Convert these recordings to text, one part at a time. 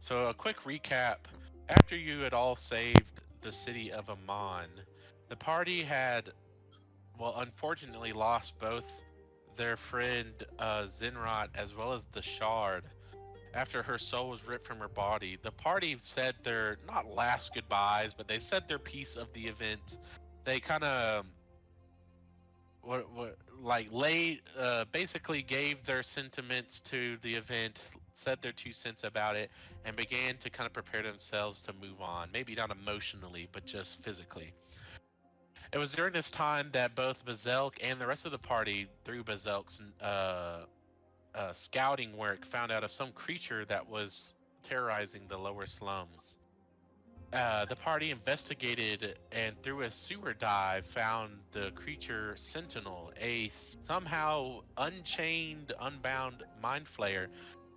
So, a quick recap. After you had all saved the city of Amon, the party had, well, unfortunately lost both their friend Zinrot as well as the Shard. After her soul was ripped from her body, the party said their, not last goodbyes, but they said their piece of the event. They kind of what like laid basically gave their sentiments to the event, said their 2 cents about it, and began to kind of prepare themselves to move on. Maybe not emotionally, but just physically. It was during this time that both Bizelk and the rest of the party, through Bizelk's scouting work, found out of some creature that was terrorizing the lower slums. The party investigated and through a sewer dive found the creature Sentinel, a somehow unchained, unbound mind flayer,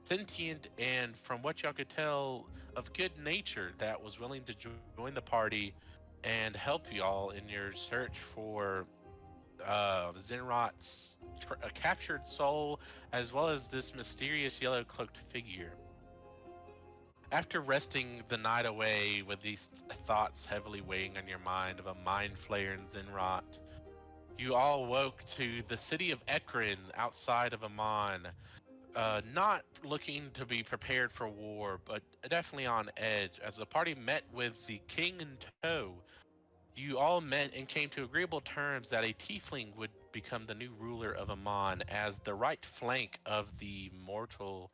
sentient and, from what y'all could tell, of good nature that was willing to join the party and help y'all in your search for Zinrot's captured soul, as well as this mysterious yellow cloaked figure. After resting the night away with these thoughts heavily weighing on your mind of a mind flayer in Zinrot, you all woke to the city of Ekrin outside of Amon, not looking to be prepared for war, but definitely on edge. As the party met with the king in tow, you all met and came to agreeable terms that a tiefling would become the new ruler of Amon as the right flank of the mortal,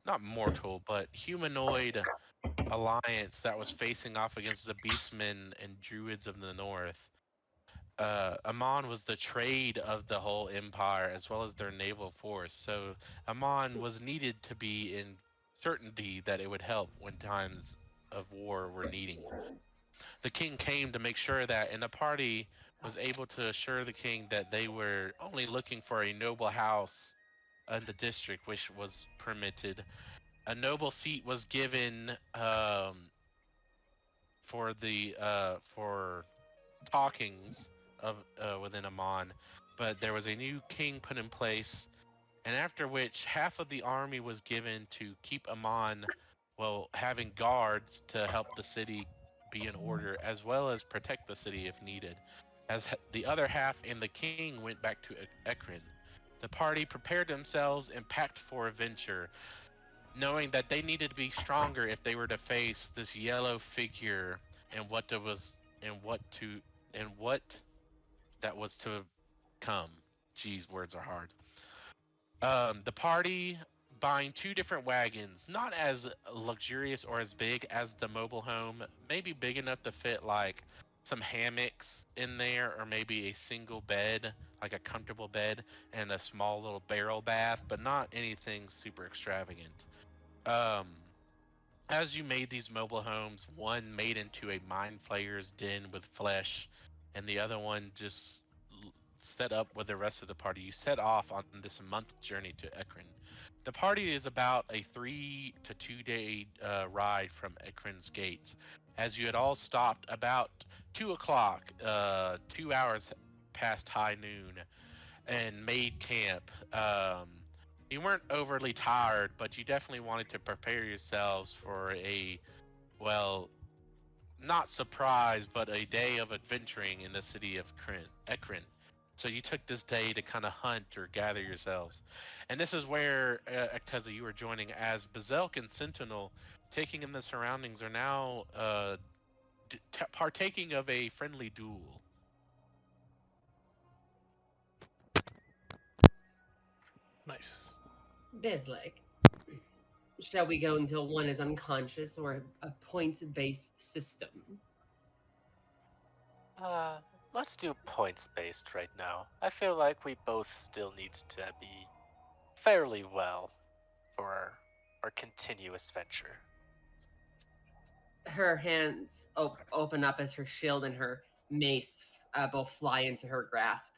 not mortal, but humanoid alliance that was facing off against the Beastmen and Druids of the North. Amon was the trade of the whole empire as well as their naval force. So Amon was needed to be in certainty that it would help when times of war were needing. The king came to make sure that, and the party was able to assure the king that they were only looking for a noble house in the district, which was permitted. A noble seat was given for talkings of within Amon, but there was a new king put in place, and after which half of the army was given to keep Amon, well, having guards to help the city be in order, as well as protect the city if needed. As the other half and the king went back to Ekrin. The party prepared themselves and packed for a venture, knowing that they needed to be stronger if they were to face this yellow figure and what there was and what that was to come. Geez, words are hard. The party buying 2 different wagons, not as luxurious or as big as the mobile home, maybe big enough to fit like some hammocks in there, or maybe a single bed, like a comfortable bed, and a small little barrel bath, but not anything super extravagant. Um, as you made these mobile homes, one made into a mind flayer's den with flesh, and the other one just set up with the rest of the party. You set off on this month journey to Ekron. The party is about a 3 to 2 day ride from Ekron's gates. As you had all stopped about 2 o'clock, 2 hours past high noon, and made camp. You weren't overly tired, but you definitely wanted to prepare yourselves for a, well, not surprise, but a day of adventuring in the city of Ekrin. So you took this day to kind of hunt or gather yourselves. And this is where, Acteza, you were joining as Bizelk and Sentinel, taking in the surroundings, are now partaking of a friendly duel. Nice. Bizlik, shall we go until one is unconscious or a points-based system? Uh, let's do points based right now. I feel like we both still need to be fairly well for our continuous venture. Her hands open up as her shield and her mace both fly into her grasp.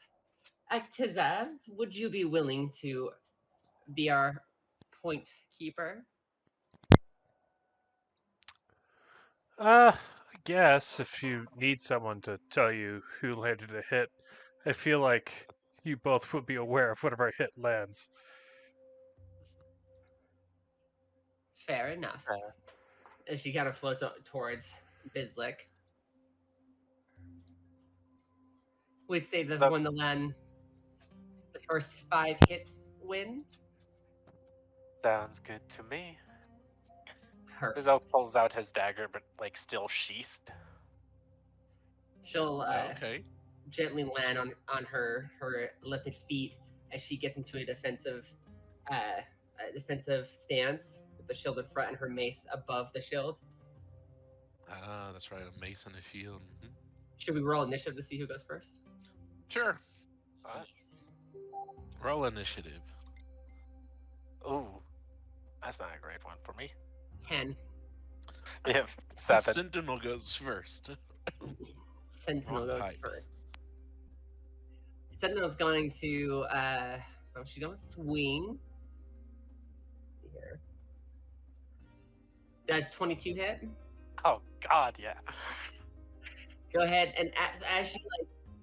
Actiza, would you be willing to be our point keeper? I guess if you need someone to tell you who landed a hit, I feel like you both would be aware of whatever hit lands. Fair enough. as she kind of floats towards Bizelk. We'd say the one that land the first 5 hits win. Sounds good to me. Perfect. Bizelk pulls out his dagger, but like still sheathed. She'll Okay. gently land on her lifted feet as she gets into a defensive stance with the shield in front and her mace above the shield. Ah, that's right. A mace and a shield. Mhm. Should we roll initiative to see who goes first? Sure. Nice. Roll initiative. Ooh, that's not a great one for me. 10. We have 7. Sentinel goes first. Sentinel Wrong goes pipe. first. Sentinel's going to she's gonna swing. Let's see here. Does 22 hit? Oh God, yeah. Go ahead and as she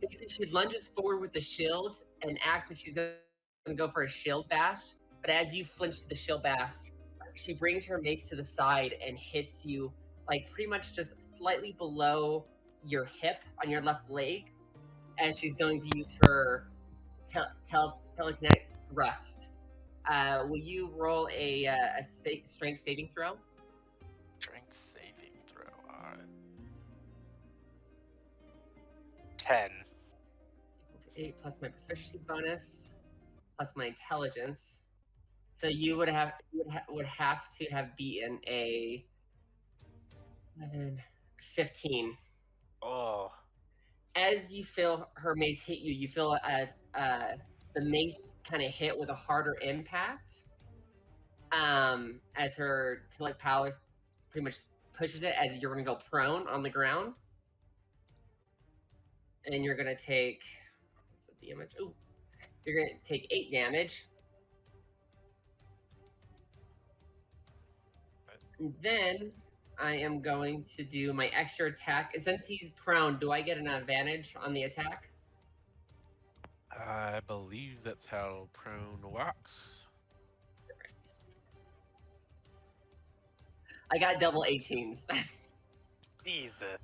basically she lunges forward with the shield and acts like she's gonna go for a shield bash. But as you flinch to the shield bash, she brings her mace to the side and hits you pretty much just slightly below your hip on your left leg, as she's going to use her telekinetic thrust. Will you roll a strength saving throw? Strength saving throw. Alright. 10. Equal to 8 plus my proficiency bonus plus my intelligence. So you would have to have beaten a 11, 15. Oh. As you feel her mace hit you, you feel the mace kind of hit with a harder impact. As her telic powers pretty much pushes it, as you're going to go prone on the ground, and you're going to take what's the damage? Ooh, you're going to take 8 damage. And then I am going to do my extra attack. Since he's prone, do I get an advantage on the attack? I believe that's how prone works. I got double 18s. Jesus.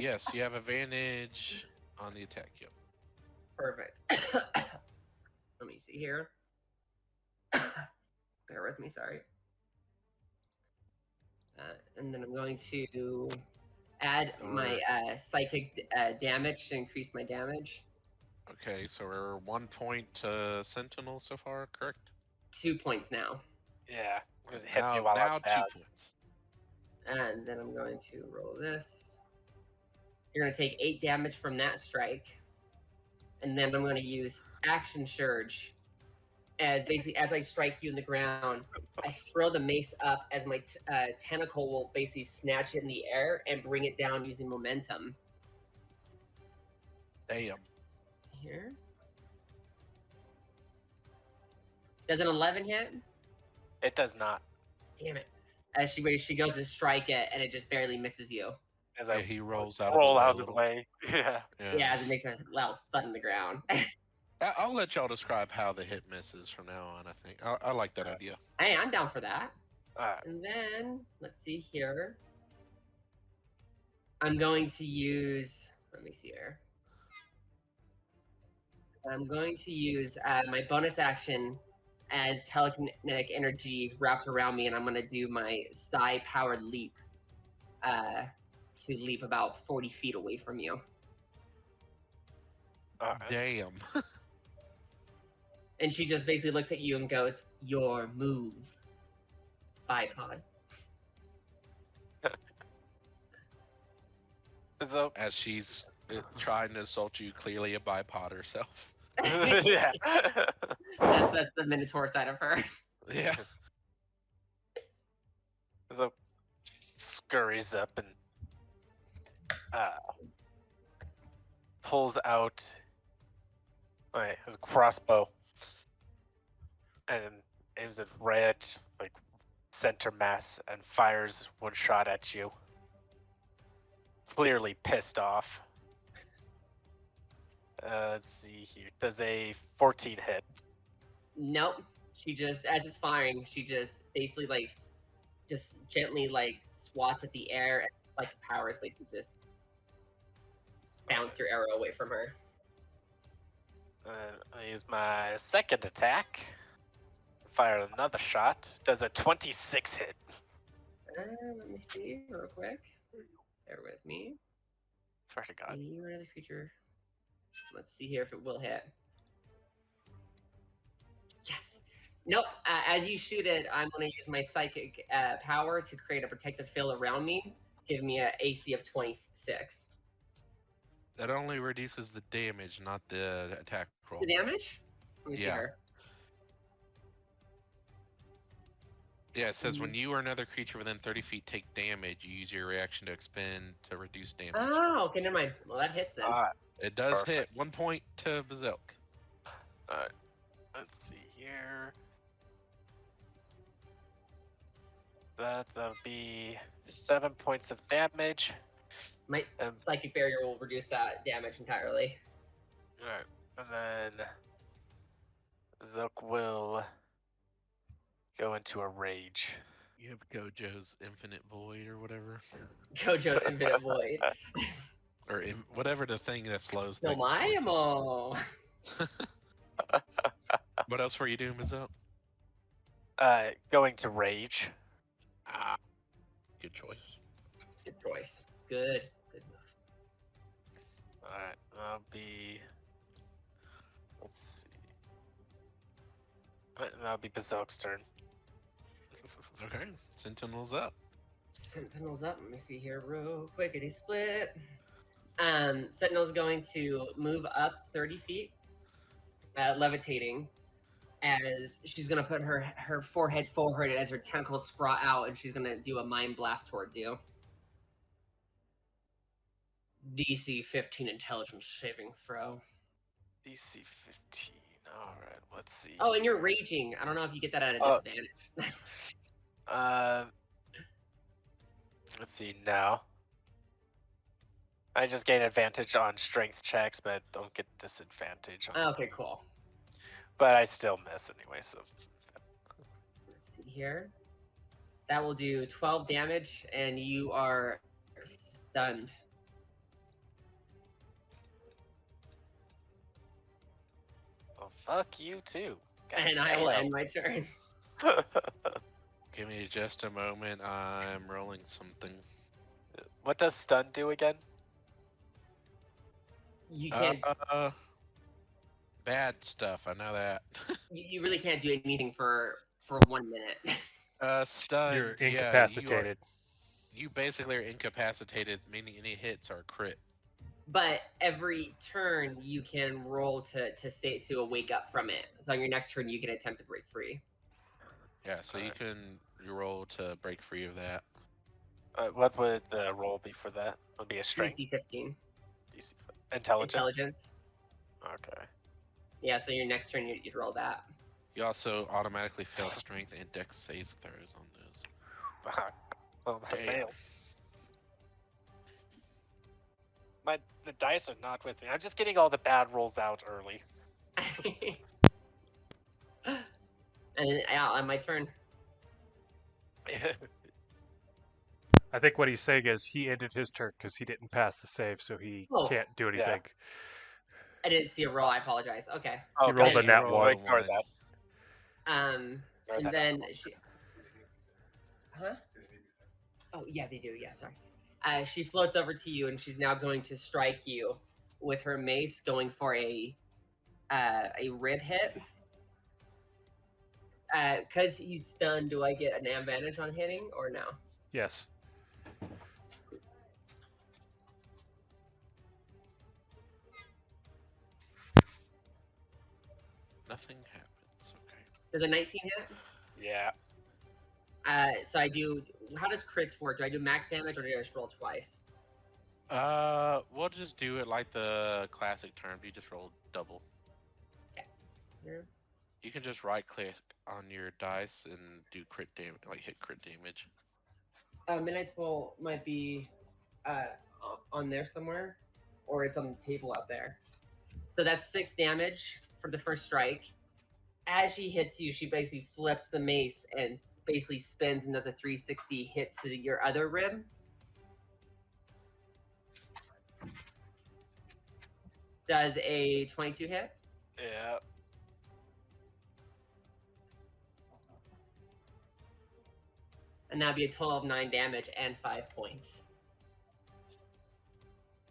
Yes, you have advantage on the attack. Yep. Perfect. Let me see here. Bear with me, sorry. And then I'm going to add my psychic damage to increase my damage. Okay, so we're 1 point to Sentinel so far, correct? 2 points now. Yeah. Just hit Now, me while now I'm 2 down. points. And then I'm going to roll this. You're going to take 8 damage from that strike. And then I'm going to use Action Surge. As I strike you in the ground, I throw the mace up as my tentacle will basically snatch it in the air and bring it down using momentum. Damn. Here. Does an 11 hit? It does not. Damn it. As she goes to strike it, and it just barely misses you. As Yeah, I he rolls out roll of out the of the way. way. Yeah. Yeah, as it makes a loud thud on the ground. I'll let y'all describe how the hit misses from now on, I think. I like that idea. Hey, I'm down for that. Alright. And then, let's see here. I'm going to use, let me see here. I'm going to use my bonus action as telekinetic energy wraps around me, and I'm going to do my psi-powered leap to leap about 40 feet away from you. Alright. Damn. And she just basically looks at you and goes, "Your move, bipod." So, As she's trying to assault you, clearly a bipod herself. yeah. That's the Minotaur side of her. Yeah. So, scurries up and pulls out his crossbow and aims it right at center mass and fires one shot at you. Clearly pissed off. Let's see here. Does a 14 hit? Nope. She just, as it's firing, she just basically just gently swats at the air, and psychic powers basically just bounce your arrow away from her. I use my second attack. Fire another shot. Does a 26 hit? Let me see real quick. Bear with me. Swear to God. You or another creature. Let's see here if it will hit. Yes. Nope. As you shoot it, I'm going to use my psychic power to create a protective field around me. Give me an AC of 26. That only reduces the damage, not the attack roll. The damage? Let me see Yeah. here. Yeah, it says when you or another creature within 30 feet take damage, you use your reaction to expend to reduce damage. Oh, okay, never mind. Well, that hits then. It does Perfect. hit. 1 point to Bizelk. Alright. Let's see here. That'll be 7 points of damage. My psychic barrier will reduce that damage entirely. Alright. And then Zook will go into a rage. You have Gojo's Infinite Void or whatever. Gojo's Infinite Void. Or whatever the thing that slows No things towards Maimo. it. What else were you doing, Bizelk? Going to rage. Ah, good choice. Good choice. Good move. Alright, that'll be. Let's see. That'll be Bizelk's turn. Okay, Sentinel's up. Sentinel's up. Let me see here real quickity split. Sentinel's going to move up 30 feet, levitating, as she's going to put her forehead forward as her tentacles sprout out, and she's going to do a mind blast towards you. DC 15 intelligence saving throw. DC 15. Alright, let's see. Oh, and you're raging. I don't know if you get that at a disadvantage. Let's see now. I just gain advantage on strength checks, but don't get disadvantage on. Okay, cool. But I still miss anyway, so. Let's see here. That will do 12 damage, and you are stunned. Well, fuck you too. God And I will damn. end my turn. Give me just a moment. I'm rolling something. What does stun do again? You can't. Bad stuff. I know that. You really can't do anything for 1 minute. Stun. You're yeah, incapacitated. You basically are incapacitated, meaning any hits are crit. But every turn you can roll to wake up from it. So on your next turn you can attempt to break free. Yeah, so you can roll to break free of that. What would the roll be for that? Would be a strength. DC 15. DC. Intelligence. Intelligence. Okay. Yeah, so your next turn you'd roll that. You also automatically fail strength and dex save throws on those. Well, I Damn. failed. The dice are not with me. I'm just getting all the bad rolls out early. And on my turn. I think what he's saying is he ended his turn because he didn't pass the save, so he Oh, can't do anything. I didn't see a roll. I apologize. Okay. He rolled a nat roll one. Ignore that. And that then she. Huh? Oh yeah, they do. Yeah, sorry. She floats over to you, and she's now going to strike you with her mace, going for a rib hit. Because he's stunned, do I get an advantage on hitting or no? Yes. Nothing happens. Okay. Does a 19 hit? Yeah. So I do. How does crits work? Do I do max damage or do I just roll twice? We'll just do it like the classic terms. You just roll double. Here. You can just right click on your dice and do crit damage, like hit crit damage. Midnight's Bowl might be on there somewhere, or it's on the table out there. So that's 6 damage for the first strike. As she hits you, she basically flips the mace and basically spins and does a 360 hit to your other rib. Does a 22 hit? Yeah. And that'd be a total of 9 damage and 5 points.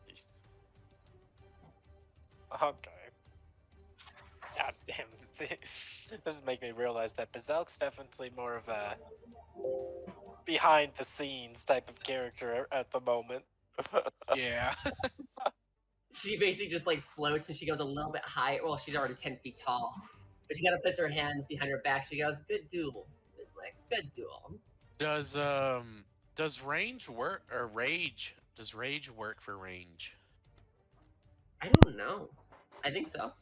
Jesus. Okay. God damn. This is making me realize that Bizelk's definitely more of a behind the scenes type of character at the moment. Yeah. She basically just like floats and she goes a little bit higher. Well, she's already 10 feet tall. But she kind of puts her hands behind her back. She goes, "Good duel." It's like, "Good duel." Does range work or rage? Does rage work for range? I don't know. I think so.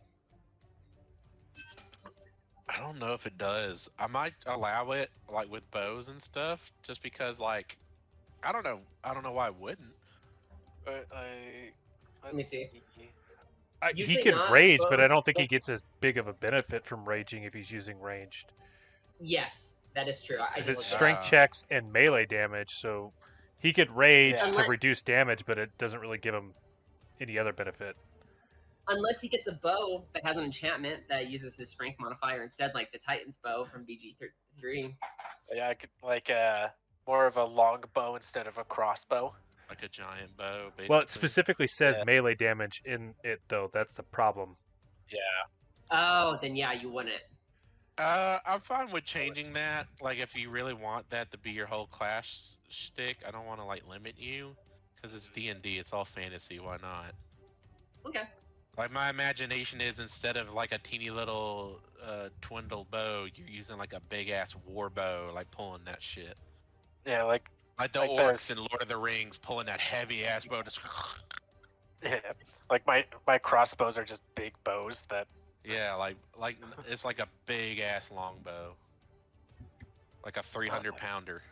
I don't know if it does. I might allow it like with bows and stuff, just because like I don't know. I don't know why I wouldn't. But Let me see. He Usually can not, rage, but I bows- don't think he gets as big of a benefit from raging if he's using ranged. Yes, that is true. I Because did it's look that up. strength checks and melee damage, so he could rage Yeah. to Unless- reduce damage, but it doesn't really give him any other benefit. Unless he gets a bow that has an enchantment that uses his strength modifier instead, like the Titan's bow from BG3. yeah, I could like more of a long bow instead of a crossbow. Like a giant bow, basically. Well, it specifically says Yeah. melee damage in it, though. That's the problem. Yeah. Oh, then yeah, you wouldn't. I'm fine with changing that. Like, if you really want that to be your whole class shtick, I don't want to like limit you, because it's D&D. It's all fantasy. Why not? Okay. Like, my imagination is instead of like a teeny little twindle bow, you're using like a big ass war bow, like pulling that shit. Yeah, like Like the Like orcs those- in Lord of the Rings pulling that heavy ass bow. To... yeah, like my crossbows are just big bows that Yeah, like it's like a big ass longbow, like a 300-pounder.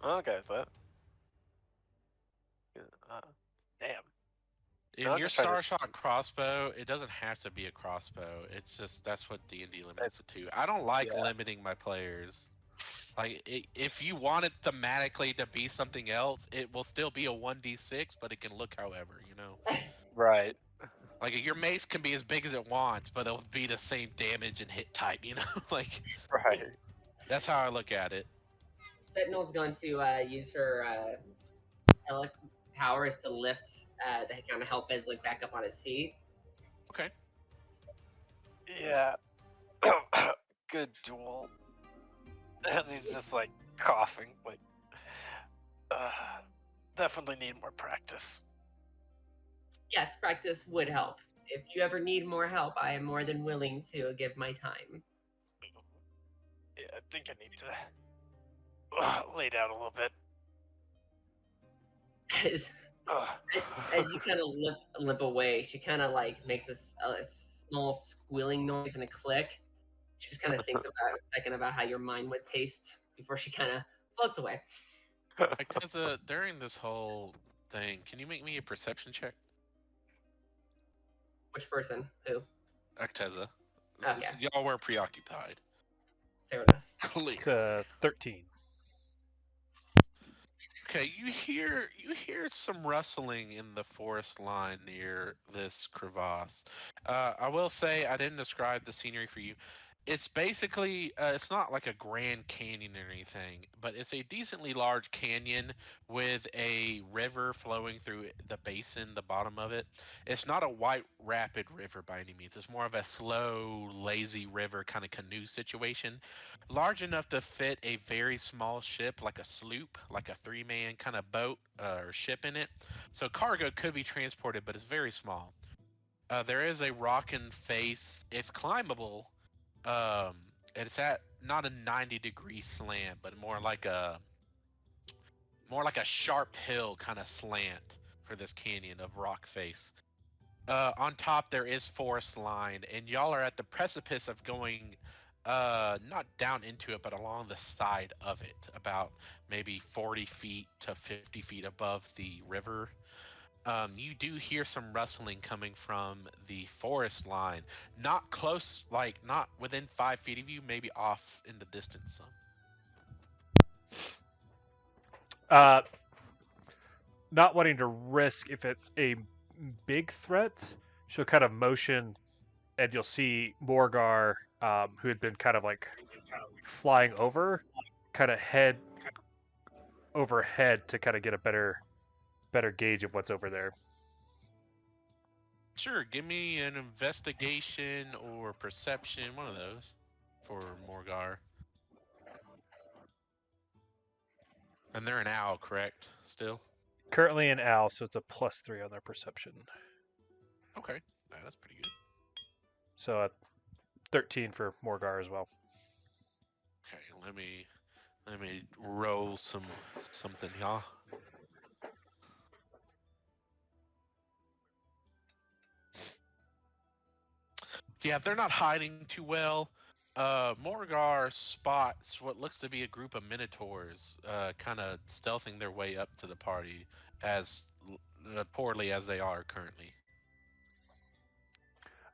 okay, but damn. In I'll your just try to- Starshot crossbow, it doesn't have to be a crossbow. It's just that's what D&D limits it to. I don't like Yeah. limiting my players. Like, if you want it thematically to be something else, it will still be a 1d6, but it can look however, you know. Right. Like, your mace can be as big as it wants, but it'll be the same damage and hit type, you know. Like, Right. that's how I look at it. Sentinel's going to use her powers to lift the kind of help Bizelk back up on his feet. Okay. Yeah. Good duel. As he's just like coughing, like definitely need more practice. Yes, practice would help. If you ever need more help, I am more than willing to give my time. Yeah, I think I need to lay down a little bit. As you kind of limp away, she kind of like makes a small squealing noise and a click. She just kind of thinks about a second about how your mind would taste before she kind of floats away. Acteza, during this whole thing, can you make me a perception check? Which person? Who? Acteza. Okay. Y'all were preoccupied. Fair enough. Clear. It's 13. Okay, you hear some rustling in the forest line near this crevasse. I will say I didn't describe the scenery for you. It's basically it's not like a grand canyon or anything, but it's a decently large canyon with a river flowing through the basin, the bottom of it. It's not a white rapid river by any means. It's more of a slow, lazy river kind of canoe situation. Large enough to fit a very small ship, like a sloop, like a 3-man kind of boat or ship in it. So cargo could be transported, but it's very small. There is a rocking face. It's climbable. It's at not a 90-degree slant, but more like a sharp hill kind of slant for this canyon of rock face. On top there is forest line, and y'all are at the precipice of going not down into it, but along the side of it, about maybe 40 feet to 50 feet above the river. You do hear some rustling coming from the forest line, not close, like not within 5 feet of you, maybe off in the distance some. Uh, not wanting to risk if it's a big threat, she'll kind of motion, and you'll see Morgar, who had been kind of like flying over, kind of head overhead to kind of get a better gauge of what's over there. Sure, give me an investigation or perception, one of those, for Morgar. And they're an owl, correct? Still? Currently an owl, so it's a +3 on their perception. Okay, that's pretty good. So 13 for Morgar as well. Okay, let me roll something, y'all. Yeah, they're not hiding too well. Morgar spots what looks to be a group of minotaurs, kind of stealthing their way up to the party, as poorly as they are currently.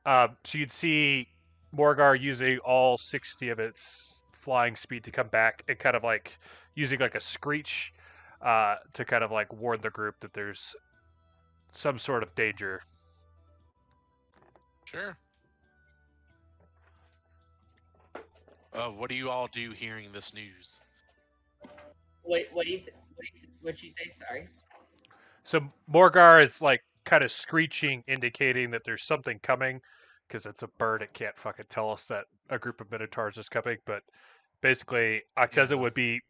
So you'd see Morgar using all 60 of its flying speed to come back and kind of like using like a screech to kind of like warn the group that there's some sort of danger. Sure. What do you all do hearing this news? What do you say? What'd you say? Sorry. So Morgar is like kind of screeching, indicating that there's something coming because it's a bird. It can't fucking tell us that a group of minotaurs is coming. But basically, Acteza Yeah. would be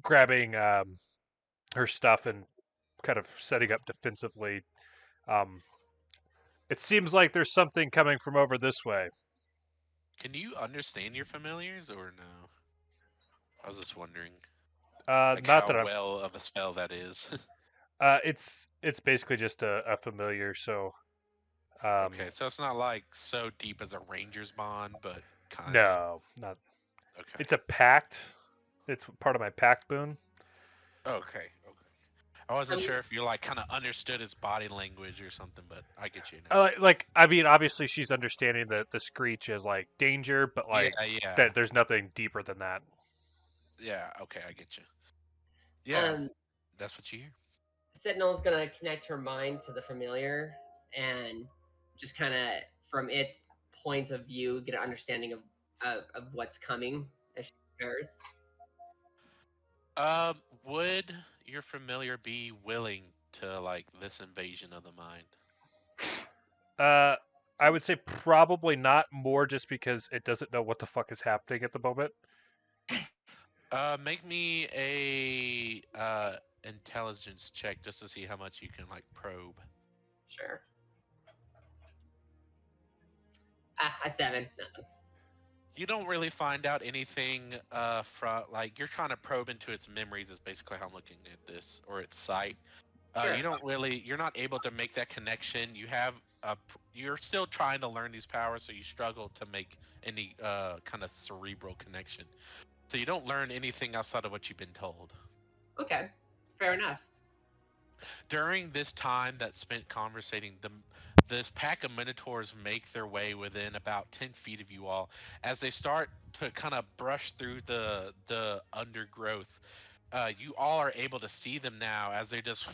grabbing her stuff and kind of setting up defensively. Um, it seems like there's something coming from over this way. Can you understand your familiars or no? I was just wondering, like Not how that I'm. well of a spell that is. It's basically just a familiar. So Okay, so it's not like so deep as a ranger's bond, but kind of. no, not. Okay. It's a pact. It's part of my pact boon. Okay. I wasn't Um, sure if you like kind of understood his body language or something, but I get you now. I mean, obviously she's understanding that the screech is like danger, but like Yeah. that there's nothing deeper than that. Yeah, okay, I get you. Yeah, um, that's what you hear. Sentinel's gonna connect her mind to the familiar and just kind of from its point of view get an understanding of what's coming as she prepares. Would your familiar be willing to like this invasion of the mind? I would say probably not, more just because it doesn't know what the fuck is happening at the moment. Make me a intelligence check just to see how much you can like probe. Sure. A 7. Nothing. You don't really find out anything from like you're trying to probe into its memories is basically how I'm looking at this, or its sight. Sure. You're not able to make that connection. You're still trying to learn these powers, so you struggle to make any kind of cerebral connection. So you don't learn anything outside of what you've been told. Okay. Fair enough. During this time that's spent conversating, this pack of minotaurs make their way within about 10 feet of you all as they start to kind of brush through the undergrowth. You all are able to see them now as they just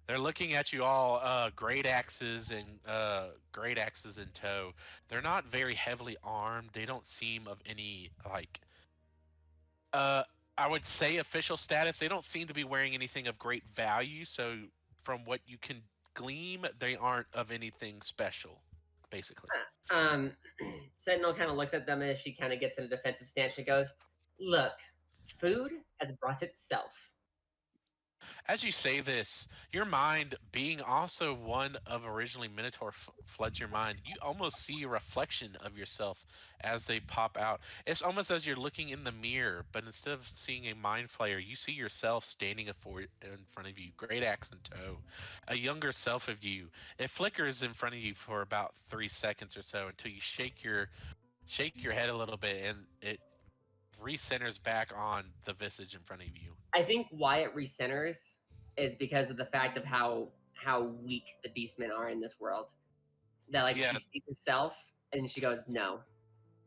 they're looking at you all, great axes in tow. They're not very heavily armed. They don't seem of any like uh I would say official status. They don't seem to be wearing anything of great value, so from what you can glean, they aren't of anything special, basically. Um, Sentinel kind of looks at them as she kind of gets in a defensive stance. She goes, "Look, food has brought itself." As you say this, your mind, being also one of originally Minotaur floods your mind. You almost see a reflection of yourself as they pop out. It's almost as you're looking in the mirror, but instead of seeing a mind flayer, you see yourself standing in front of you, great axe in tow, a younger self of you. It flickers in front of you for about 3 seconds or so until you shake your head a little bit, and it recenters back on the visage in front of you. I think why it recenters is because of the fact of how weak the Beastmen are in this world. That like Yeah. she sees herself and she goes, no,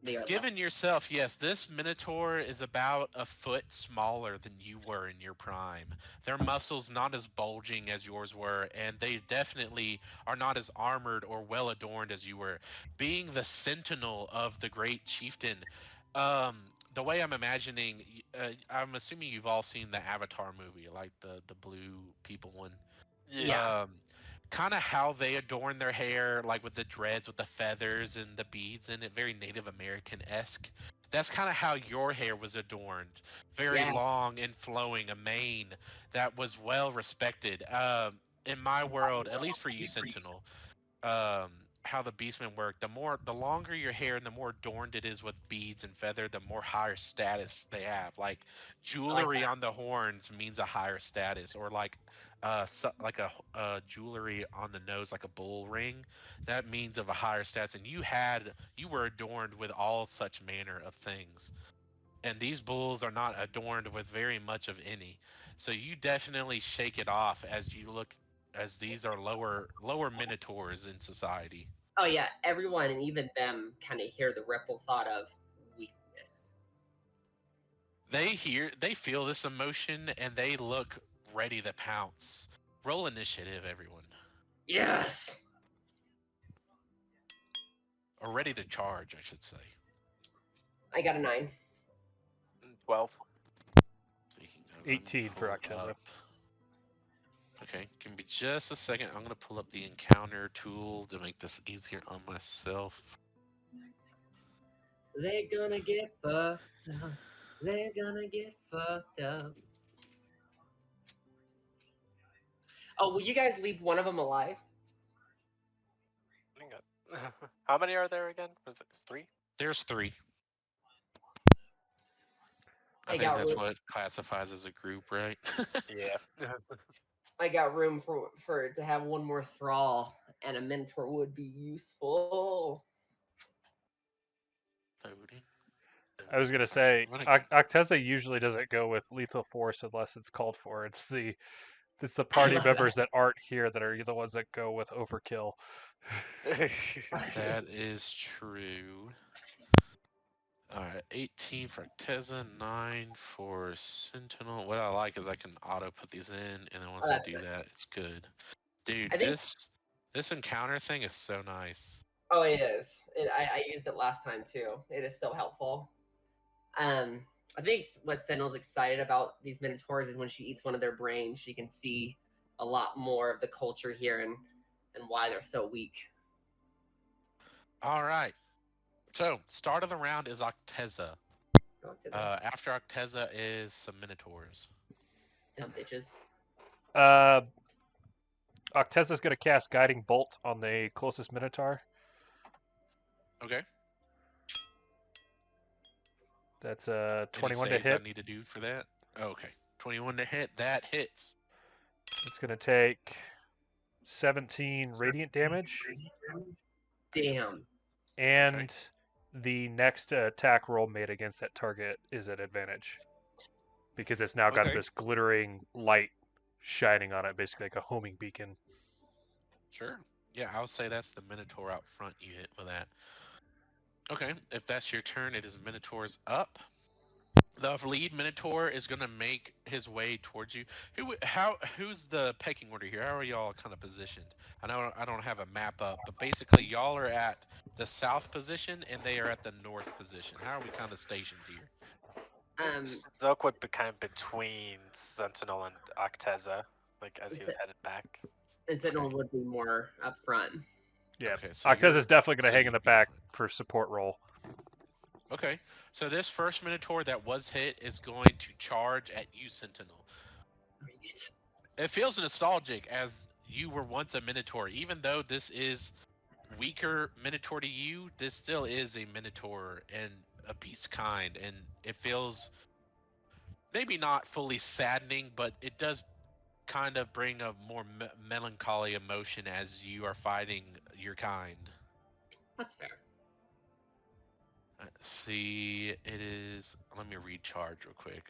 they are less. Given yourself, yes, this Minotaur is about a foot smaller than you were in your prime. Their muscles not as bulging as yours were, and they definitely are not as armored or well adorned as you were. Being the sentinel of the great chieftain, the way I'm imagining, I'm assuming you've all seen the Avatar movie, like the blue people one. Yeah. Kind of how they adorn their hair, like with the dreads, with the feathers and the beads in it, very Native American-esque. That's kind of how your hair was adorned, very Yes. long and flowing, a mane that was well respected. In my world, at least for you, Sentinel, how the Beastmen work, the longer your hair and the more adorned it is with beads and feather, the more higher status they have. Like jewelry on the horns means a higher status, or like like a jewelry on the nose, like a bull ring, that means of a higher status. And you were adorned with all such manner of things. And these bulls are not adorned with very much of any. So you definitely shake it off as these are lower minotaurs in society. Oh yeah, everyone and even them kind of hear the ripple thought of weakness. They feel this emotion and they look ready to pounce. Roll initiative, everyone. Yes. Or ready to charge, I should say. I got a 9. 12. Speaking of, 18 for pull Acteza. up- Okay, give me just a second. I'm gonna pull up the encounter tool to make this easier on myself. They're gonna get fucked up. They're gonna get fucked up. Oh, will you guys leave one of them alive? I think how many are there again? Was it 3? There's 3. I I think got that's room. what classifies as a group, right? Yeah. I got room for to have one more thrall, and a mentor would be useful. Loading. I was gonna say Running. Acteza usually doesn't go with lethal force unless it's called for. It's the party love members that aren't here that are the ones that go with overkill. That is true. Alright, 18 for Acteza, 9 for Sentinel. What I like is I can auto put these in, and then once I that's do nice. that, it's good. Dude, I think this encounter thing is so nice. Oh, it is. I used it last time too. It is so helpful. I think what Sentinel's excited about these Minotaurs is when she eats one of their brains, she can see a lot more of the culture here and why they're so weak. Alright. So, start of the round is Acteza. Oh, After Acteza is some Minotaurs. dumb bitches. Acteza's gonna cast Guiding Bolt on the closest Minotaur. Okay. That's 21 21 to hit. I need to do for that? Okay. 21 to hit. That hits. It's gonna take 17 radiant damage, Damn. and the next attack roll made against that target is at advantage because it's now got Okay. this glittering light shining on it, basically like a homing beacon. Sure. Yeah, I'll say that's the Minotaur out front you hit with that. Okay, if that's your turn, it is Minotaur's up. The lead Minotaur is gonna make his way towards you. Who's the pecking order here? How are y'all kind of positioned? I know I don't have a map up, but basically y'all are at the south position and they are at the north position. How are we kind of stationed here? Zelk would be kind of between Sentinel and Acteza, like as he was headed back. And Sentinel would be more up front. Yeah, Okay, so Acteza's definitely going so to hang in you'd the be back fine. for support roll. Okay, so this first Minotaur that was hit is going to charge at you, Sentinel. Bring it. It feels nostalgic as you were once a Minotaur. Even though this is weaker Minotaur to you, this still is a Minotaur and a beast kind, and it feels maybe not fully saddening, but it does kind of bring a more melancholy emotion as you are fighting your kind. That's fair. Let's see. It is. Let me recharge real quick.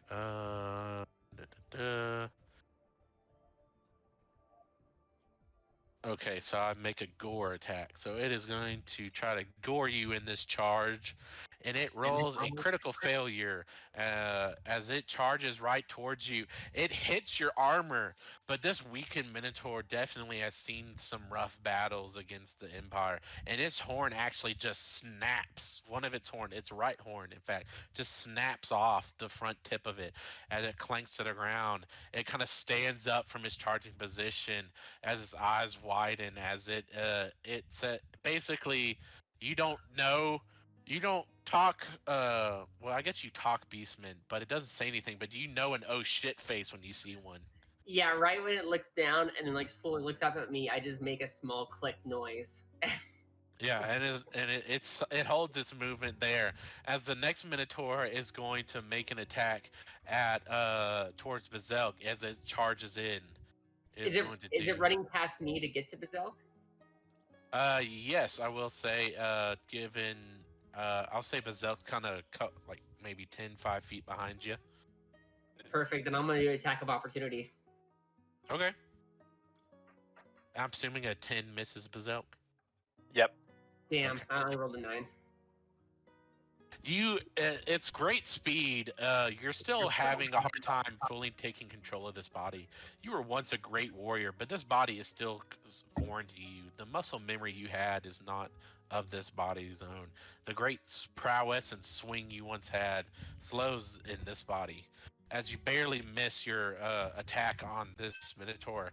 Okay, so I make a gore attack. So it is going to try to gore you in this charge, and it rolls a critical failure as it charges right towards you. It hits your armor, but this weakened Minotaur definitely has seen some rough battles against the Empire, and its horn actually just snaps. One of its horn, its right horn, in fact, just snaps off the front tip of it as it clanks to the ground. It kind of stands up from its charging position as his eyes widen as it's basically you don't talk well, I guess you talk Beastman, but it doesn't say anything, but you know an oh shit face when you see one. Yeah, right when it looks down and then like slowly looks up at me, I just make a small click noise. Yeah, it holds its movement there as the next Minotaur is going to make an attack at towards Bizelk as it charges in. Is it running past me to get to Bizelk? Yes, I will say, given, I'll say Bizelk kind of like maybe 5 feet behind you. Perfect. Then I'm gonna do attack of opportunity. Okay. I'm assuming a 10 misses Bizelk. Yep. Damn, Okay. I only rolled a 9. It's great speed. You're still having a hard time fully taking control of this body. You were once a great warrior, but this body is still foreign to you. The muscle memory you had is not of this body's own. The great prowess and swing you once had slows in this body. As you barely miss your attack on this Minotaur,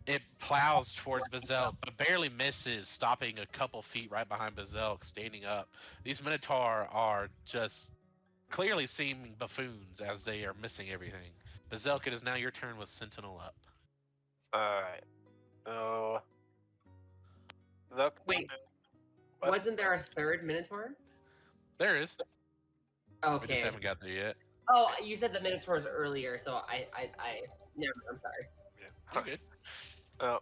it plows towards Bizelk, but barely misses, stopping a couple feet right behind Bizelk, standing up. These Minotaur are just clearly seeming buffoons as they are missing everything. Bizelk, it is now your turn with Sentinel up. Alright. So. Look. Wait, What? wasn't there a third Minotaur? There is. We just Okay. haven't got there yet. Oh, you said the Minotaurs earlier, so no, I'm sorry. You're good. Oh.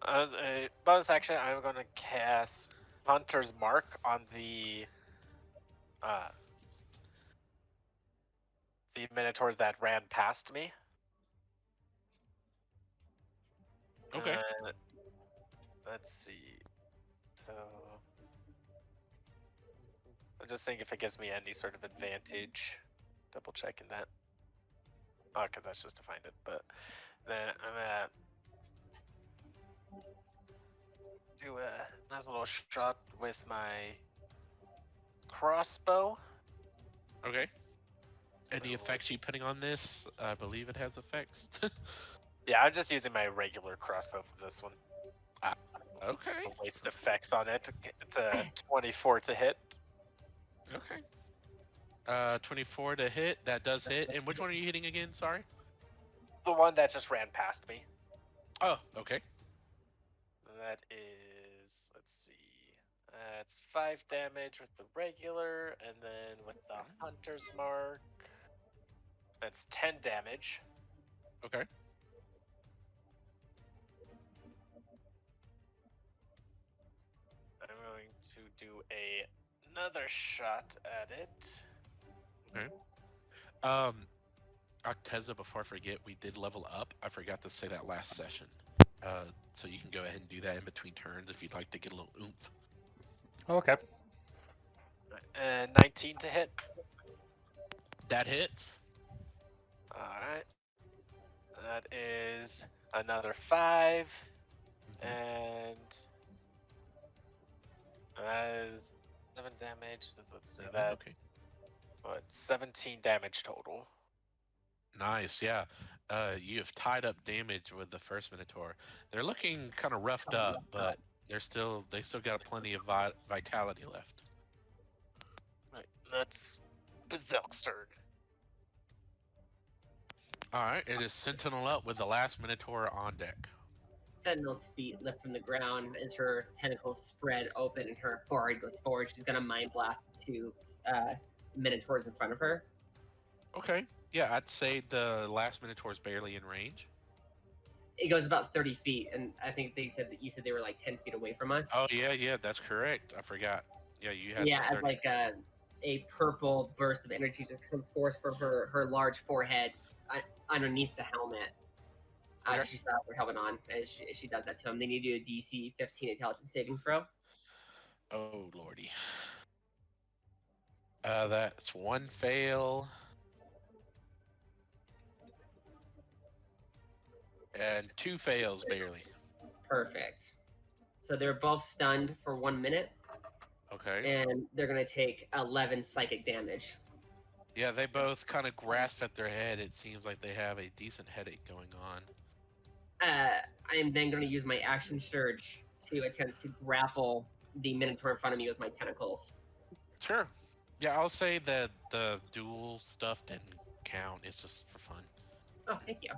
As a bonus action, I'm going to cast Hunter's Mark on the Minotaur that ran past me. Okay. Let's see. So I'm just seeing if it gives me any sort of advantage. Double checking that. Oh, because that's just to find it. But then I'm gonna do a nice little shot with my crossbow. Okay. Any effects you putting on this? I believe it has effects. Yeah, I'm just using my regular crossbow for this one. Okay. No waste effects on it. It's a 24 to hit. Okay. 24 to hit. That does hit. And which one are you hitting again? Sorry. The one that just ran past me. Oh, okay. That is, let's see. It's 5 damage with the regular, and then with the Hunter's Mark, that's 10 damage. Okay. I'm going to do another shot at it. Acteza, before I forget, we did level up. I forgot to say that last session. So you can go ahead and do that in between turns if you'd like to get a little oomph. Okay. And 19 to hit. That hits. Alright. That is another 5. And 7 damage. So let's see that. Okay. What, 17 damage total. Nice, yeah. You have tied up damage with the first Minotaur. They're looking kind of roughed up, but they still got plenty of vitality left. Right, that's Bizelk's turn. All right, it is Sentinel up with the last Minotaur on deck. Sentinel's feet lift from the ground as her tentacles spread open and her forehead goes forward. She's gonna mind blast the 2 Minotaurs in front of her. Okay. Yeah, I'd say the last Minotaur is barely in range. It goes about 30 feet, and I think you said they were like 10 feet away from us. Oh yeah, that's correct. I forgot. Yeah, you had. Yeah, as like a purple burst of energy just comes forth from her large forehead underneath the helmet. Okay. She still has her helmet on as she does that to him. They need to do a DC 15 intelligence saving throw. Oh lordy. That's one fail. And 2 fails barely. Perfect. So they're both stunned for 1 minute, Okay. and they're going to take 11 psychic damage. Yeah, they both kind of grasp at their head. It seems like they have a decent headache going on. I am then going to use my action surge to attempt to grapple the Minotaur in front of me with my tentacles. Sure. Yeah, I'll say that the dual stuff didn't count. It's just for fun. Oh, thank you.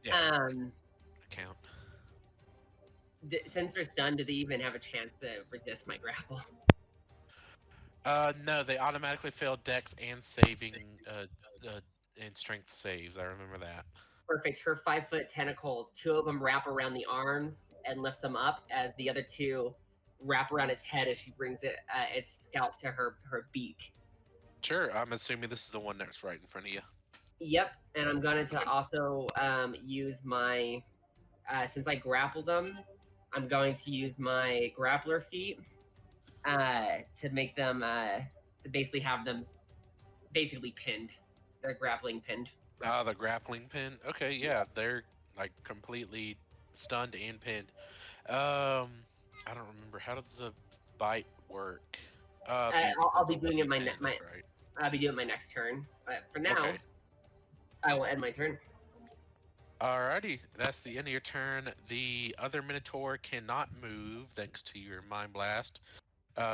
Yeah, count. Since they're stunned, do they even have a chance to resist my grapple? No, they automatically fail Dex and saving and strength saves. I remember that. Perfect. Her 5-foot tentacles, 2 of them wrap around the arms and lifts them up, as the other 2 wrap around its head as she brings its scalp to her beak. Sure, I'm assuming this is the one that's right in front of you. Yep, and I'm going to also use my, since I grappled them, I'm going to use my grappler feat to make them, to basically have them basically pinned. They're grappling pinned. The grappling pin. Okay, yeah, they're like completely stunned and pinned. I don't remember, how does the bite work? I'll be doing it right. I'll be doing it my next turn. But for now, Okay. I will end my turn. Alrighty, that's the end of your turn. The other Minotaur cannot move thanks to your Mind Blast.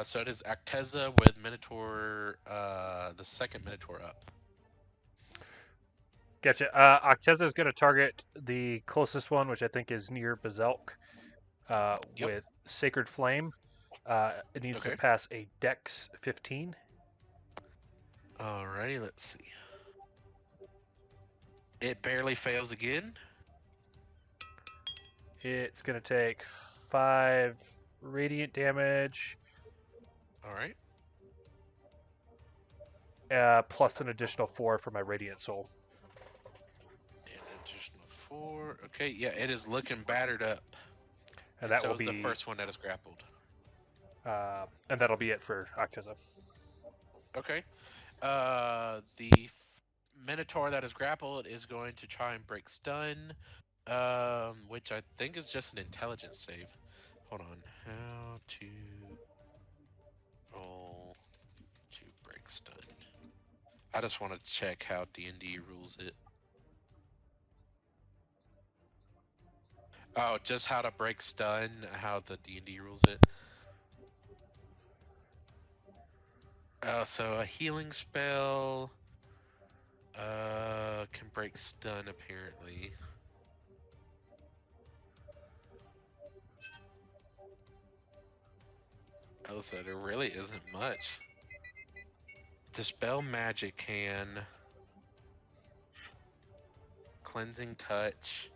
So it is Acteza with Minotaur, the second Minotaur up. Gotcha. Acteza is going to target the closest one, which I think is near Bizelk, Yep. with Sacred Flame. It needs to Okay. pass a Dex 15. Alrighty, let's see. It barely fails again. It's going to take 5 radiant damage, Alright. plus an additional 4 for my Radiant Soul. An additional 4. Okay, yeah, it is looking battered up. And that so will is be the first one that is grappled. and that'll be it for Acteza. Okay. The Minotaur that is grappled is going to try and break stun, which I think is just an intelligence save. Hold on. How to roll to break stun? I just want to check how D&D rules it. Oh, just how to break stun, how the D&D rules it. So a healing spell can break stun apparently. Oh, so there really isn't much. Dispel magic can. Cleansing touch.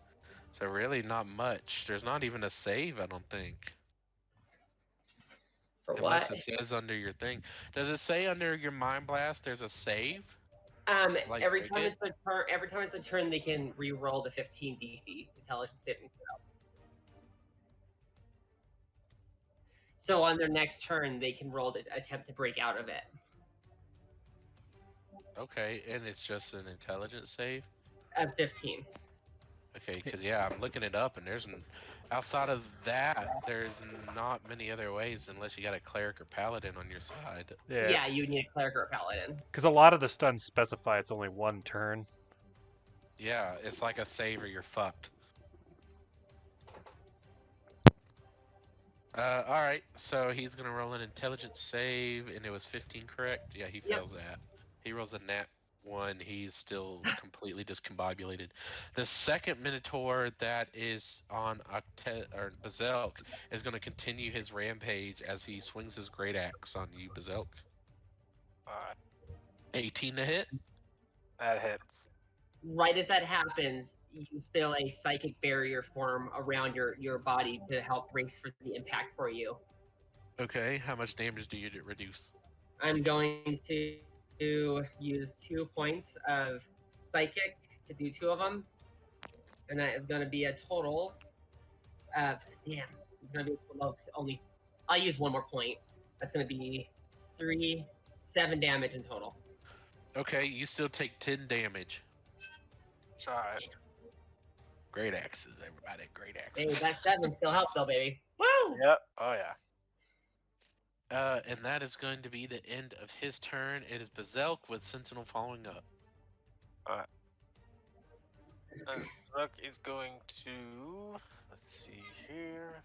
So really not much. There's not even a save, I don't think. For Unless what? it says under your thing. Does it say under your Mind Blast there's a save? Like Every break time it? it's a turn, they can re-roll the 15 DC intelligence saving throw. So on their next turn, they can roll to attempt to break out of it. Okay, and it's just an intelligence save? 15. Okay, because yeah, I'm looking it up and outside of that, there's not many other ways unless you got a cleric or paladin on your side. Yeah, you need a cleric or a paladin. Because a lot of the stuns specify it's only 1 turn. Yeah, it's like a save or you're fucked. Alright, so he's gonna roll an intelligence save, and it was 15, correct? Yeah, he fails that. He rolls a nat 1, he's still completely discombobulated. The second Minotaur that is on Bizelk is gonna continue his rampage as he swings his great axe on you, Bizelk. 18 to hit? That hits. Right as that happens, you feel a psychic barrier form around your body to help brace for the impact for you. Okay, how much damage do you reduce? I'm going to use 2 points of psychic to do 2 of them, and that is going to be a total of It's going to be a total of only. I'll use 1 more point. That's going to be 7 damage in total. Okay, you still take 10 damage. Try it. Great axes, everybody. Great Hey, axes. that 7 still helped though, baby. Woo! Yep. Oh yeah. And that is going to be the end of his turn. It is Bizelk with Sentinel following up. Look is going to. Let's see here.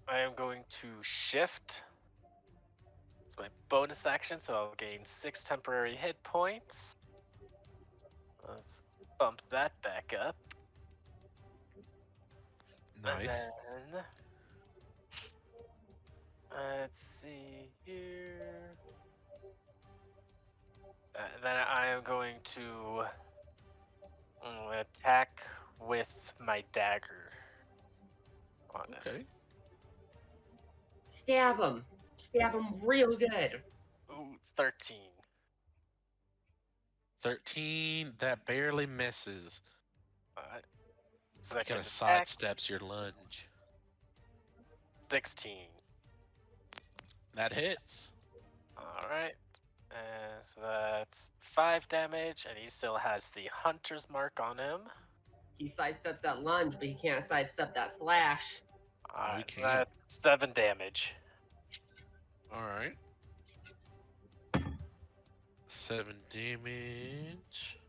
I am going to shift. It's my bonus action, so I'll gain 6 temporary hit points. Let's bump that back up. Nice. And then, let's see here. Then I am going to attack with my dagger on it. Okay. Stab him. Stab him real good. Ooh, 13. 13, that barely misses. Alright. Kind Second of attack, sidesteps your lunge. 16. That hits. Alright. And so that's 5 damage, and he still has the hunter's mark on him. He sidesteps that lunge, but he can't sidestep that slash. Alright, so can. that's 7 damage. All right. 7 damage.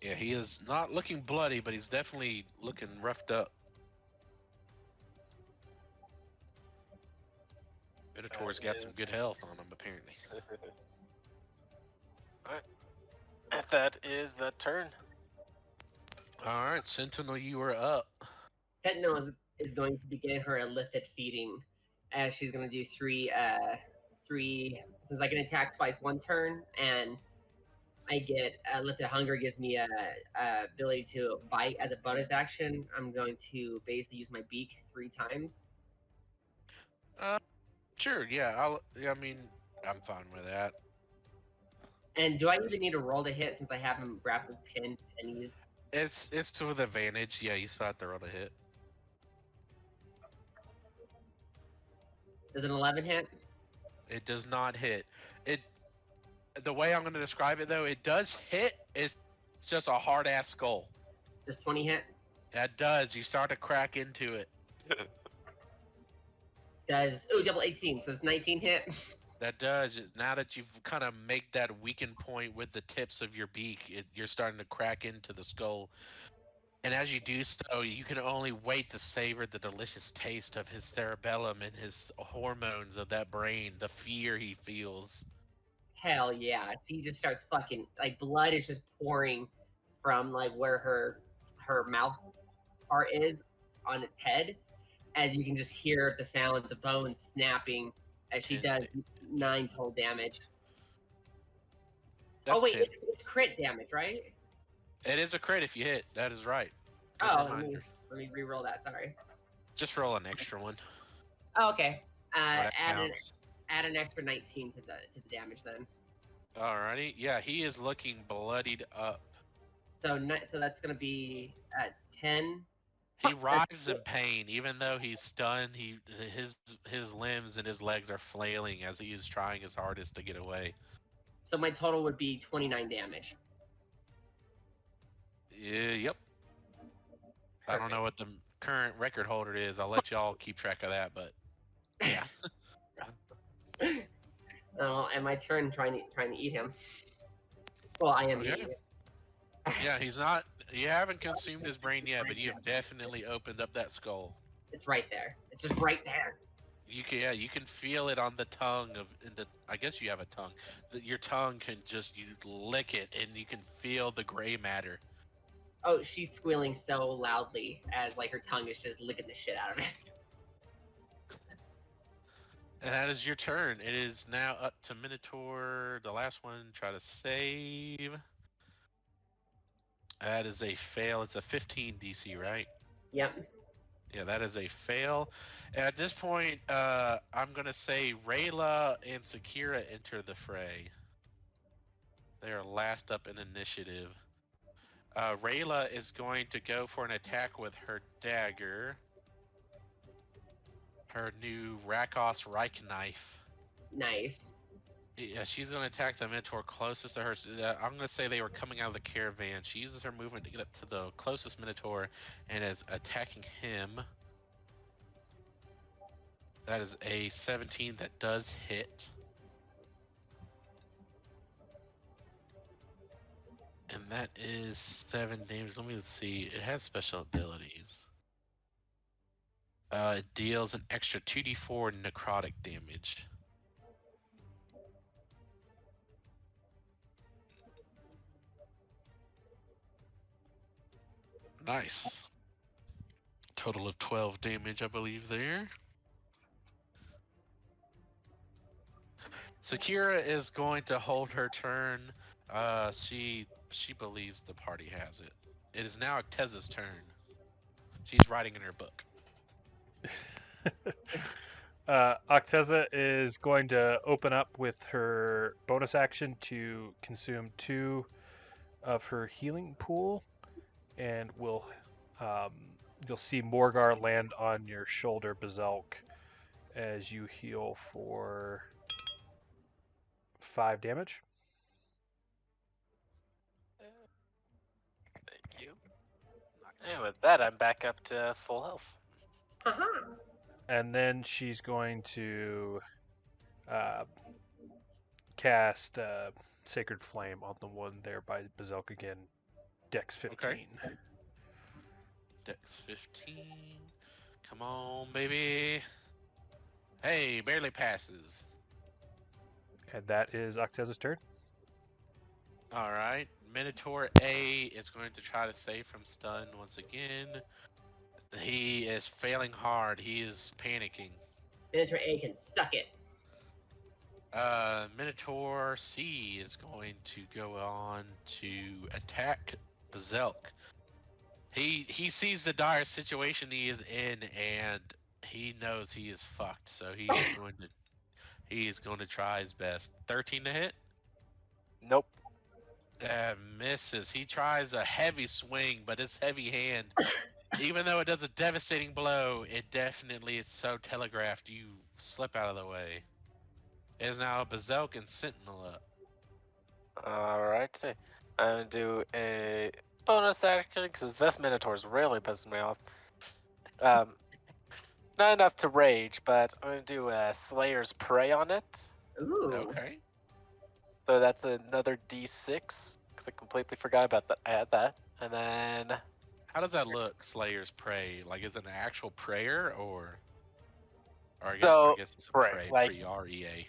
Yeah, he is not looking bloody, but he's definitely looking roughed up. Minotaur's got some good health on him, apparently. Alright. That is the turn. All right, Sentinel, you are up. Sentinel is going to begin her illithid feeding, as she's going to do 3. Since I can attack twice 1 turn, and I get illithid hunger gives me a ability to bite as a bonus action. I'm going to basically use my beak 3 times. Sure, yeah. I mean, I'm fine with that. And do I even need to roll to hit since I have him grappled, pinned, and he's... It's with advantage. Yeah, you still have to roll a hit. Does an 11 hit? It does not hit. The way I'm going to describe it, though, it does hit. It's just a hard ass skull. Does 20 hit? That does. You start to crack into it. Does... Oh, double 18, so it's 19 hit. That does. Now that you've kind of made that weakened point with the tips of your beak, you're starting to crack into the skull. And as you do so, you can only wait to savor the delicious taste of his cerebellum and his hormones of that brain, the fear he feels. Hell yeah. He just starts fucking... Like, blood is just pouring from, like, where her mouth part is on its head, as you can just hear the sounds of bones snapping as she does 9 total damage. That's oh wait, 10. it's crit damage, right? It is a crit if you hit. That is right. Good Oh, reminder. let me re-roll that. Sorry. Just roll an extra one. Oh, okay. That Add counts. an extra 19 to the damage then. Alrighty. Yeah, he is looking bloodied up. So that's gonna be 10. He writhes in pain, even though he's stunned. His limbs and his legs are flailing as he is trying his hardest to get away. So my total would be 29 damage. Yeah, yep. I don't know what the current record holder is. I'll let y'all keep track of that, but yeah. Oh, and my turn trying to eat him. Well, I am Okay. eating it. Yeah, he's not. You haven't consumed his brain yet, but you have definitely opened up that skull. It's right there. It's just right there. You can feel it on the tongue I guess you have a tongue. Your tongue can you lick it, and you can feel the gray matter. Oh, she's squealing so loudly as like her tongue is just licking the shit out of it. And that is your turn. It is now up to Minotaur. The last one, try to save. That is a fail. It's a 15 DC, right? Yep. Yeah, that is a fail. And at this point, I'm gonna say Rayla and Sakira enter the fray. They are last up in initiative. Rayla is going to go for an attack with her dagger, her new Rakos Reich knife. Nice. Yeah, she's going to attack the Minotaur closest to her. I'm going to say they were coming out of the caravan. She uses her movement to get up to the closest Minotaur and is attacking him. That is a 17 that does hit. And that is 7 damage. Let me see. It has special abilities. It deals an extra 2d4 necrotic damage. Nice. Total of 12 damage, I believe, there. Sakira is going to hold her turn. She believes the party has it. It is now Acteza's turn. She's writing in her book. Acteza is going to open up with her bonus action to consume 2 of her healing pool, and you'll see Morgar land on your shoulder, Bizelk, as you heal for 5 damage. Thank you. And with that, I'm back up to full health. Uh-huh. And then she's going to cast Sacred Flame on the one there by Bizelk again. Dex 15. Okay. Dex 15. Come on, baby. Hey, barely passes. And that is Acteza's turn. All right. Minotaur A is going to try to save from stun once again. He is failing hard. He is panicking. Minotaur A can suck it. Minotaur C is going to go on to attack Bizelk. He sees the dire situation he is in, and he knows he is fucked. So he is going to try his best. 13 to hit. Nope. Misses. He tries a heavy swing, but his heavy hand, even though it does a devastating blow, it definitely is so telegraphed you slip out of the way. It is now Bizelk and Sentinel up. Alright. I'm gonna do a bonus action because this Minotaur's really pissing me off. Not enough to rage, but I'm gonna do a Slayer's Prey on it. Ooh. Okay. So that's another D6 because I completely forgot about that. I had that, and then How does that look, Slayer's Prey? Like, is it an actual prayer, or I So, guess it's a pray, pray, like- P-R-E-A,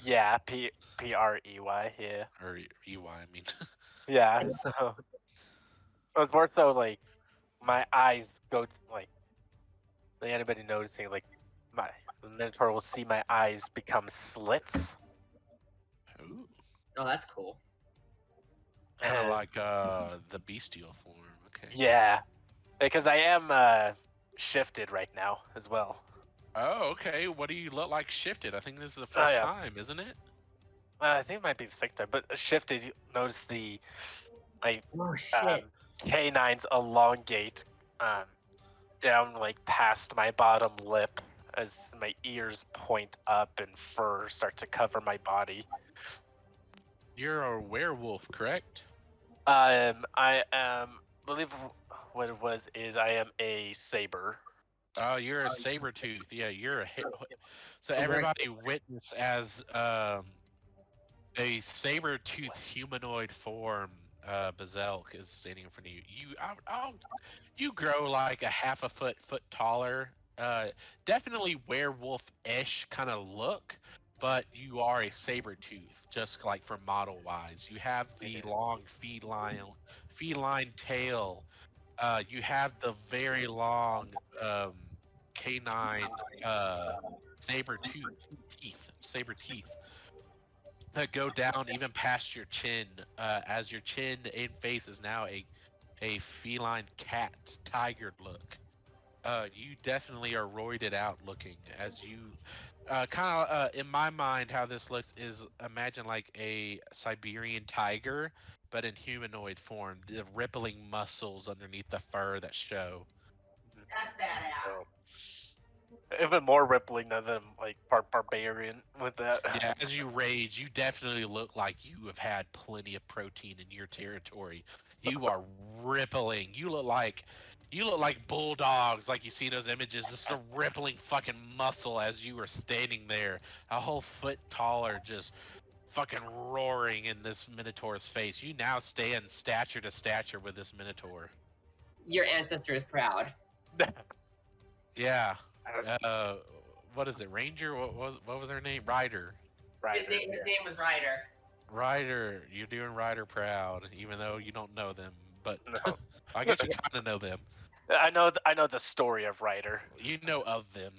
yeah, P-R-E-Y, yeah. or E-Y, I mean. Yeah, so it's more so like my eyes go like anybody noticing like the Minotaur will see my eyes become slits. Ooh. Oh, that's cool. Kind of And- like the bestial form. Okay. Yeah, because I am shifted right now as well. Oh, okay. What do you look like shifted? I think this is the first yeah. time, isn't it? I think it might be the second time, but shifted. You notice the Oh shit. canines elongate down like past my bottom lip as my ears point up and fur start to cover my body. You're a werewolf, correct? I am believe what it was is I am a saber. Oh, you're a saber tooth. Yeah, you're a hit. So Oh, very everybody witness as a saber tooth humanoid form. Bizelk is standing in front of you. You grow like a half a foot taller. Definitely werewolf-ish kind of look, but you are a saber tooth, just like for model wise. You have the long feline tail. You have the very long canine saber teeth that go down even past your chin, as your chin and face is now a feline cat tiger look. You definitely are roided out looking as you in my mind how this looks is imagine like a Siberian tiger but in humanoid form, the rippling muscles underneath the fur that show. That's badass. So, even more rippling than them, like barbarian with that. Yeah, as you rage, you definitely look like you have had plenty of protein in your territory. You are rippling. You look like bulldogs, like you see those images. Just a rippling fucking muscle as you are standing there, a whole foot taller, just fucking roaring in this Minotaur's face. You now stand stature to stature with this Minotaur. Your ancestor is proud. Yeah. What is it? Ranger? What was her name? Ryder. His name was Ryder. Ryder, you're doing Ryder proud, even though you don't know them. But No. I guess you kind of know them. I know the story of Ryder. You know of them.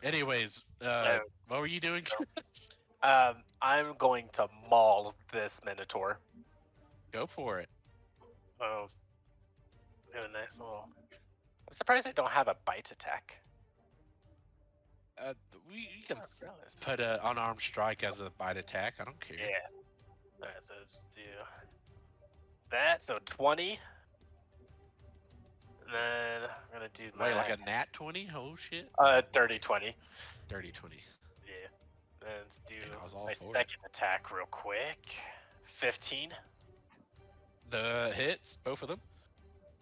Anyways, Yeah. what were you doing? I'm going to maul this Minotaur. Go for it. Oh, do a nice little. I'm surprised I don't have a bite attack. You can I realized. put a unarmed strike as a bite attack. I don't care. Yeah. Alright, so let's do that. So 20. And then I'm gonna do Wait, like a nat 20? Oh shit. 30 20. 30 20. Yeah. Then let's do I was all my for it. second attack real quick. 15. The hits, both of them.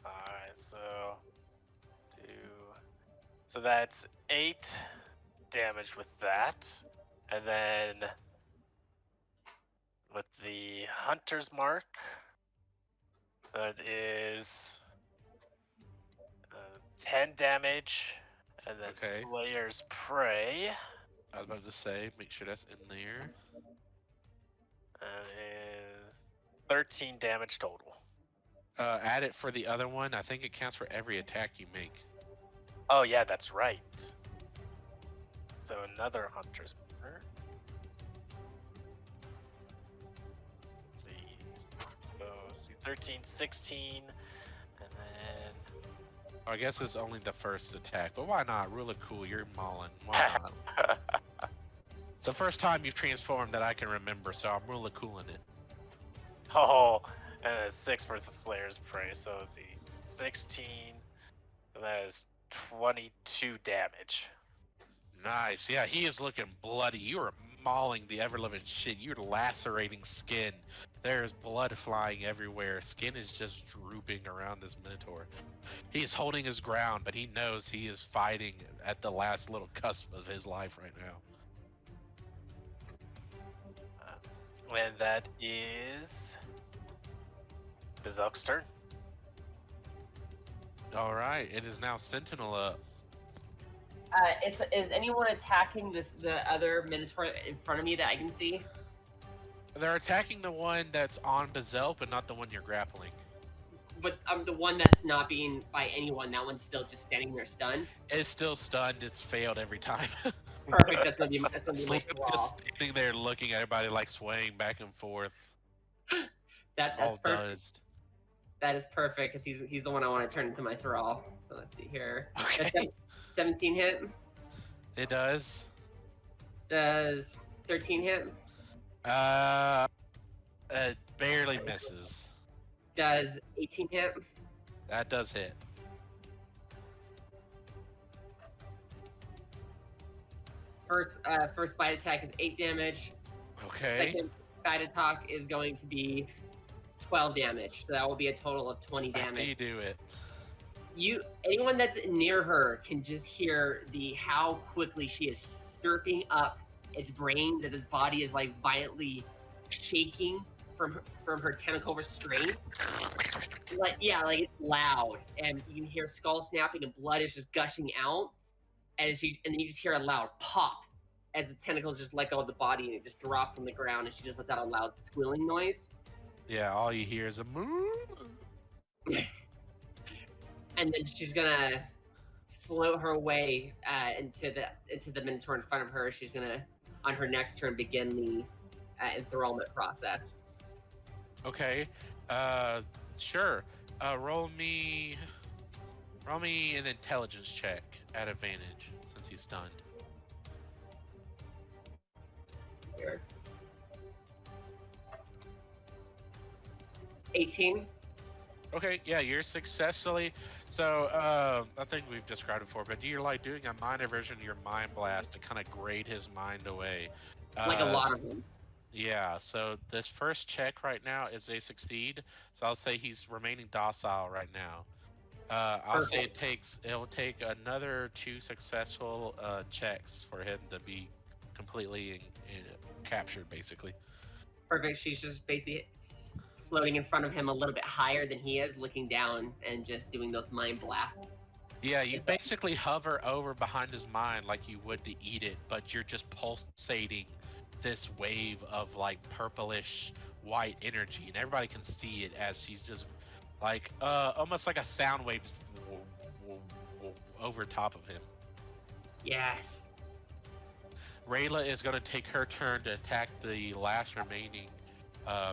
Alright, so that's 8 damage with that. And then with the Hunter's Mark, that is 10 damage. And then Okay. Slayer's Prey. I was about to say, make sure that's in there. Is 13 damage total. Add it for the other one. I think it counts for every attack you make. Oh yeah, that's right. So another Hunter's Mark. Let's see. So 13, 16, and then I guess it's only the first attack, but why not? Really cool. You're mauling. Why not? It's the first time you've transformed that I can remember, so I'm really cool in it. Oh, and then 6 versus Slayer's Prey. So let's see, 16. That is 22 damage. Nice. Yeah, he is looking bloody. You are mauling the ever-living shit. You're lacerating skin. There's blood flying everywhere. Skin is just drooping around this Minotaur. He is holding his ground, but he knows he is fighting at the last little cusp of his life right now. And that is Bizelk's turn. All right, it is now Sentinel up. Is anyone attacking the other Minotaur in front of me that I can see? They're attacking the one that's on Bizelk, but not the one you're grappling. But the one that's not being by anyone. That one's still just standing there stunned. It's still stunned. It's failed every time. Perfect. That's gonna be my Sleep is flaw. standing there looking at everybody like swaying back and forth. That's all perfect. buzzed. That is perfect because he's the one I want to turn into my thrall. So let's see here. Okay. Does 17 hit? It does. Does 13 hit? It barely misses. Does 18 hit? That does hit. First bite attack is 8 damage. Okay. Second bite attack is going to be 12 damage. So that will be a total of 20 How do you damage. do it? Anyone that's near her can just hear how quickly she is surfing up its brain, that its body is like violently shaking from her tentacle restraints. Like it's loud, and you can hear skull snapping and blood is just gushing out and then you just hear a loud pop as the tentacles just let go of the body and it just drops on the ground and she just lets out a loud squealing noise. Yeah, all you hear is a moo. And then she's gonna float her way into the Minotaur in front of her. She's gonna, on her next turn, begin the enthrallment process. Okay. Sure. Roll me. Roll me an intelligence check at advantage since he's stunned. Here. 18. Okay, yeah, you're successfully. So, I think we've described it before, but you're like doing a mind aversion, your mind blast to kind of grade his mind away. Like a lot of them. Yeah, so this first check right now is a succeed. So I'll say he's remaining docile right now. I'll say it'll take another 2 successful checks for him to be completely captured, basically. Perfect. She's just basically floating in front of him a little bit higher than he is, looking down and just doing those mind blasts. Yeah, you basically hover over behind his mind like you would to eat it, but you're just pulsating this wave of like purplish white energy, and everybody can see it as he's just like almost like a sound wave over top of him. Yes. Rayla is going to take her turn to attack the last remaining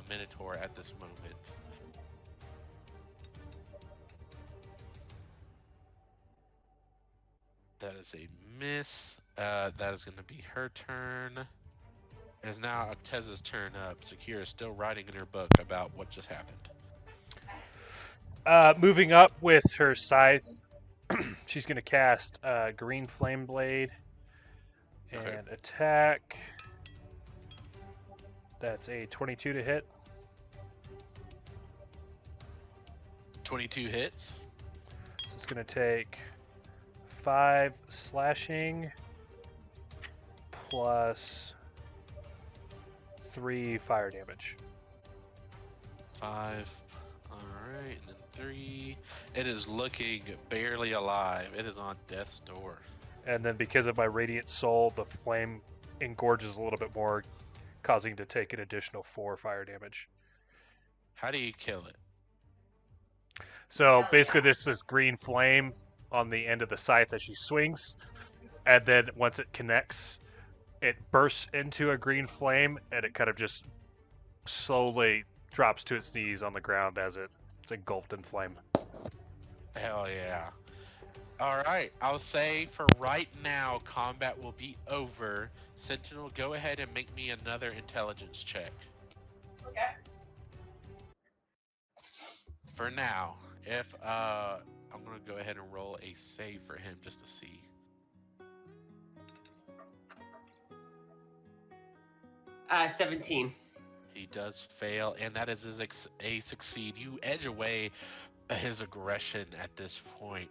Minotaur at this moment. That is a miss. That is going to be her turn. It is now Acteza's turn up. Sakira is still writing in her book about what just happened. Moving up with her scythe, she's going to cast Green Flame Blade and attack. That's a 22 to hit. 22 hits. So it's going to take 5 slashing plus 3 fire damage. 5. Alright, and then 3. It is looking barely alive. It is on death's door. And then because of my Radiant Soul, the flame engorges a little bit more, causing it to take an additional 4 fire damage. How do you kill it? So basically this is green flame on the end of the scythe as she swings, and then once it connects, it bursts into a green flame, and it kind of just slowly drops to its knees on the ground as it's engulfed in flame. Hell yeah. Alright, I'll say for right now, combat will be over. Sentinel, go ahead and make me another intelligence check. Okay. For now, if I'm gonna go ahead and roll a save for him just to see. 17. He does fail, and that is a succeed. You edge away his aggression at this point.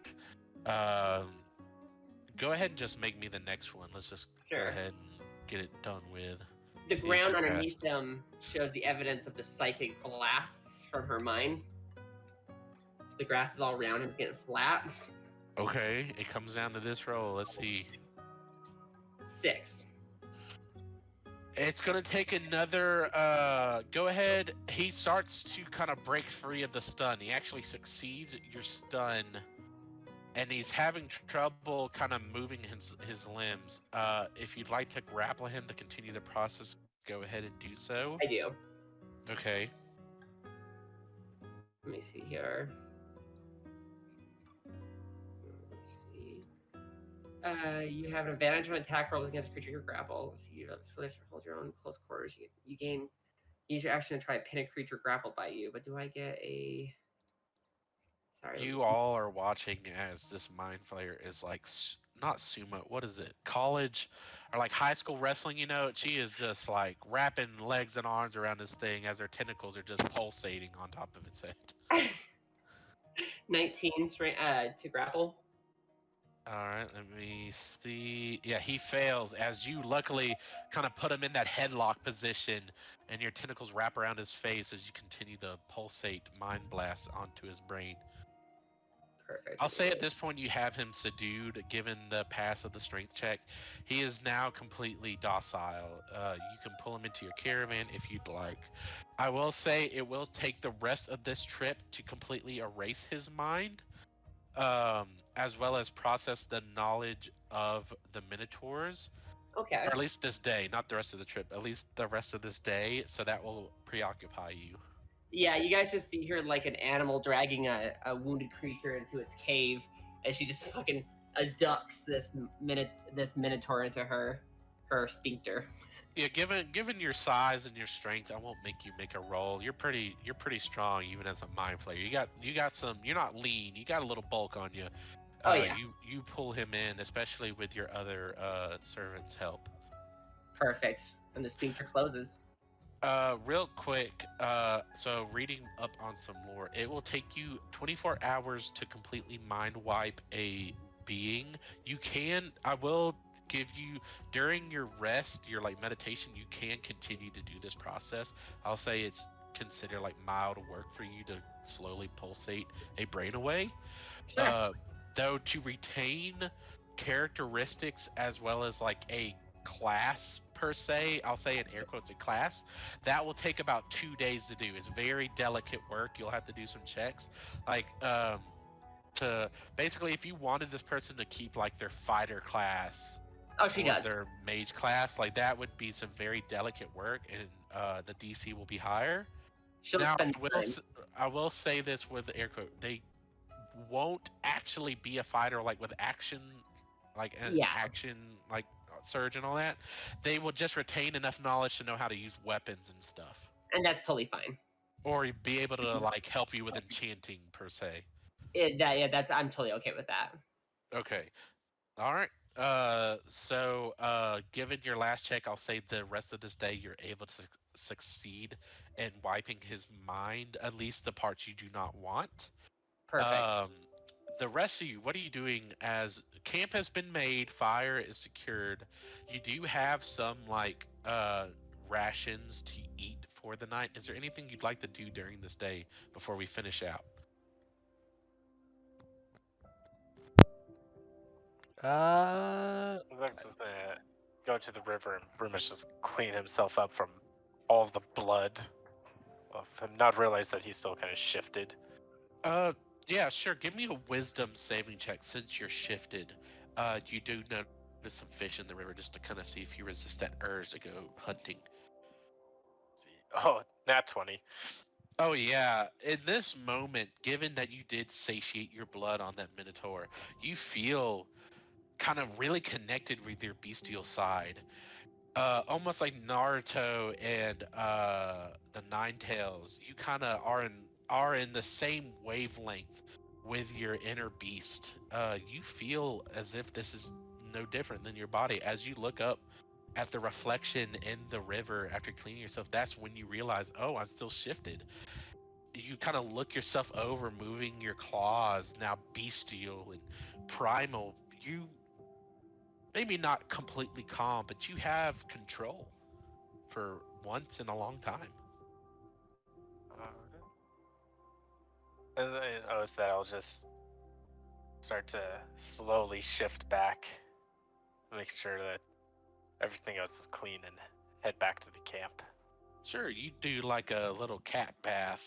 Go ahead and just make me the next one. Let's just go ahead and get it done with. The ground underneath them shows the evidence of the psychic blasts from her mind. So the grass is all around him, it's getting flat. Okay, it comes down to this roll. Let's see. 6. It's gonna take another. Go ahead. He starts to kind of break free of the stun. He actually succeeds at your stun, and he's having trouble kind of moving his limbs. If you'd like to grapple him to continue the process, go ahead and do so. I do. Okay. Let me see here. Let's see. You have an advantage on attack rolls against a creature you grapple. Let's see. So if you hold your own close quarters, you gain. Use your action to try to pin a creature grappled by you. But do I get a? Sorry. You all are watching as this mind flayer is like not sumo. What is it? College or like high school wrestling? You know, she is just like wrapping legs and arms around this thing as her tentacles are just pulsating on top of its head. 19 straight to grapple. All right, let me see. Yeah, he fails as you luckily kind of put him in that headlock position, and your tentacles wrap around his face as you continue to pulsate mind blasts onto his brain. Perfect. I'll say at this point you have him subdued, given the pass of the strength check. He is now completely docile. You can pull him into your caravan if you'd like. I will say it will take the rest of this trip to completely erase his mind, as well as process the knowledge of the Minotaurs. Okay. Or at least this day, not the rest of the trip. At least the rest of this day, so that will preoccupy you. Yeah, you guys just see here like an animal dragging a wounded creature into its cave, as she just fucking abducts this minotaur into her sphincter. Yeah, given your size and your strength, I won't make you make a roll. You're pretty strong even as a mind player. You got some. You're not lean. You got a little bulk on you. Oh yeah, You pull him in, especially with your other servants' help. perfect. And the sphincter closes. Real quick. So reading up on some lore, it will take you 24 hours to completely mind wipe a being. You can. I will give you during your rest, your like meditation, you can continue to do this process. I'll say it's considered like mild work for you to slowly pulsate a brain away. Sure. Though to retain characteristics as well as like a class per se, I'll say in air quotes a class, that will take about 2 days to do. It's very delicate work. You'll have to do some checks. Like to basically if you wanted this person to keep like their fighter class Oh, she or does. their mage class, like that would be some very delicate work, and the DC will be higher. She'll Now, spend time. I will say this with air quote: they won't actually be a fighter like with action, like an Yeah. action like surge and all that. They will just retain enough knowledge to know how to use weapons and stuff, And that's totally fine. or be able to like help you with enchanting per se. I'm totally okay with that. Okay. All right. Given your last check, I'll say the rest of this day you're able to succeed in wiping his mind, at least the parts you do not want. Perfect. The rest of you, what are you doing as camp has been made, fire is secured? You do have some like rations to eat for the night. Is there anything you'd like to do during this day before we finish out? I'd like to go to the river and pretty much just clean himself up from all the blood of him. Not realize that he's still kind of shifted. Yeah, sure. Give me a wisdom saving check since you're shifted. You do notice some fish in the river just to kind of see if you resist that urge to go hunting. Let's see. Oh, nat 20. Oh yeah. In this moment, given that you did satiate your blood on that minotaur, you feel kind of really connected with your bestial side. Almost like Naruto and the Nine Tails. You kind of are in the same wavelength with your inner beast. You feel as if this is no different than your body. As you look up at the reflection in the river after cleaning yourself, that's when you realize, oh, I'm still shifted. You kind of look yourself over, moving your claws, now bestial and primal. You maybe not completely calm, but you have control for once in a long time. As I notice that, I'll just start to slowly shift back, make sure that everything else is clean, and head back to the camp. Sure, you do like a little cat bath.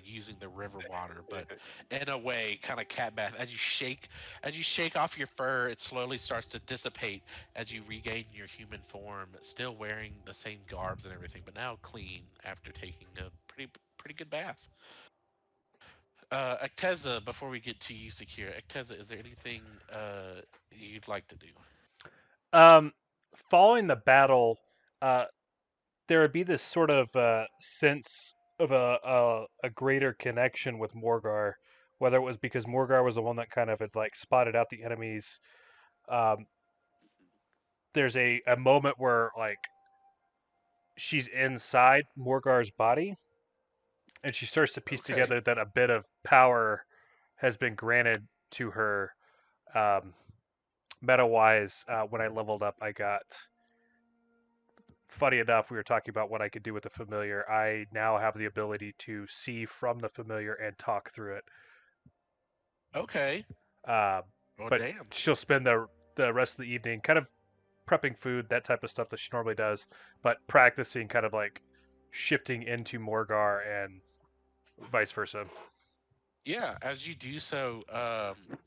Using the river water, but in a way, kind of cat bath. As you shake off your fur, it slowly starts to dissipate as you regain your human form, still wearing the same garbs and everything, but now clean after taking a pretty good bath. Acteza, before we get to you, Sakira, Acteza, is there anything you'd like to do? Following the battle, there would be this sort of sense of a greater connection with Morgar, whether it was because Morgar was the one that kind of had like spotted out the enemies. Um, there's a moment where like she's inside Morgar's body, and she starts to piece Okay. together that a bit of power has been granted to her. Meta wise, when I leveled up, I got. Funny enough, we were talking about what I could do with the familiar. I now have the ability to see from the familiar and talk through it. Okay. Uh, Well, but damn. she'll spend the rest of the evening kind of prepping food, that type of stuff that she normally does, but practicing kind of like shifting into Morgar and vice versa. Yeah, as you do so,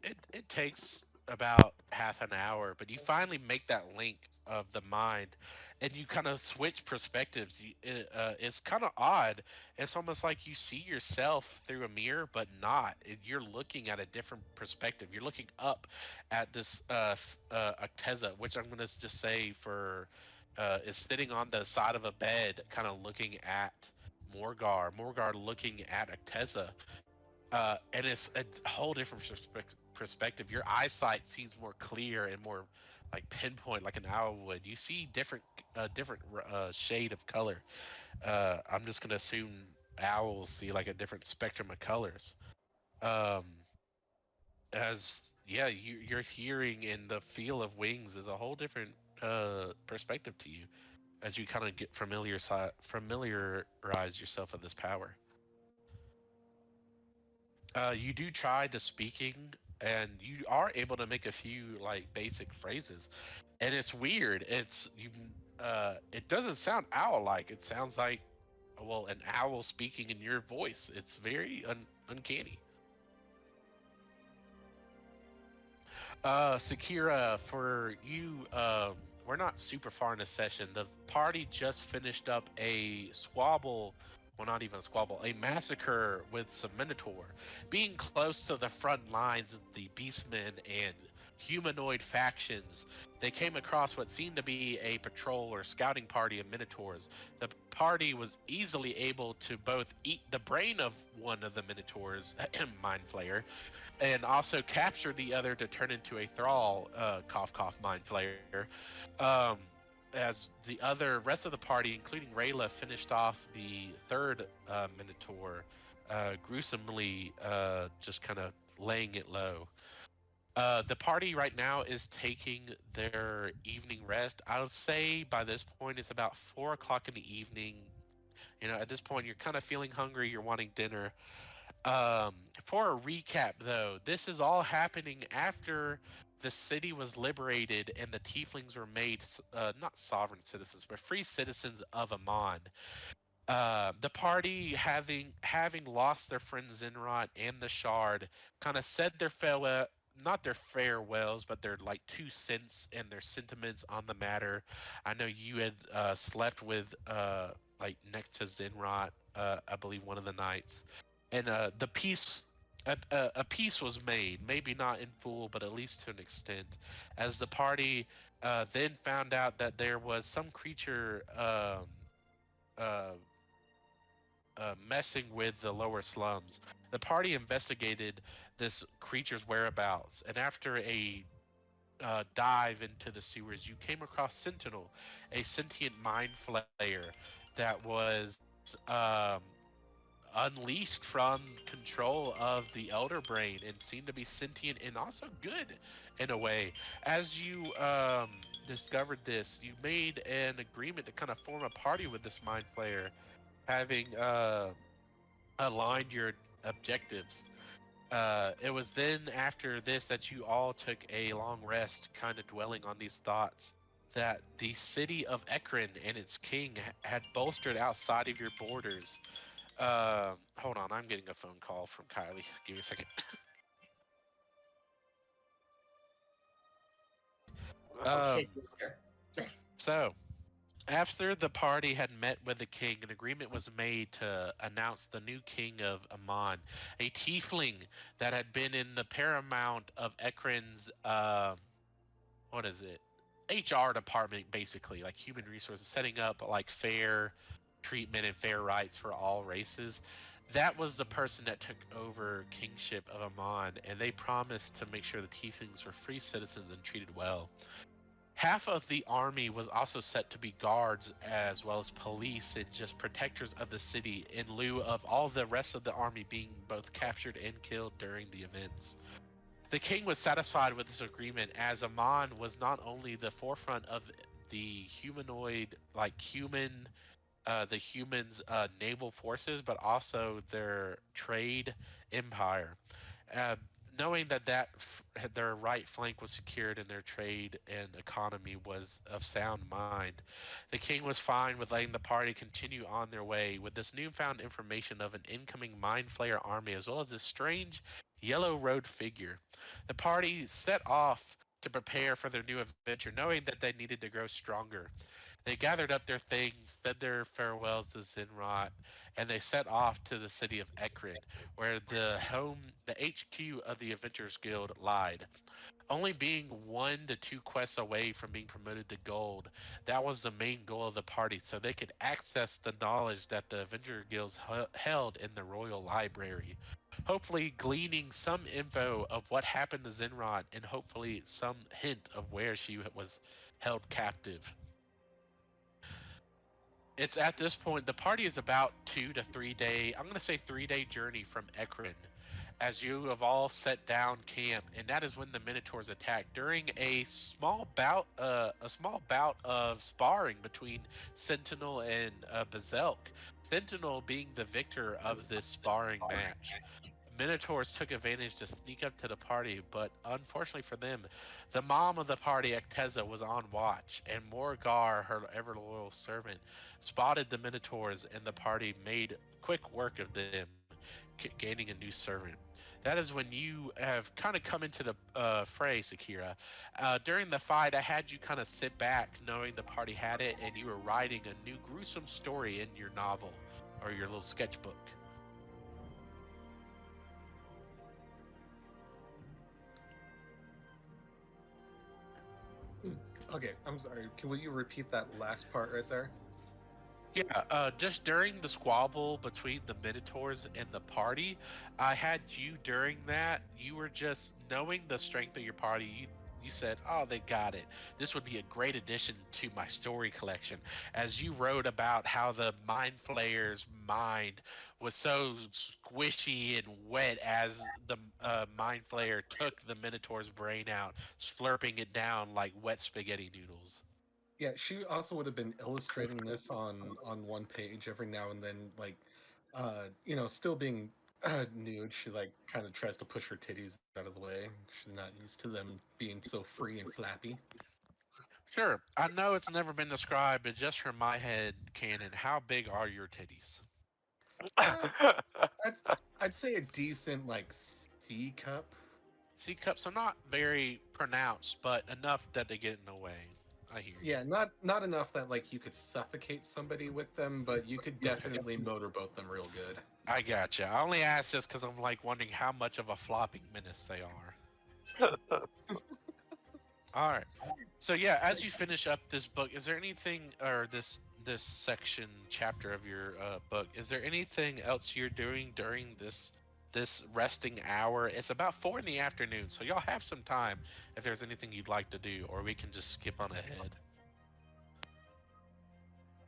it takes about half an hour, but you finally make that link of the mind, and you kind of switch perspectives. It's kind of odd. It's almost like you see yourself through a mirror, but not. You're looking at a different perspective. You're looking up at this Acteza, which I'm gonna just say for is sitting on the side of a bed, kind of looking at Morgar. Morgar looking at Acteza, and it's a whole different perspective. Your eyesight seems more clear and more like pinpoint, like an owl would. You see different shade of color. I'm just gonna assume owls see like a different spectrum of colors. Um, as yeah, your hearing and the feel of wings is a whole different perspective to you as you kind of get familiarize yourself with this power. You do try the speaking, and you are able to make a few like basic phrases, and it's weird. It's you. It doesn't sound owl-like. It sounds like, well, an owl speaking in your voice. It's very uncanny. Sakira, for you, we're not super far in the session. The party just finished up a squabble, well, not even a squabble, a massacre with some Minotaur. Being close to the front lines of the Beastmen and humanoid factions, they came across what seemed to be a patrol or scouting party of Minotaurs. The party was easily able to both eat the brain of one of the Minotaurs, Mind Flayer, and also capture the other to turn into a thrall, cough cough mind flayer. Um, as the other rest of the party, including Rayla, finished off the third Minotaur, gruesomely just kind of laying it low. The party right now is taking their evening rest. I would say by this point it's about 4 o'clock in the evening. You know, at this point you're kind of feeling hungry. You're wanting dinner. Um, for a recap, though, this is all happening after the city was liberated and the Tieflings were made not sovereign citizens, but free citizens of Amon. The party, having lost their friend Zinrot and the Shard, kind of said their farewell, not their farewells, but their like 2 cents and their sentiments on the matter. I know you had slept with like next to Zinrot, I believe one of the nights, and the peace. A peace was made, maybe not in full, but at least to an extent, as the party then found out that there was some creature uh, messing with the lower slums. The party investigated this creature's whereabouts, and after a dive into the sewers, you came across Sentinel, a sentient mind flayer that was unleashed from control of the Elder Brain and seemed to be sentient and also good in a way. As you discovered this, you made an agreement to kind of form a party with this mind flayer, having aligned your objectives. It was then after this that you all took a long rest, kind of dwelling on these thoughts, that the city of Ekron and its king had bolstered outside of your borders. Hold on, I'm getting a phone call from Kylie. Give me a second. Oh Um, shit, sister. so, after the party had met with the king, an agreement was made to announce the new king of Amon, a tiefling that had been in the paramount of Ekron's, what is it? HR department, basically, like human resources, setting up like fair treatment and fair rights for all races. That was the person that took over kingship of Amon, and they promised to make sure the tieflings were free citizens and treated well. Half of the army was also set to be guards as well as police and just protectors of the city in lieu of all the rest of the army being both captured and killed during the events. The king was satisfied with this agreement as Amon was not only the forefront of the humanoid, like the humans' naval forces, but also their trade empire. Uh, Knowing that their right flank was secured and their trade and economy was of sound mind, the king was fine with letting the party continue on their way with this newfound information of an incoming mind flayer army, as well as this strange yellow-robed figure. The party set off to prepare for their new adventure, knowing that they needed to grow stronger. They gathered up their things, said their farewells to Zinrot, and they set off to the city of Ekrid, where the HQ of the Adventurers Guild lied. Only being 1 to 2 quests away from being promoted to gold, that was the main goal of the party, so they could access the knowledge that the Avenger Guilds held in the Royal Library. Hopefully, gleaning some info of what happened to Zinrod, and hopefully some hint of where she was held captive. It's at this point the party is about 2 to 3 day. I'm gonna say 3 day journey from Ekrin, as you have all set down camp, and that is when the Minotaurs attack during a small bout of sparring between Sentinel and Bizelk. Sentinel being the victor of this sparring match. Minotaurs took advantage to sneak up to the party, but unfortunately for them, the mom of the party, Acteza, was on watch, and Morgar, her ever loyal servant, spotted the Minotaurs, and the party made quick work of them, gaining a new servant. That is when you have kind of come into the fray, Sakira. During the fight, I had you kind of sit back, knowing the party had it, and you were writing a new gruesome story in your novel, or your little sketchbook. Okay, I'm sorry. Will you repeat that last part right there? Yeah, just during the squabble between the Minotaurs and the party, I had you during that. You were just knowing the strength of your party. You said, "Oh, they got it. This would be a great addition to my story collection." As you wrote about how the Mind Flayer's mind was so squishy and wet as the Mind Flayer took the Minotaur's brain out, slurping it down like wet spaghetti noodles. Yeah, she also would have been illustrating this on one page every now and then, like, still being nude. She like kind of tries to push her titties out of the way. She's not used to them being so free and flappy. Sure, I know it's never been described, but just from my head canon, how big are your titties? Uh, I'd, I'd say a decent like C cup. C cups are not very pronounced, but enough that they get in the way. I hear you. Yeah, not enough that like you could suffocate somebody with them, but you could definitely motorboat them real good. I gotcha. I only asked this because I'm like wondering how much of a flopping menace they are. All right. So yeah, as you finish up this book, is there anything, or this section chapter of your book? Is there anything else you're doing during this resting hour? It's about 4 in the afternoon, so y'all have some time if there's anything you'd like to do, or we can just skip on ahead.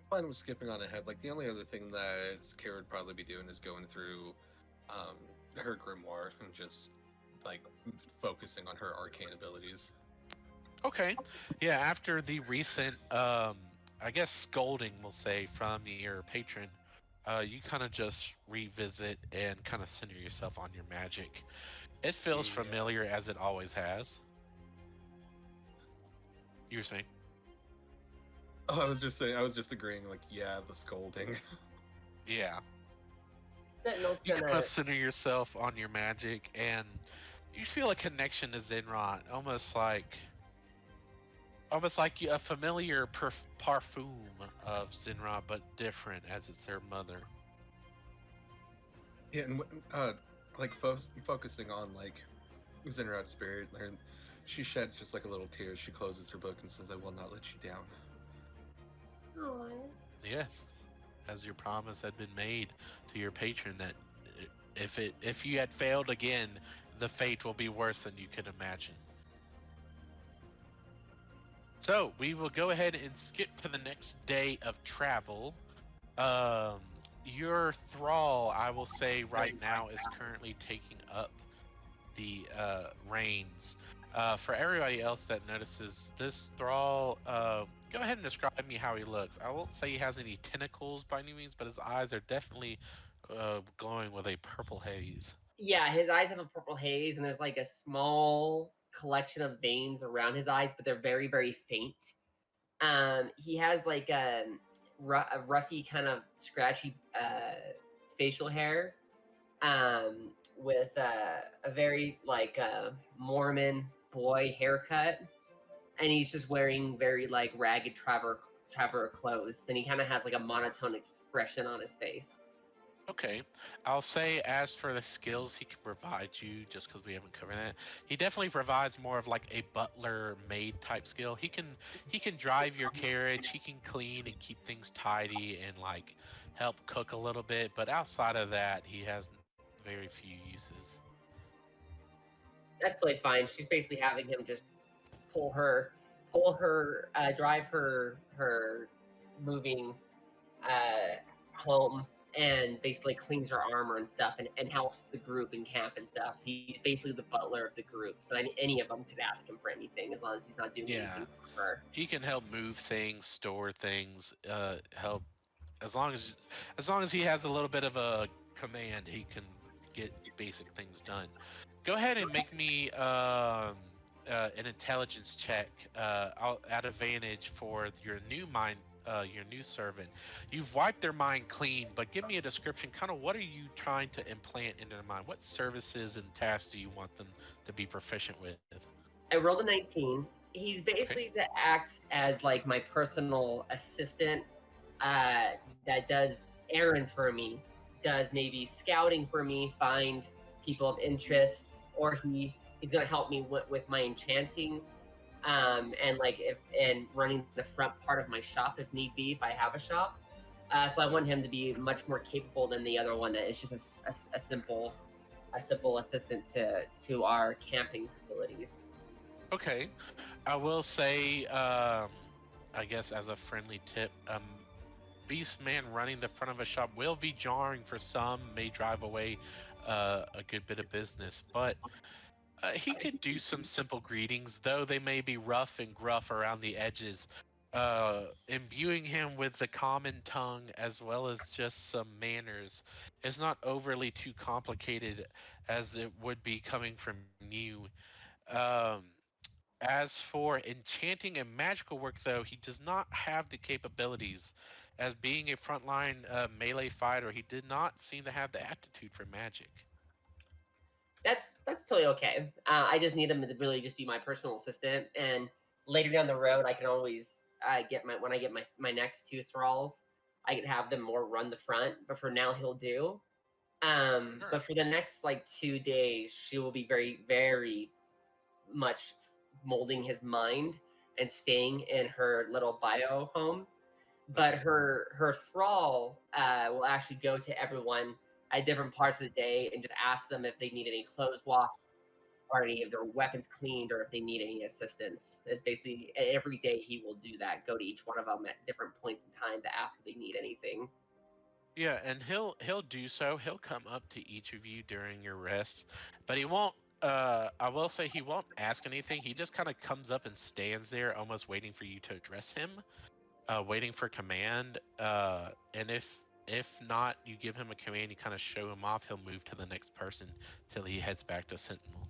Fine with skipping on ahead. Like the only other thing that Sakira would probably be doing is going through her grimoire and just like focusing on her arcane abilities. Okay. Yeah, after the recent, I guess, scolding, we'll say, from your patron, you kind of just revisit and kind of center yourself on your magic. It feels Yeah. familiar as it always has. You were saying? Oh, I was just saying. I was just agreeing. Like, yeah, the scolding. Yeah. Sentinel's You kind gonna. of center yourself on your magic, and you feel a connection to Zenrot, almost like a familiar parfum of Zinra, but different as it's their mother. Yeah, and like focusing on like Zenrat's spirit, she sheds just like a little tear. She closes her book and says, "I will not let you down." Aw. Yes, as your promise had been made to your patron that if you had failed again, the fate will be worse than you could imagine. So we will go ahead and skip to the next day of travel. Your thrall, I will say right now, is currently taking up the reins. For everybody else that notices this thrall, go ahead and describe me how he looks. I won't say he has any tentacles by any means, but his eyes are definitely glowing with a purple haze. Yeah, his eyes have a purple haze, and there's like a small collection of veins around his eyes, but they're very, very faint. He has like a roughy kind of scratchy facial hair, with a very like Mormon boy haircut, and he's just wearing very like ragged traveler clothes, and he kind of has like a monotone expression on his face. Okay, I'll say as for the skills he can provide you, just because we haven't covered that, he definitely provides more of like a butler maid type skill. He can drive your carriage, he can clean and keep things tidy and like help cook a little bit, but outside of that, he has very few uses. That's totally fine. She's basically having him just drive her moving home, and basically cleans her armor and stuff, and helps the group in camp and stuff. He's basically the butler of the group, so any of them could ask him for anything as long as he's not doing Yeah. anything for her. He can help move things, store things, help as long as he has a little bit of a command, he can get basic things done. Go ahead and make me an intelligence check. I'll add advantage for your new servant. You've wiped their mind clean, but give me a description. Kind of what are you trying to implant into their mind? What services and tasks do you want them to be proficient with? I rolled a 19. He's basically that acts as like my personal assistant, that does errands for me, does maybe scouting for me, find people of interest, or he's gonna help me with my enchanting, and like if and running the front part of my shop if need be, if I have a shop. So I want him to be much more capable than the other one that is just a simple assistant to our camping facilities. Okay, I will say, I guess as a friendly tip, Beastman running the front of a shop will be jarring for some, may drive away a good bit of business, but he could do some simple greetings, though they may be rough and gruff around the edges. Imbuing him with the common tongue as well as just some manners is not overly too complicated as it would be coming from you. Um, as for enchanting and magical work, though, he does not have the capabilities. As being a frontline melee fighter, he did not seem to have the aptitude for magic. That's totally okay. I just need him to really just be my personal assistant, and later down the road, I can always get my when I get my next two thralls, I can have them more run the front. But for now, he'll do. Sure. But for the next like 2 days, she will be very very much molding his mind and staying in her little bio home. But her thrall will actually go to everyone at different parts of the day and just ask them if they need any clothes washed or any of their weapons cleaned or if they need any assistance. It's basically every day he will do that. Go to each one of them at different points in time to ask if they need anything. Yeah, and he'll do so. He'll come up to each of you during your rest, but he won't. I will say he won't ask anything. He just kind of comes up and stands there, almost waiting for you to address him, waiting for command. And if not, you give him a command. You kind of show him off. He'll move to the next person till he heads back to Sentinel.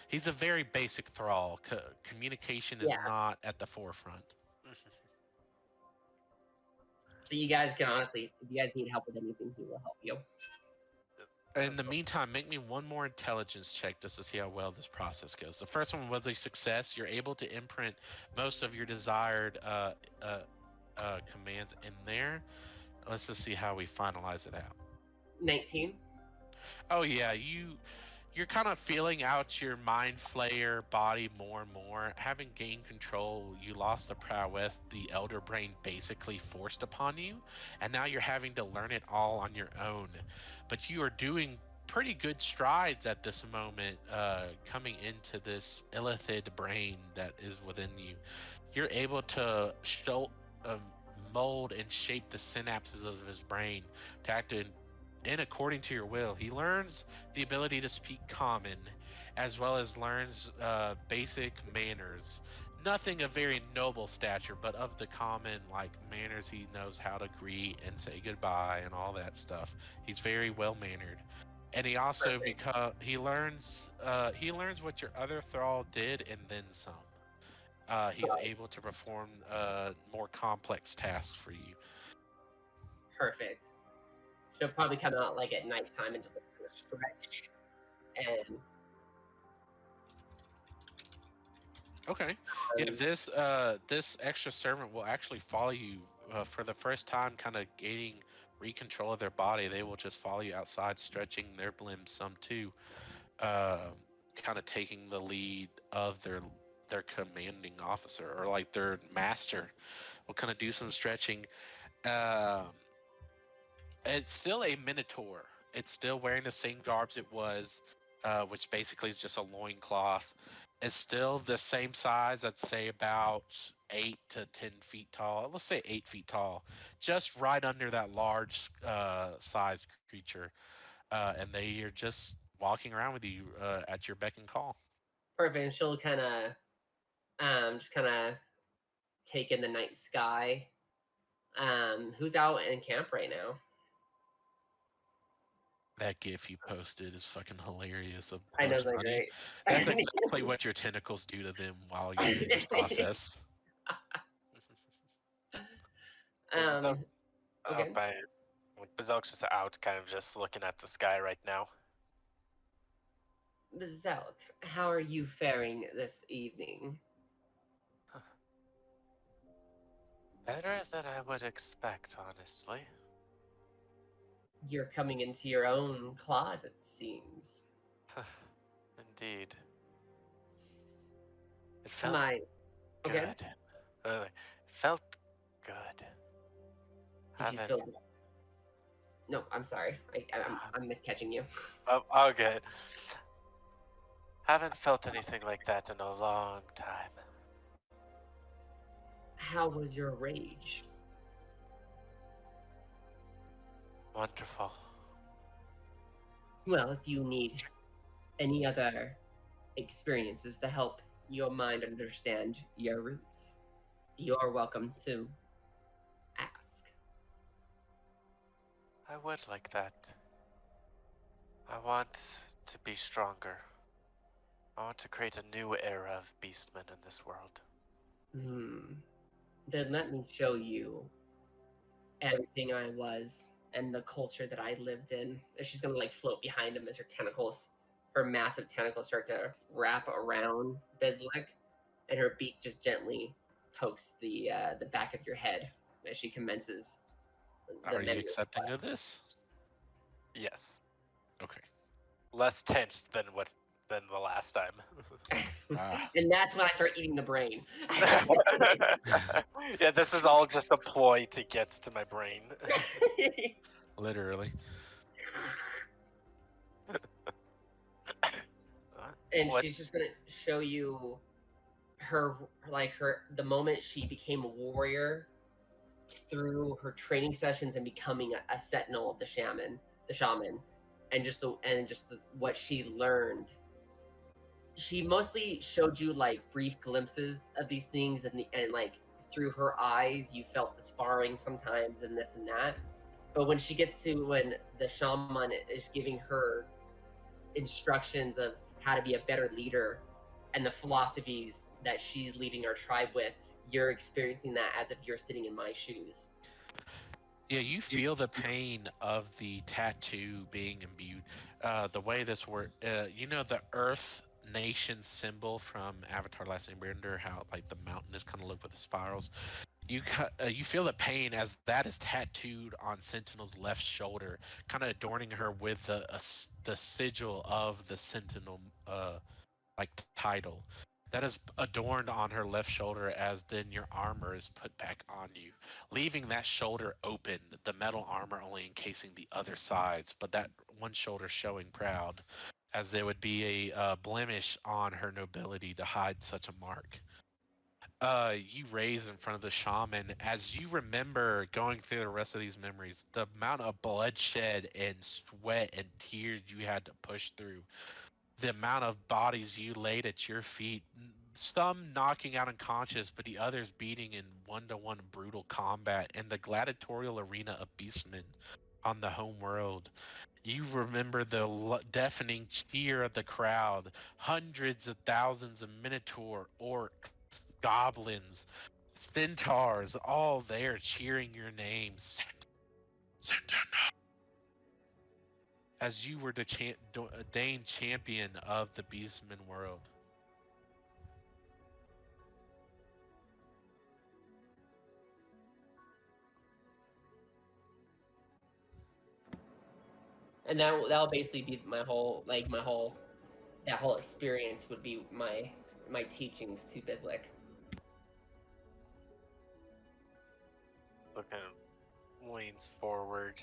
He's a very basic thrall. Communication is Yeah. not at the forefront. So you guys can honestly, if you guys need help with anything, he will help you. In the meantime, make me one more intelligence check just to see how well this process goes. The first one was a success. You're able to imprint most of your desired commands in there. Let's just see how we finalize it out. 19. Oh yeah, you're kind of feeling out your mind flayer body more and more. Having gained control, you lost the prowess the elder brain basically forced upon you, and now you're having to learn it all on your own. But you are doing pretty good strides at this moment, coming into this illithid brain that is within you. You're able to mold and shape the synapses of his brain to act in according to your will. He learns the ability to speak common, as well as learns basic manners. Nothing of very noble stature, but of the common like manners. He knows how to greet and say goodbye and all that stuff. He's very well mannered, and he also he learns what your other thrall did and then some. He's able to perform more complex tasks for you. Perfect. She'll probably come out like at nighttime and just like, kind of stretch. And Okay. Yeah, this extra servant will actually follow you for the first time, kind of gaining control of their body. They will just follow you outside, stretching their limbs some too, uh, kind of taking the lead of their commanding officer or like their master. Will kind of do some stretching. Um, it's still a minotaur. It's still wearing the same garbs it was, which basically is just a loincloth. It's still the same size. I'd say about 8 to 10 feet tall. Let's say 8 feet tall, just right under that large sized creature. And they are just walking around with you at your beck and call. perfect. And she'll kind of just kind of take in the night sky. Who's out in camp right now? That gif you posted is fucking hilarious. Of I know, those like, honey. right? That's exactly what your tentacles do to them while you're in this process. um, okay. Bizelk's just out, kind of just looking at the sky right now. Zelk, how are you faring this evening? Better than I would expect, honestly. You're coming into your own claws, it seems. Indeed. It felt My, good. okay. It felt good. Did you feel? No, I'm sorry. I'm miscatching you. Oh, good. Haven't felt anything like that in a long time. How was your rage? Wonderful. Well, do you need any other experiences to help your mind understand your roots? You're welcome to ask. I would like that. I want to be stronger. I want to create a new era of Beastmen in this world. Then let me show you everything I was and the culture that I lived in. And she's gonna like float behind him as her massive tentacles start to wrap around Bizelk, and her beak just gently pokes the back of your head as she commences. Are you accepting of this? Yes. Okay. Less tense than the last time. And that's when I start eating the brain. Yeah, this is all just a ploy to get to my brain. Literally. And What? she's just gonna show you the moment she became a warrior through her training sessions and becoming a sentinel of the shaman, and what she learned. She mostly showed you like brief glimpses of these things, and like through her eyes, you felt the sparring sometimes and this and that. But when she gets to when the shaman is giving her instructions of how to be a better leader and the philosophies that she's leading our tribe with, you're experiencing that as if you're sitting in my shoes. Yeah, you feel the pain of the tattoo being imbued. The way this works, the Earth Nation symbol from Avatar: Last Airbender, how like the mountain is kind of looked with the spirals. You feel the pain as that is tattooed on Sentinel's left shoulder, kind of adorning her with the sigil of the Sentinel like title. That is adorned on her left shoulder as then your armor is put back on you, leaving that shoulder open, the metal armor only encasing the other sides, but that one shoulder showing proud, as there would be a blemish on her nobility to hide such a mark. You raise in front of the shaman as you remember going through the rest of these memories, the amount of bloodshed and sweat and tears you had to push through, the amount of bodies you laid at your feet, some knocking out unconscious, but the others beating in one-to-one brutal combat in the gladiatorial arena of Beastmen on the home world. You remember the deafening cheer of the crowd, hundreds of thousands of minotaur, orcs, goblins, centaurs, all there cheering your name. Sentinel. as you were the Dane champion of the Beastman world. And that'll basically be my whole that whole experience would be my teachings to Bizelk. Looking leans forward,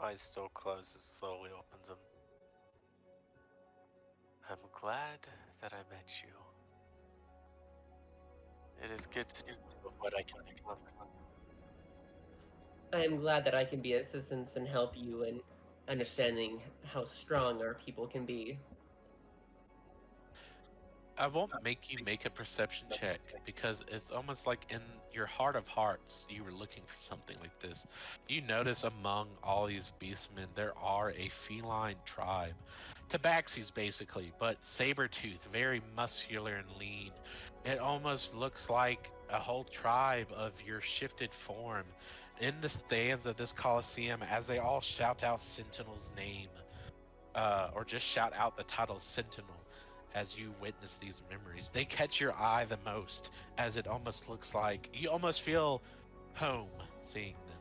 eyes still closed, as slowly opens them. I'm glad that I met you. It is good to see what I can become. I am glad that I can be assistance and help you in understanding how strong our people can be. I won't make you make a perception check because it's almost like in your heart of hearts you were looking for something like this. You notice among all these beastmen there are a feline tribe. Tabaxis basically, but saber-tooth, very muscular and lean. It almost looks like a whole tribe of your shifted form in the stands of this Coliseum as they all shout out Sentinel's name. Or just shout out the title Sentinel as you witness these memories. They catch your eye the most, as it almost looks like you almost feel home seeing them.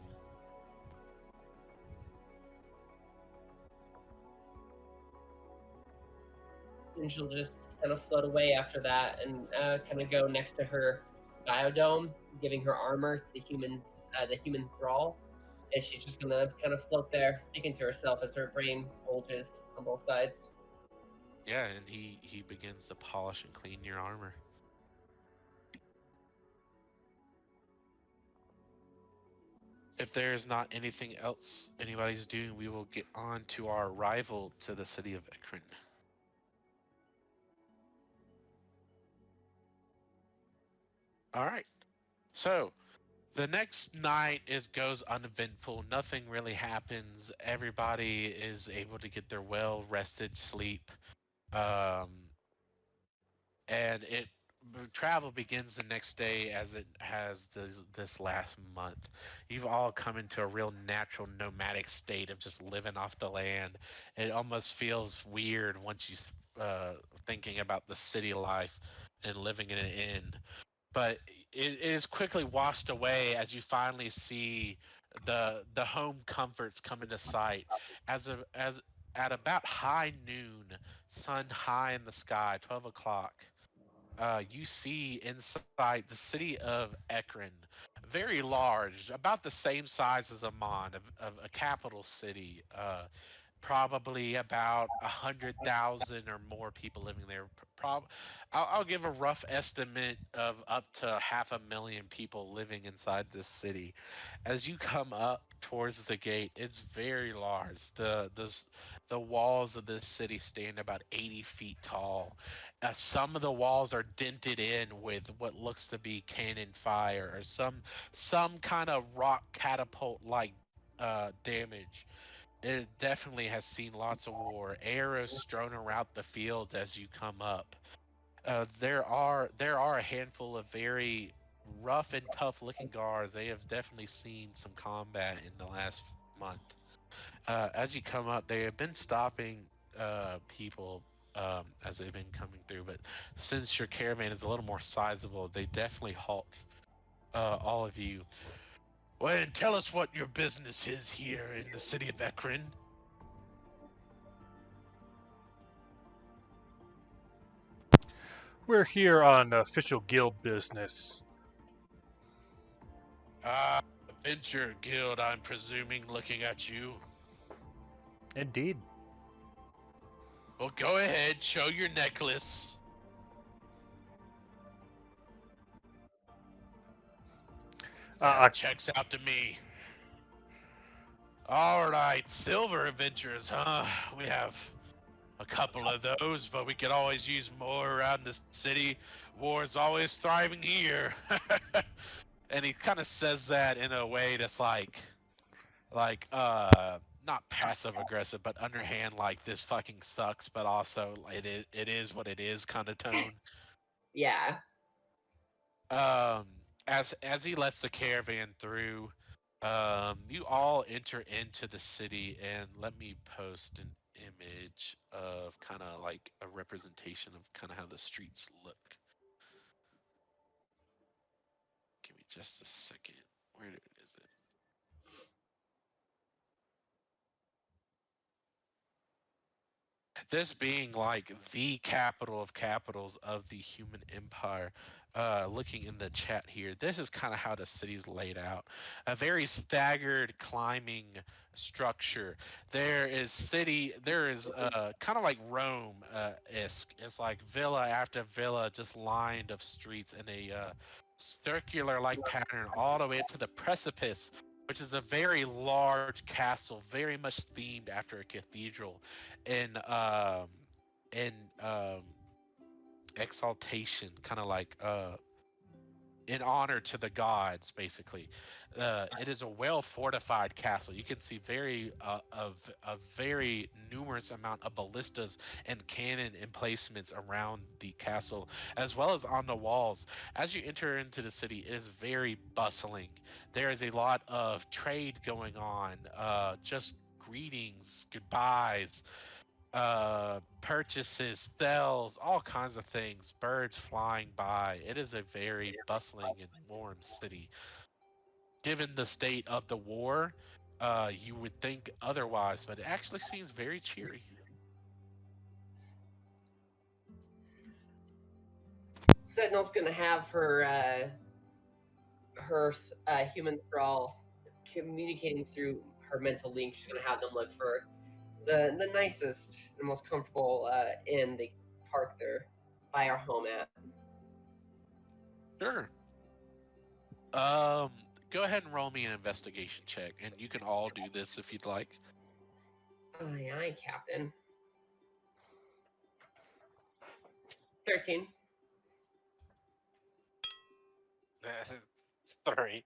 And she'll just kind of float away after that and kind of go next to her biodome, giving her armor to the human thrall. And she's just gonna kind of float there, thinking to herself as her brain bulges on both sides. Yeah, and he begins to polish and clean your armor. If there's not anything else anybody's doing, we will get on to our arrival to the city of Ekron. All right. So the next night goes uneventful. Nothing really happens. Everybody is able to get their well rested sleep. Um, and it travel begins the next day as it has this last month. You've all come into a real natural nomadic state of just living off the land. It almost feels weird once you thinking about the city life and living in an inn, but it is quickly washed away as you finally see the home comforts come into sight as at about high noon, sun high in the sky, 12 o'clock. You see inside the city of Ekron, very large, about the same size as Amman, of a capital city. Probably about 100,000 or more people living there. I'll give a rough estimate of up to 500,000 people living inside this city. As you come up towards the gate, it's very large. The walls of this city stand about 80 feet tall. Some of the walls are dented in with what looks to be cannon fire or some kind of rock catapult like damage. It definitely has seen lots of war. Arrows strewn around the fields as you come up. There are a handful of very rough and tough looking guards. They have definitely seen some combat in the last month. As you come up, they have been stopping people as they've been coming through. But since your caravan is a little more sizable, they definitely halt all of you. Well, and tell us what your business is here in the city of Ekron. We're here on official guild business. Ah, Venture Guild, I'm presuming, looking at you. Indeed. Well, go ahead, show your necklace. Checks out to me. All right, silver adventures, huh? We have a couple of those, but we could always use more around the city. War's always thriving here. And he kind of says that in a way that's not passive aggressive, but underhand, like this fucking sucks, but also it is what it is kind of tone. Yeah. Um, as he lets the caravan through, you all enter into the city, and let me post an image of kind of like a representation of kind of how the streets look. Give me just a second. Where is it? This being like the capital of capitals of the human empire. Looking in the chat here, this is kind of how the city's laid out. A very staggered climbing structure. There is kind of like Rome esque. It's like villa after villa, just lined of streets in a circular like pattern all the way up to the precipice, which is a very large castle, very much themed after a cathedral in in um exaltation, kind of like in honor to the gods, basically. It is a well fortified castle. You can see a very numerous amount of ballistas and cannon emplacements around the castle, as well as on the walls. As you enter into the city, it is very bustling. There is a lot of trade going on, just greetings, goodbyes, purchases, sales, all kinds of things, birds flying by. It is a very bustling and warm city. Given the state of the war, you would think otherwise, but it actually seems very cheery. Sentinel's gonna have her human thrall communicating through her mental link. She's gonna have them look for the nicest and most comfortable inn they park their by our home at. Sure. Um, Go ahead and roll me an investigation check, and you can all do this if you'd like. Aye, aye, Captain. 13. 3.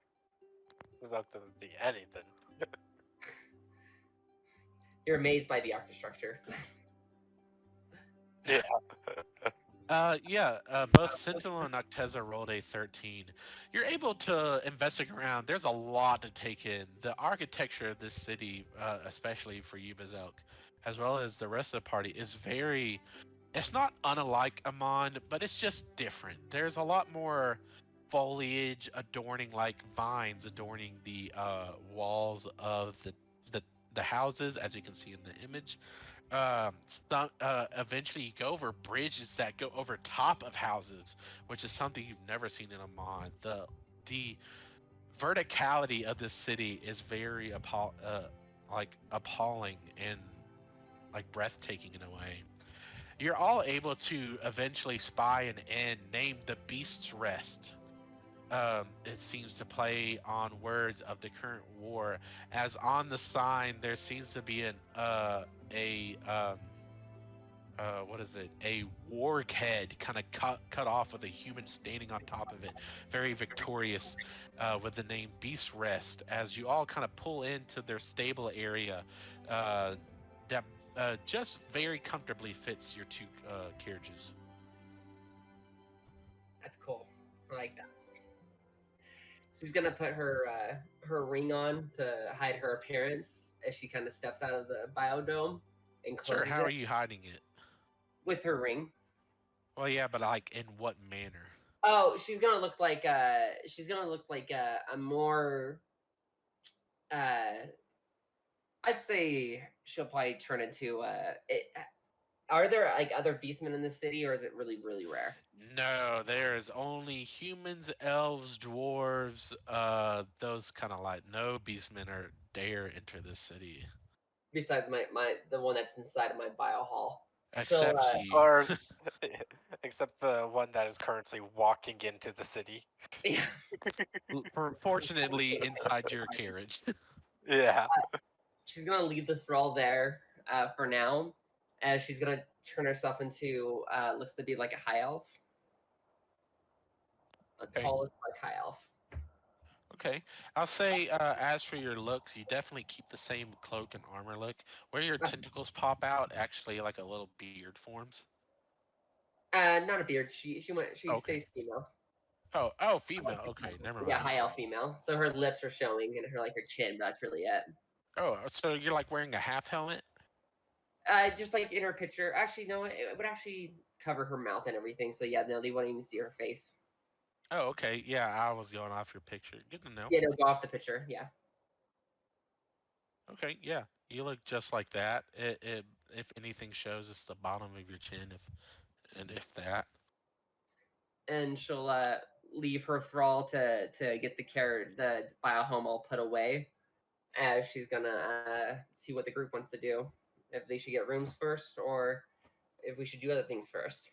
That doesn't see anything. You're amazed by the architecture. Yeah. Both Sentinel and Acteza rolled a 13. You're able to investigate around. There's a lot to take in. The architecture of this city, especially for you, Bizelk, as well as the rest of the party, is very. It's not unlike Amon, but it's just different. There's a lot more foliage adorning, like vines adorning the walls of the houses, as you can see in the image. Eventually you go over bridges that go over top of houses, which is something you've never seen in a mod. The verticality of this city is very appalling and like breathtaking in a way. You're all able to eventually spy an inn named the Beast's Rest. It seems to play on words of the current war, as on the sign there seems to be what is it? A warg head kind of cut off with a human standing on top of it, very victorious, with the name Beast Rest. As you all kind of pull into their stable area, that just very comfortably fits your two carriages. That's cool. I like that. She's gonna put her ring on to hide her appearance as she kind of steps out of the biodome and closes Sure, how it are you hiding it? with her ring. Well, yeah, but like in what manner? Oh, she's gonna look like a more I'd say she'll probably turn into are there like other beastmen in the city, or is it really, really rare? No, there's only humans, elves, dwarves, those kind of like no beastmen are dare enter this city. Besides my the one that's inside of my bio hall. Except So, you. Or except the one that is currently walking into the city. yeah, Fortunately, inside your carriage. Yeah. she's gonna leave the thrall there for now, as she's gonna turn herself into looks to be like a high elf, a Okay. tallest like high elf. Okay, I'll say as for your looks, you definitely keep the same cloak and armor look. Where your tentacles pop out, actually, like a little beard forms. Not a beard. She Okay. stays female. Oh, female. Okay, never Yeah, mind. high elf female. So her lips are showing and her like her chin, but that's really it. Oh, so you're like wearing a half helmet? Just like in her picture. Actually, no, it would actually cover her mouth and everything. So yeah, no, they won't even see her face. Oh, okay. Yeah, I was going off your picture. Good to know. Yeah, no, go off the picture. Yeah. Okay, yeah. You look just like that. If anything shows, it's the bottom of your chin, if that. And she'll leave her thrall to get the biohome all put away, as she's gonna see what the group wants to do. If they should get rooms first, or if we should do other things first.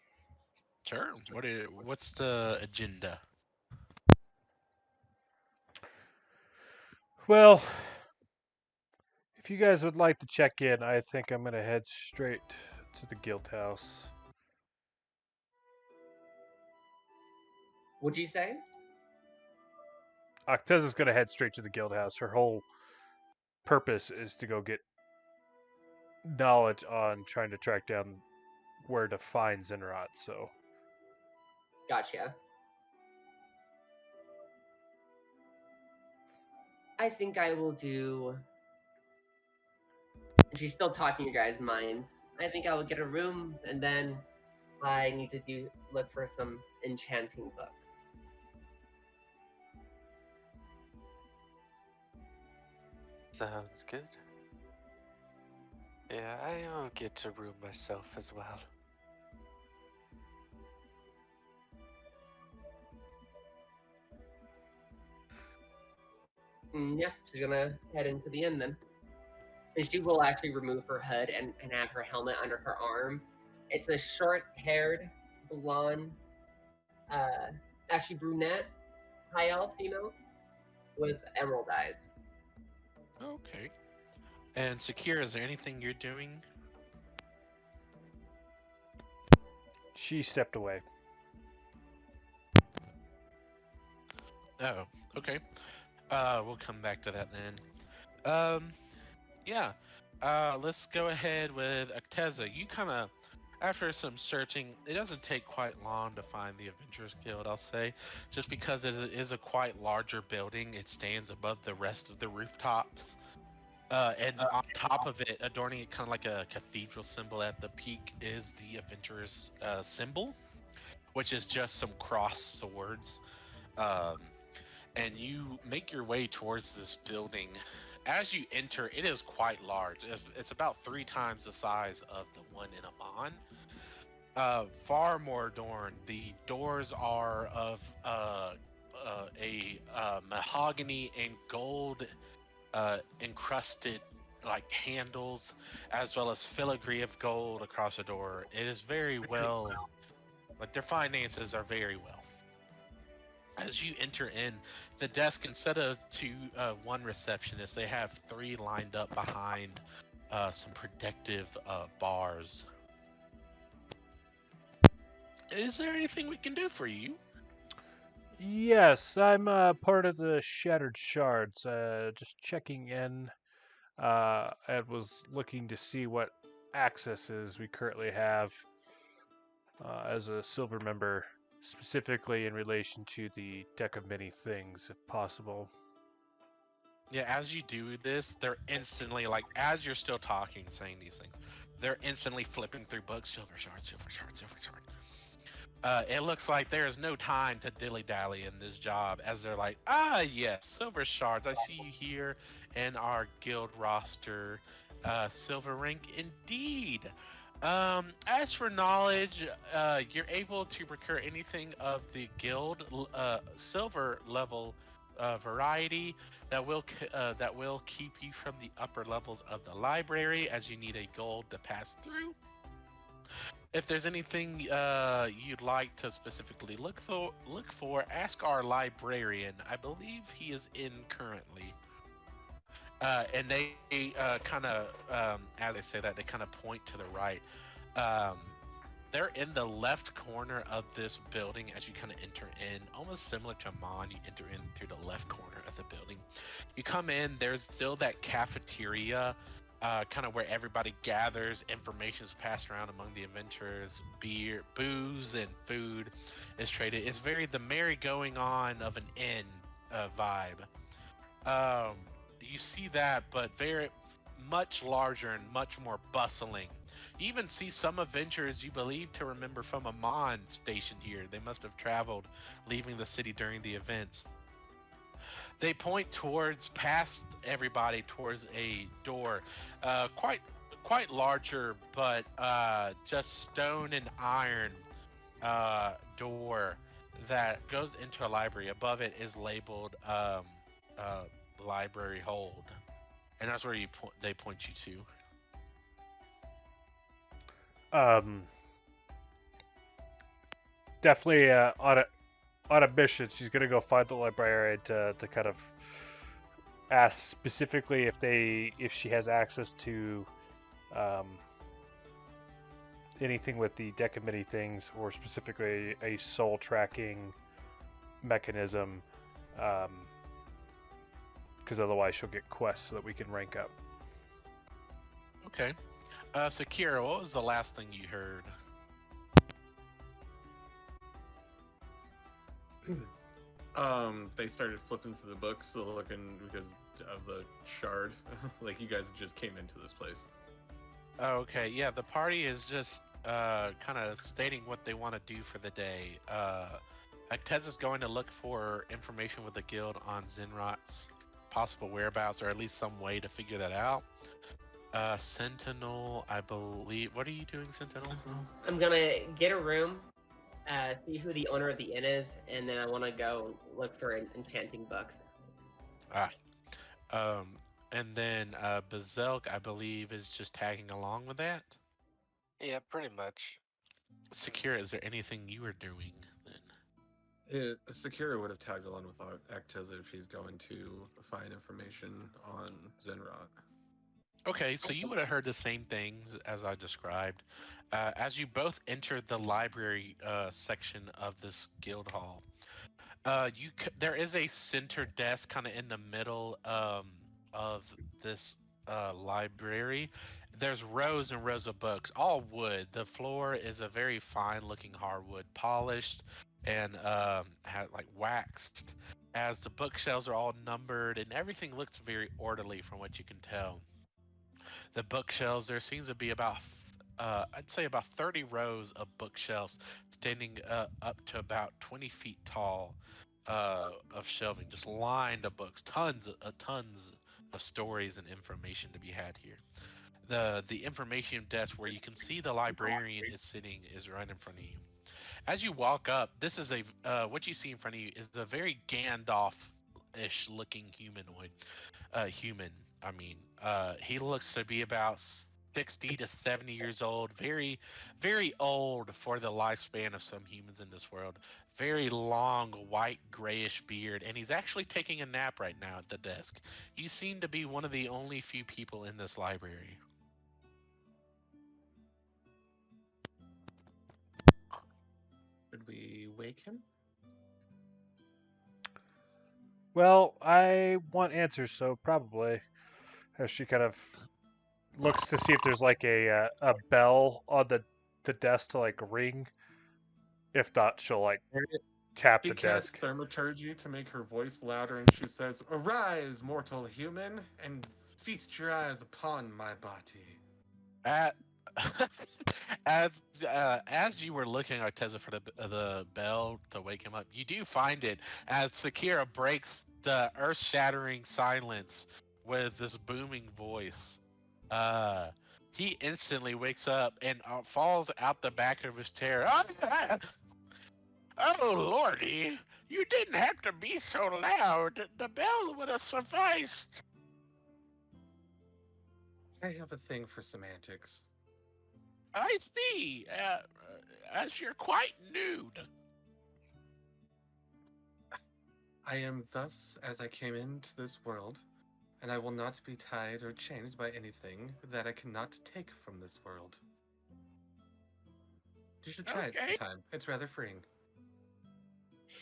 Sure. What's the agenda? Well, if you guys would like to check in, I think I'm gonna head straight to the guild house. Would you say? Acteza's gonna head straight to the guild house. Her whole purpose is to go get knowledge on trying to track down where to find Zinrat. So Gotcha. I think I will do. And she's still talking your guys' minds. I think I will get a room, and then I need to look for some enchanting books. Sounds good. Yeah, I will get a room myself as well. Yeah, she's gonna head into the inn then. And she will actually remove her hood and have her helmet under her arm. It's a short-haired, blonde, actually brunette, high elf female with emerald eyes. Okay. And Sakira, is there anything you're doing? she stepped away. Oh, okay. We'll come back to that then. Yeah. Let's go ahead with Acteza. You kind of, after some searching, it doesn't take quite long to find the Adventurers Guild, I'll say, just because it is a quite larger building. It stands above the rest of the rooftops. And on top of it, adorning it kind of like a cathedral symbol at the peak, is the Adventurers symbol, which is just some crossed swords. And you make your way towards this building. As you enter, it is quite large. It's about 3 times the size of the one in Amon. Far more adorned. The doors are of mahogany and gold encrusted like handles, as well as filigree of gold across the door. It is very well, like their finances are very well. As you enter in, the desk, instead of one receptionist, they have 3 lined up behind some protective bars. Is there anything we can do for you? Yes, I'm part of the Shattered Shards. Just checking in. I was looking to see what accesses we currently have as a silver member, specifically in relation to the deck of many things, if possible. Yeah, as you do this, they're instantly, like, as you're still talking, saying these things, they're instantly flipping through books. Silver shard, silver shard, silver shard. It looks like there is no time to dilly-dally in this job, as they're like, yes, silver shards. I see you here in our guild roster. Silver rank indeed. As for knowledge, you're able to procure anything of the guild silver level variety that will keep you from the upper levels of the library, as you need a gold to pass through. If there's anything you'd like to specifically look for, ask our librarian. I believe he is in currently. And they kind of, as I say that, they kind of point to the right. They're in the left corner of this building as you kind of enter in, almost similar to Amon. You enter in through the left corner of the building. You come in, there's still that cafeteria, kind of where everybody gathers, information is passed around among the adventurers, beer, booze, and food is traded. It's very the merry going on of an inn vibe. You see that, but very much larger and much more bustling. You even see some adventurers you believe to remember from Amon stationed here. They must have traveled, leaving the city during the events. They point towards past everybody towards a door, quite larger, but just stone and iron door that goes into a library. Above it is labeled uh, library hold, and that's where they point you to. Definitely on a mission. She's gonna go find the librarian to kind of ask specifically if she has access to anything with the deck of many things, or specifically a soul tracking mechanism, because otherwise she'll get quests so that we can rank up. Okay. Sakira, what was the last thing you heard? They started flipping through the books, looking because of the shard. Like you guys just came into this place. Okay, yeah, the party is just kind of stating what they want to do for the day. Acteza's going to look for information with the guild on Zenrot's possible whereabouts, or at least some way to figure that out. Sentinel, I believe. What are you doing, Sentinel? I'm gonna get a room, see who the owner of the inn is, and then I want to go look for enchanting books. And then Bizelk, I believe, is just tagging along with that. Yeah, pretty much. Sakira, is there anything you are doing then? Sakura would have tagged along with Acteza if she's going to find information on Zenrot. Okay, so you would have heard the same things as I described. As you both entered the library section of this guild hall, there is a center desk kind of in the middle of this library. There's rows and rows of books, all wood. The floor is a very fine-looking hardwood, polished and like waxed. As the bookshelves are all numbered and everything looks very orderly from what you can tell. The bookshelves, there seems to be about I'd say about 30 rows of bookshelves standing up to about 20 feet tall of shelving, just lined of books, tons of stories and information to be had here. The information desk where you can see the librarian is sitting is right in front of you. As you walk up, this is what you see in front of you is a very Gandalf-ish looking humanoid. Human. I mean, he looks to be about 60 to 70 years old. Very, very old for the lifespan of some humans in this world. Very long, white, grayish beard, and he's actually taking a nap right now at the desk. You seem to be one of the only few people in this library. Should we wake him? Well, I want answers, so probably. As she kind of looks to see if there's like a bell on the desk to like ring. If not, she'll like tap She the casts desk. thaumaturgy to make her voice louder, and she says, "Arise, mortal human, and feast your eyes upon my body." At, as you were looking at Teza for the bell to wake him up, you do find it as Sakira breaks the earth-shattering silence with this booming voice. He instantly wakes up and falls out the back of his chair. Oh, lordy! You didn't have to be so loud. The bell would have sufficed. I have a thing for semantics. I see. As you're quite nude. I am thus as I came into this world, and I will not be tied or changed by anything that I cannot take from this world. You should try it Okay. sometime. It's rather freeing.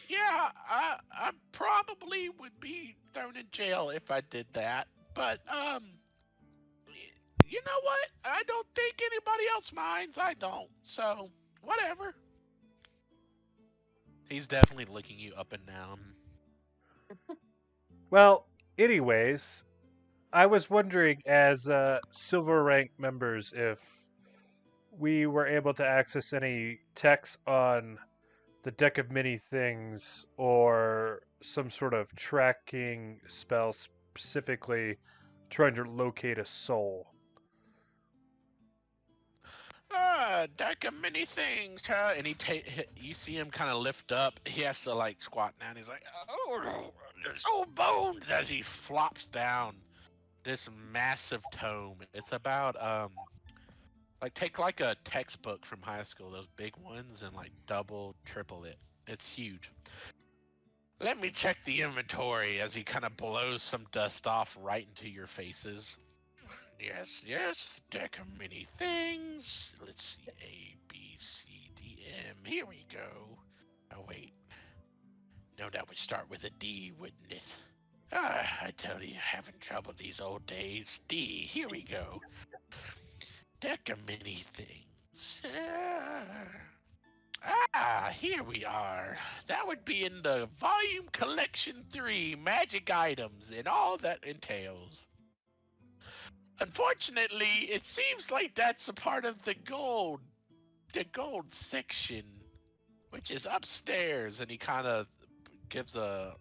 Yeah, I probably would be thrown in jail if I did that. But you know what? I don't think anybody else minds. I don't. So whatever. He's definitely looking you up and down. Well, anyways, I was wondering, as silver rank members, if we were able to access any text on the deck of many things or some sort of tracking spell specifically trying to locate a soul. Deck of many things, huh? And you see him kind of lift up. He has to like squat down. He's like, oh, there's old bones as he flops down this massive tome. It's about like take like a textbook from high school, those big ones, and like double, triple it. It's huge. Let me check the inventory as he kind of blows some dust off right into your faces. Yes, deck of many things. Let's see, A, B, C, D, M. Here we go. Oh, wait. No, that would start with a D, wouldn't it? I tell you, having trouble these old days. D, here we go. Deck of many things. Here we are. That would be in the Volume Collection 3, Magic Items, and all that entails. Unfortunately, it seems like that's a part of the gold section, which is upstairs. And he kind of gives a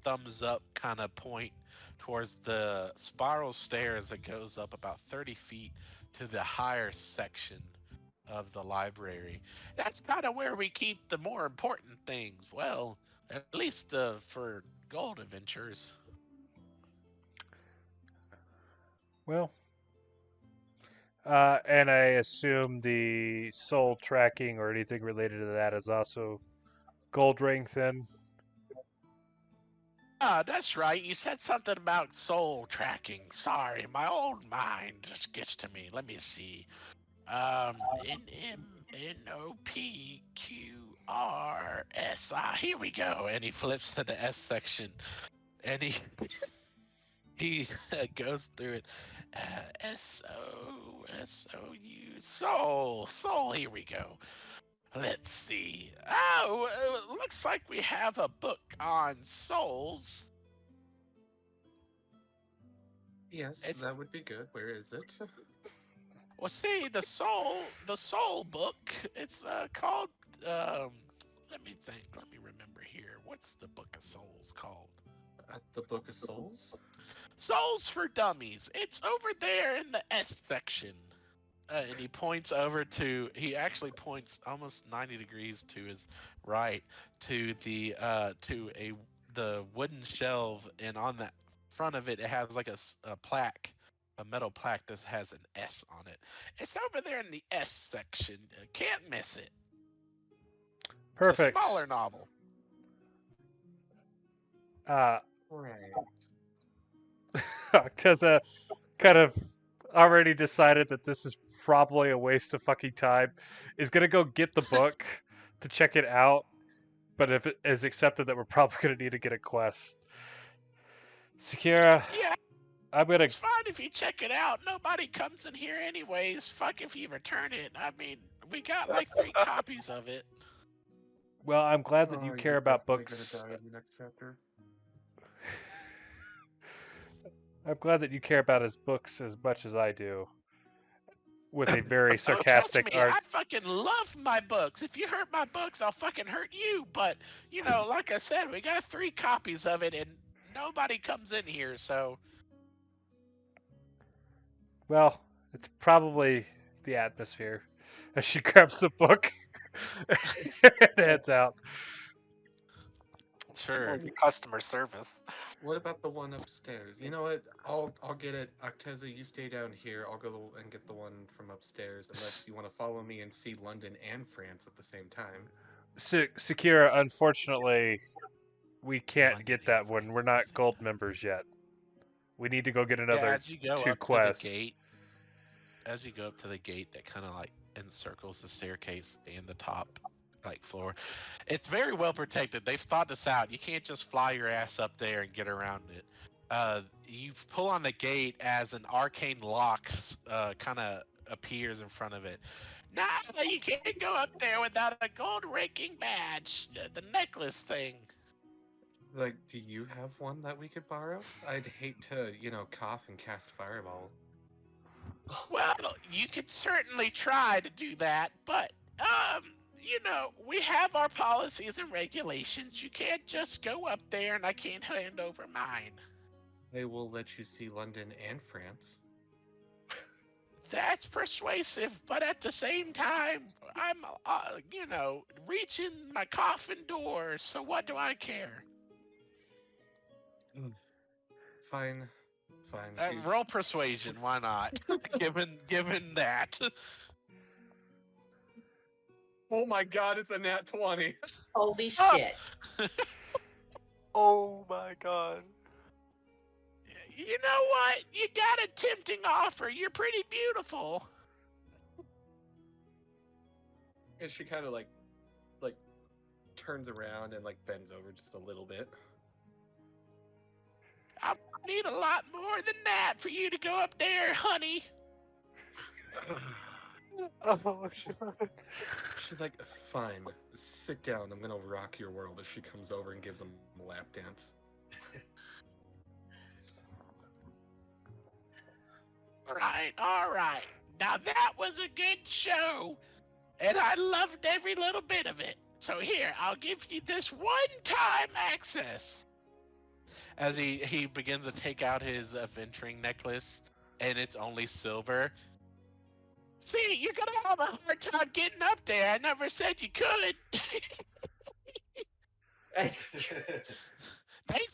thumbs up kind of point towards the spiral stairs that goes up about 30 feet to the higher section of the library. That's kind of where we keep the more important things. Well, at least for gold adventures. Well, and I assume the soul tracking or anything related to that is also gold ring then. That's right. You said something about soul tracking. Sorry, my old mind just gets to me. Let me see. NMNOPQRS. Here we go. And he flips to the S section, and he goes through it. Soul. Here we go. Let's see. Oh, looks like we have a book on souls. Yes, that would be good. Where is it? Well, see, the soul book. It's called. Let me think. Let me remember here. What's the Book of Souls called? The Book of Souls? Souls for Dummies. It's over there in the S section. And he points over to. He actually points almost 90 degrees to his right to the the wooden shelf, and on the front of it, it has like a plaque, a metal plaque that has an S on it. It's over there in the S section. Can't miss it. Perfect. It's a smaller novel. Right. Acteza kind of already decided that this is probably a waste of fucking time. Is gonna go get the book to check it out, but if it is accepted that we're probably gonna need to get a quest. Sakira, Yeah, I'm gonna. it's fine if you check it out. Nobody comes in here anyways. Fuck if you return it. I mean, we got like 3 copies of it. Well, I'm glad that you care about books. Gonna die in the next chapter. I'm glad that you care about his books as much as I do. With a very Oh, sarcastic trust me, art. I fucking love my books. If you hurt my books, I'll fucking hurt you. But, you know, like I said, we got 3 copies of it, and nobody comes in here, so... Well, it's probably the atmosphere. As she grabs the book and heads out. Sure. Or the customer service. What about the one upstairs? You know what? I'll get it. Acteza, you stay down here. I'll go and get the one from upstairs, unless you want to follow me and see London and France at the same time. Sakira, unfortunately, we can't London get and that one. We're not gold members yet. We need to go get Yeah, another as you go 2 up quests. to the gate, as you go up to the gate that kind of like encircles the staircase and the top like floor, it's very well protected. They've thought this out. You can't just fly your ass up there and get around it. You pull on the gate as an arcane lock kind of appears in front of it. Nah, you can't go up there without a gold ranking badge, the necklace thing. Like, do you have one that we could borrow? I'd hate to, cough and cast Fireball. Well, You could certainly try to do that, but we have our policies and regulations. You can't just go up there and I can't hand over mine. I will let you see London and France. That's persuasive, but at the same time, I'm, reaching my coffin door, so what do I care? Fine. Roll persuasion, why not? given that. Oh my god, it's a nat 20. Holy shit. Oh my god. You know what? You got a tempting offer. You're pretty beautiful. And she kind of like turns around and like bends over just a little bit. I need a lot more than that for you to go up there, honey. Oh shit. She's like, fine, sit down. I'm gonna rock your world. As she comes over and gives him a lap dance. All right. Now that was a good show, and I loved every little bit of it. So here, I'll give you this one-time access. As he begins to take out his adventuring necklace, and it's only silver. See, you're gonna have a hard time getting up there. I never said you could. Thanks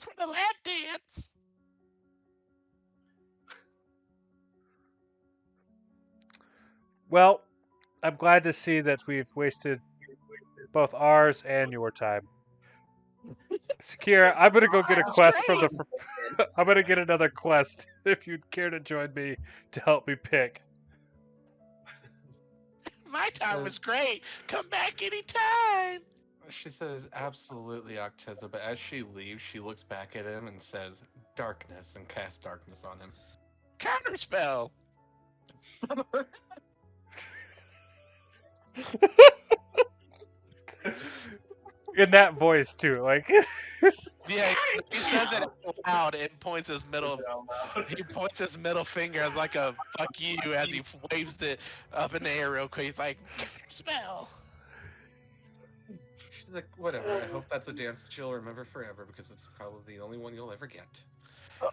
for the lap dance. Well, I'm glad to see that we've wasted both ours and your time. Sakira, I'm gonna go get a That's quest from great. the. I'm gonna get another quest if you'd care to join me to help me pick. My time was great. Come back anytime. She says, absolutely, Acteza, but as she leaves, she looks back at him and says, darkness, and casts darkness on him. Counterspell. In that voice too, like. Yeah, he says it out loud and points his middle. He points his middle finger as like a fuck you as he waves it up in the air real quick. He's like, spell. She's like, whatever. I hope that's a dance that you'll remember forever because it's probably the only one you'll ever get.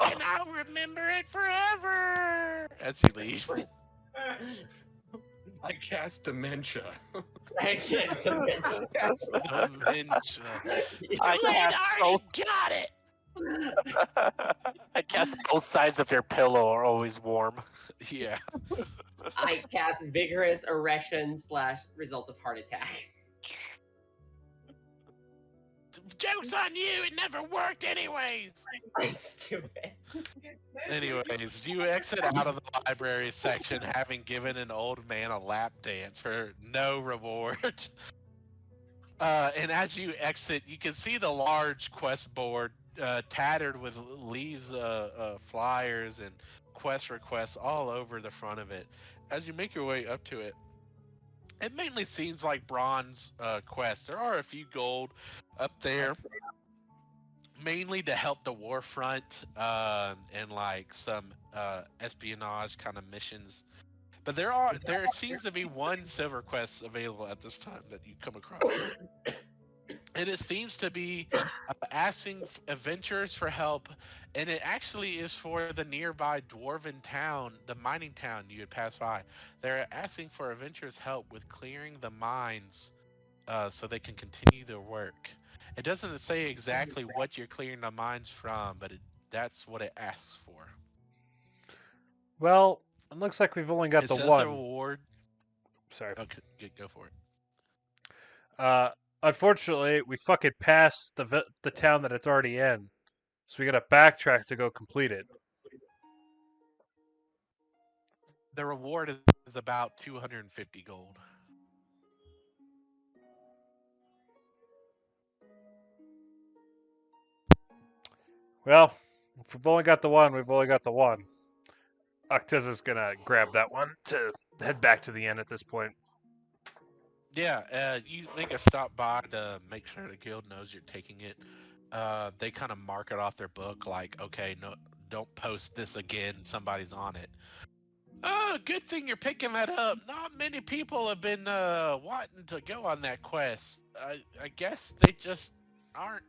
And I'll remember it forever. As he leaves. I cast dementia. I can't convince Dementia. I Too late, cast I already got it. I guess both sides of your pillow are always warm. Yeah. I cast vigorous erection / result of heart attack. Joke's on you, it never worked anyways. Stupid. Anyways, you exit out of the library section having given an old man a lap dance for no reward. And as you exit, you can see the large quest board tattered with leaves, flyers, and quest requests all over the front of it. As you make your way up to it, it mainly seems like bronze quests. There are a few gold up there, mainly to help the war front and like some espionage kind of missions. But there seems to be one silver quest available at this time that you come across. And it seems to be asking adventurers for help, and it actually is for the nearby dwarven town, the mining town you had passed by. They're asking for adventurers' help with clearing the mines so they can continue their work. It doesn't say exactly what you're clearing the mines from, but that's what it asks for. Well, it looks like we've only got It the says one. the reward. Sorry. Okay, go for it. Unfortunately, we fucking passed the town that it's already in, so we gotta backtrack to go complete it. The reward is about 250 gold. Well, if we've only got the one, we've only got the one. Acteza's gonna grab that one to head back to the inn at this point. Yeah, you make a stop by to make sure the guild knows you're taking it. They kind of mark it off their book, like, okay, no, don't post this again. Somebody's on it. Oh, good thing you're picking that up. Not many people have been wanting to go on that quest. I guess they just aren't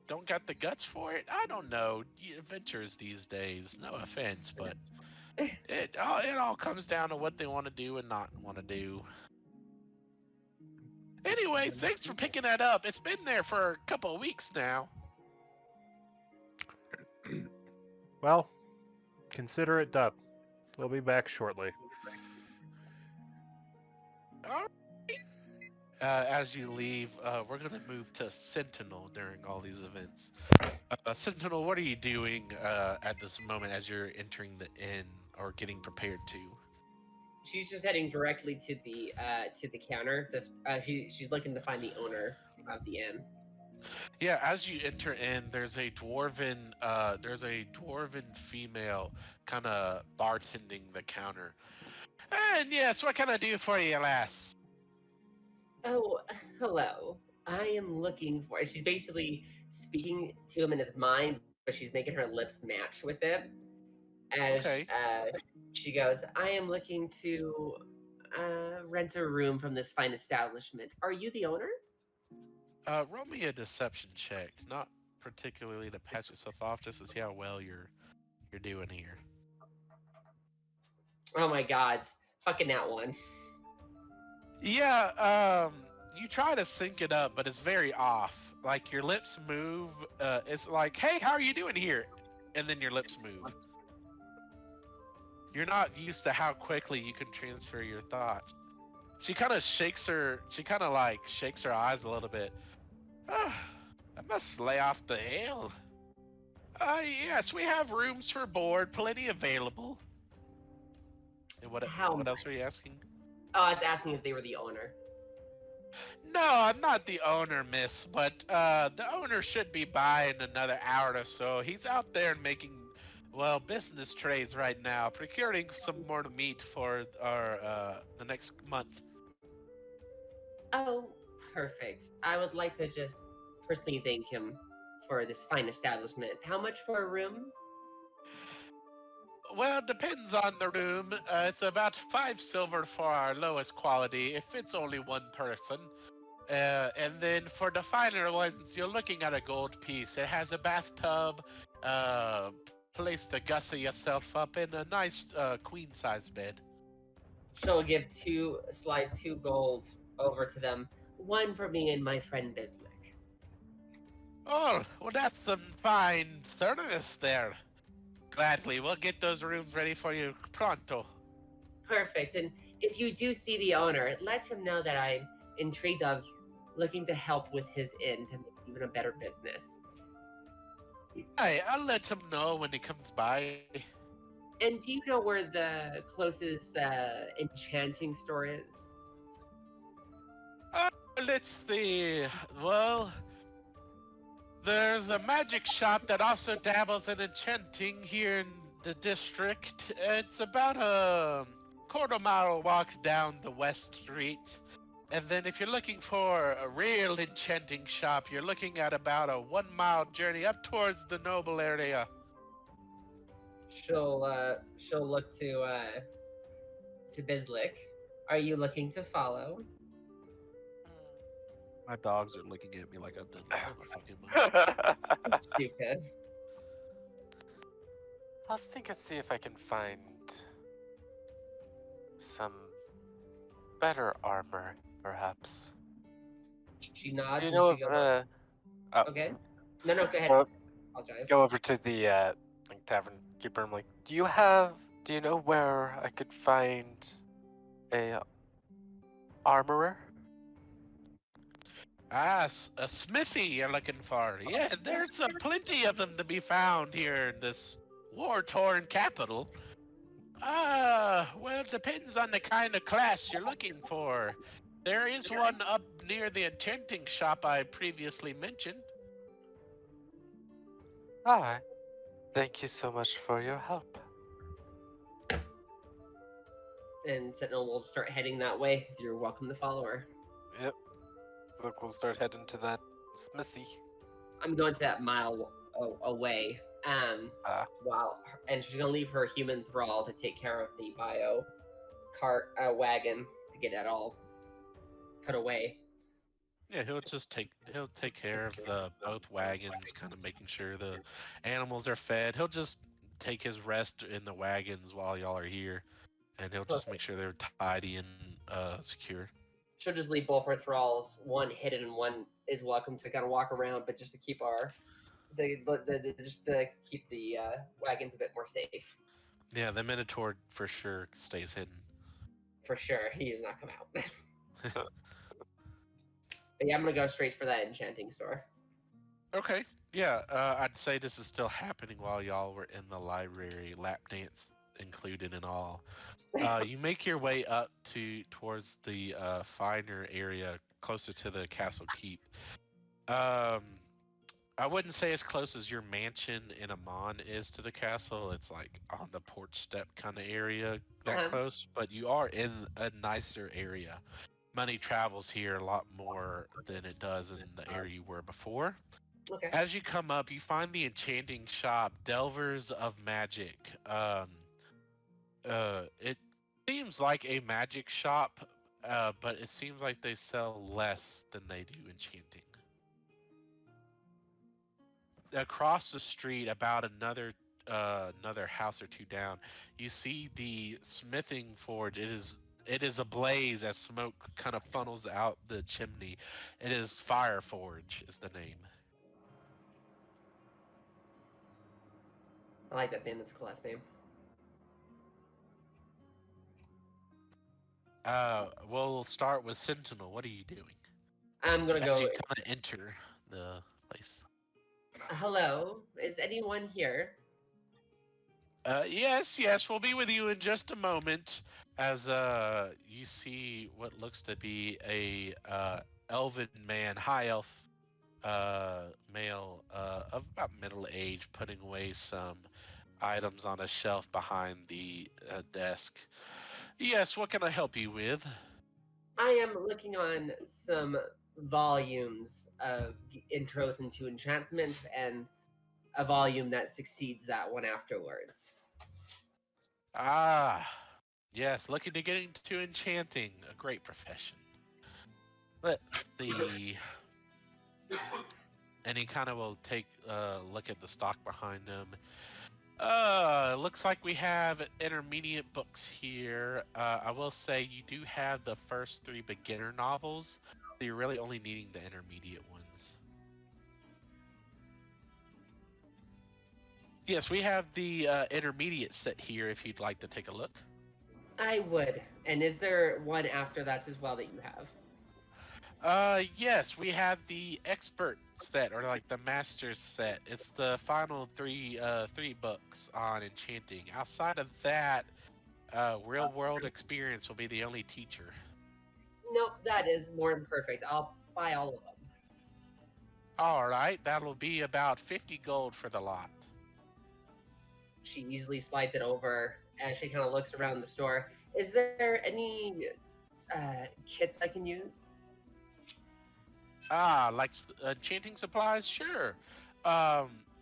don't got the guts for it. I don't know. Adventures these days. No offense, but it all comes down to what they want to do and not want to do. Anyways, thanks for picking that up. It's been there for a couple of weeks now. Well, consider it done. We'll be back shortly. All right. As you leave, we're gonna move to Sentinel during all these events. Sentinel, what are you doing at this moment as you're entering the inn or getting prepared to? She's just heading directly to the counter. She's looking to find the owner of the inn. Yeah, as you enter in, there's a dwarven female kind of bartending the counter. And yes, what can I do for you, lass? Oh, hello. I am looking for. She's basically speaking to him in his mind, but she's making her lips match with it. As Okay. she goes, I am looking to rent a room from this fine establishment. Are you the owner? Roll me a deception check, not particularly to pass yourself off, just to see how well you're doing here. Oh my god, fucking that one. Yeah, you try to sync it up, but it's very off. Like your lips move. It's like, hey, how are you doing here? And then your lips move. You're not used to how quickly you can transfer your thoughts. She kind of shakes her eyes a little bit. I must lay off the ale. Yes, we have rooms for board, plenty available. And what else were you asking? Oh, I was asking if they were the owner. No, I'm not the owner, miss, but the owner should be by in another hour or so. He's out there making, well, business trades right now, procuring some more meat for our the next month. Oh, perfect. I would like to just personally thank him for this fine establishment. How much for a room? Well, it depends on the room. It's about 5 silver for our lowest quality, if it's only one person. And then for the finer ones, you're looking at a gold piece. It has a bathtub, place to gussy yourself up, and a nice queen size bed. She'll slide 2 gold over to them. One for me and my friend Bizelk. Oh, well, that's some fine service there. Gladly, we'll get those rooms ready for you pronto. Perfect. And if you do see the owner, let him know that I'm intrigued of looking to help with his inn to make even a better business. Hey, I'll let him know when he comes by. And do you know where the closest enchanting store is? Let's see. Well, there's a magic shop that also dabbles in enchanting here in the district. It's about a quarter-mile walk down the west street. And then if you're looking for a real enchanting shop, you're looking at about a 1-mile journey up towards the noble area. She'll look to Bizelk. Are you looking to follow? My dogs are looking at me like I've done my fucking mind. Stupid. I'll think and see if I can find some better armor, perhaps. She nods. You and know, she goes, okay. No, go ahead. Well, Apologize. go over to the tavern keeper. I'm like, do you know where I could find a armorer? A smithy you're looking for. Yeah, there's plenty of them to be found here in this war-torn capital. Well, it depends on the kind of class you're looking for. There is one up near the enchanting shop I previously mentioned. Alright. Thank you so much for your help. And Sentinel will start heading that way. You're welcome to follow her. Yep. Look, we'll start heading to that smithy. I'm going to that mile away And she's gonna leave her human thrall to take care of the bio cart wagon to get it all put away. Yeah, he'll take care of the both wagons, kind of making sure the animals are fed. He'll just take his rest in the wagons while y'all are here, and he'll just make sure they're tidy and secure. She'll just leave both her thralls, one hidden and one is welcome to kind of walk around, but just to keep just to keep the wagons a bit more safe. Yeah, the Minotaur for sure stays hidden. For sure, he does not come out. But yeah, I'm gonna go straight for that enchanting store. Okay. Yeah, I'd say this is still happening while y'all were in the library, lap dance included and all. You make your way up towards the finer area closer to the castle keep. I wouldn't say as close as your mansion in Amon is to the castle. It's like on the porch step kind of area, that close. But you are in a nicer area. Money travels here a lot more than it does in the area you were before. Okay. As you come up, you find the enchanting shop, Delvers of Magic. It seems like a magic shop, but it seems like they sell less than they do enchanting. Across the street, about another house or two down, you see the smithing forge. It is ablaze as smoke kind of funnels out the chimney. It is Fire Forge is the name. I like that name. That's a cool last name. We'll start with Sentinel. What are you doing? I'm gonna As go. you kind of enter the place. Hello, is anyone here? Yes, we'll be with you in just a moment. As you see what looks to be a elven man, high elf male of about middle age, putting away some items on a shelf behind the desk. Yes, what can I help you with? I am looking on some volumes of intros into enchantment and a volume that succeeds that one afterwards. Ah, yes, looking to get into enchanting, a great profession. Let's see. And he kind of will take a look at the stock behind him. Looks like we have intermediate books here. I will say you do have the first 3 beginner novels, so you're really only needing the intermediate ones. Yes, we have the intermediate set here if you'd like to take a look. I would. And is there one after that as well that you have? Yes, we have the expert set, or like the master's set. It's the final 3 books on enchanting. Outside of that, real world experience will be the only teacher. Nope, that is more than perfect. I'll buy all of them. All right, that'll be about 50 gold for the lot. She easily slides it over as she kind of looks around the store. Is there any kits I can use? Like enchanting supplies? Sure.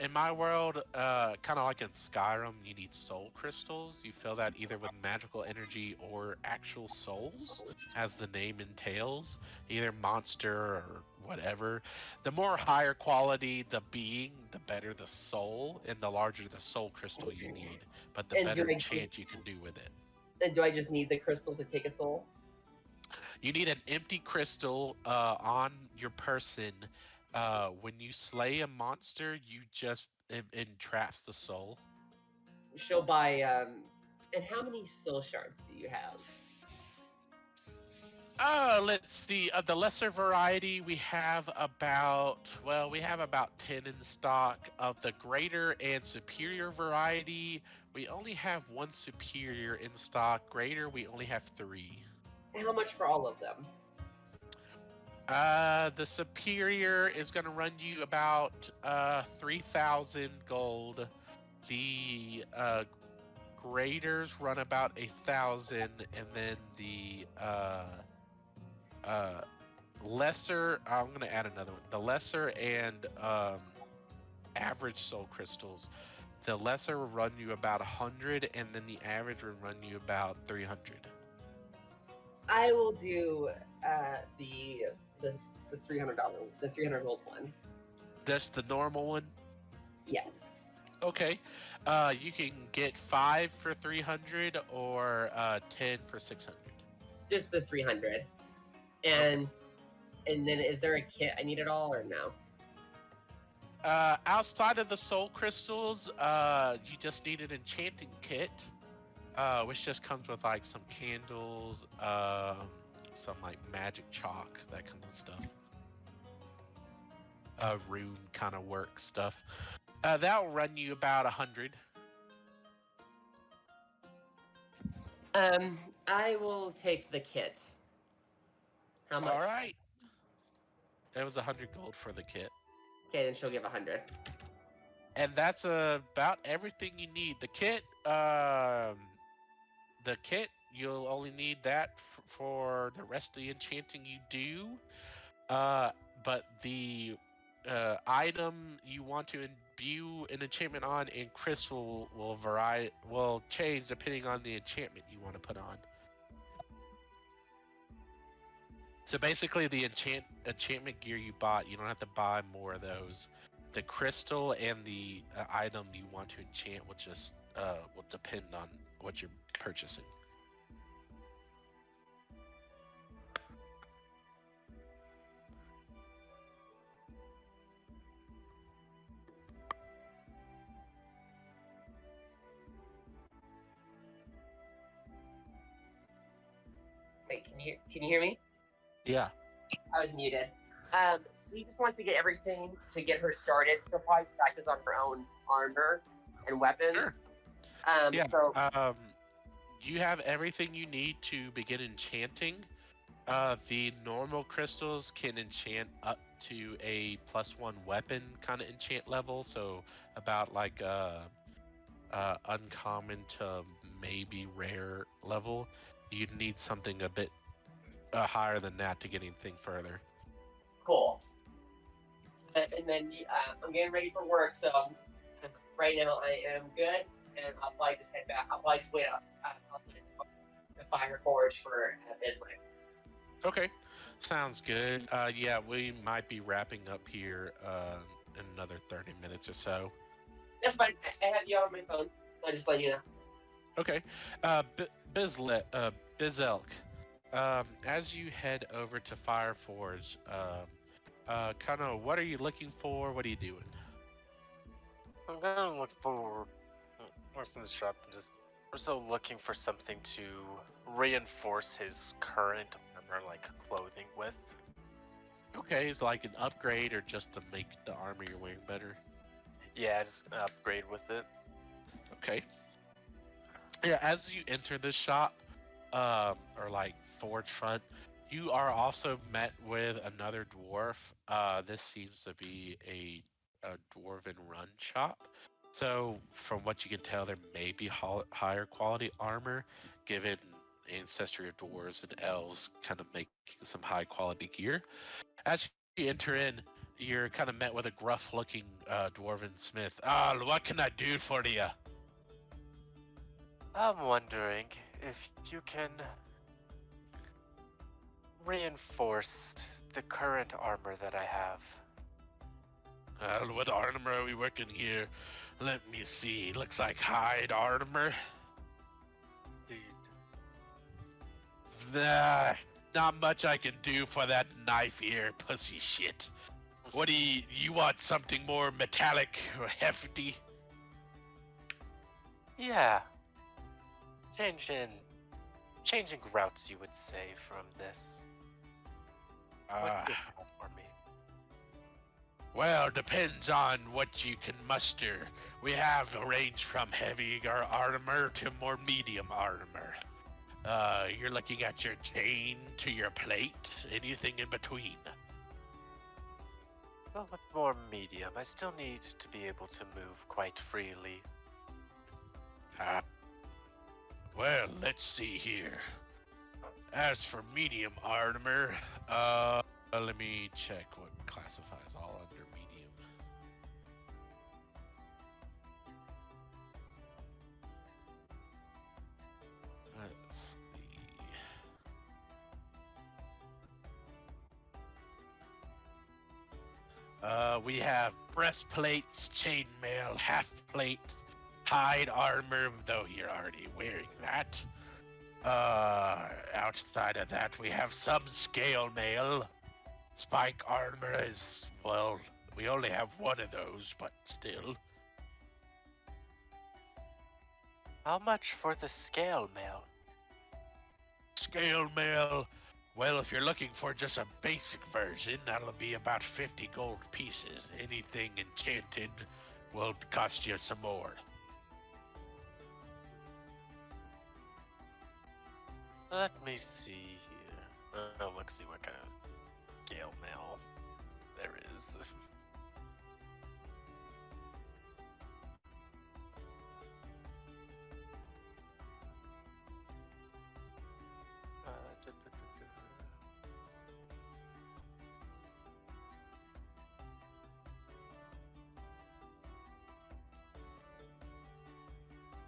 In my world, kind of like in Skyrim, you need soul crystals. You fill that either with magical energy or actual souls, as the name entails, either monster or whatever. The more higher quality the being, the better the soul, and the larger the soul crystal you need. But the better enchant you can do with it. And do I just need the crystal to take a soul? You need an empty crystal on your person. When you slay a monster, you just entraps the soul. She'll buy. And how many soul shards do you have? Let's see. The lesser variety, we have about 10 in stock. Of the greater and superior variety, we only have 1 superior in stock. Greater, we only have 3. How much for all of them? The superior is going to run you about 3,000 gold. The graders run about 1,000, and then the lesser. I'm going to add another one. The lesser and average soul crystals. The lesser will run you about 100, and then the average will run you about 300. I will do the $300, the 300 gold one. That's the normal one. Yes. Okay. You can get 5 for 300 or 10 for 600. Just the 300. And then is there a kit I need it all or no? Outside of the soul crystals, you just need an enchanting kit, which just comes with like some candles, some like magic chalk, that kind of stuff. Rune kind of work stuff. That'll run you about 100. I will take the kit. How much? All right. It was 100 gold for the kit. Okay, then she'll give 100. And that's about everything you need. The kit, you'll only need that for the rest of the enchanting you do. But the item you want to imbue an enchantment on in crystal will change depending on the enchantment you want to put on. So basically, the enchantment gear you bought, you don't have to buy more of those. The crystal and the item you want to enchant will just will depend on what you're purchasing. Wait, can you hear me? Yeah. I was muted. She just wants to get everything to get her started. She'll probably practice on her own armor and weapons. Sure. So You have everything you need to begin enchanting. The normal crystals can enchant up to a +1 weapon kind of enchant level, so about like uncommon to maybe rare level. You'd need something a bit higher than that to get anything further. cool. And then I'm getting ready for work, so right now I am good, and I'll probably just head back. I'll probably just wait. I'll sit the fire forge for Bizelk. Okay, sounds good. Yeah, we might be wrapping up here in another 30 minutes or so. That's fine. I have you on my phone. I'll just let you know. Okay, Bizelk, as you head over to Fireforge, kind of what are you looking for? What are you doing? I'm gonna look for what's in the shop. We're still looking for something to reinforce his current armor, like clothing with. Okay, it's like an upgrade or just to make the armor you're wearing better? Yeah, just an upgrade with it. Okay. Yeah, as you enter the shop, or like forge front, you are also met with another dwarf. This seems to be a dwarven run shop. So from what you can tell, there may be higher quality armor, given ancestry of dwarves and elves kind of making some high quality gear. As you enter in, you're kind of met with a gruff looking dwarven smith. What can I do for you? I'm wondering if you can reinforce the current armor that I have. What armor are we working here? Let me see. Looks like hide armor. Dude. Nah, not much I can do for that knife here, pussy shit. What do you want? Something more metallic or hefty? Yeah. Changing routes, you would say, from this. What do you have for me? Well, depends on what you can muster. We have a range from heavier armor to more medium armor. You're looking at your chain to your plate, anything in between. Well, with more medium, I still need to be able to move quite freely. Well, let's see here. As for medium armor, let me check what classifies all under medium. We have breastplates, chainmail, half plate, hide armor, though you're already wearing that. Outside of that, we have some scale mail. Spike armor is, well, we only have one of those, but still. How much for the scale mail? Scale mail, well, if you're looking for just a basic version, that'll be about 50 gold pieces. Anything enchanted will cost you some more. Let me see here. Oh, let's see what kind of scale mail there is.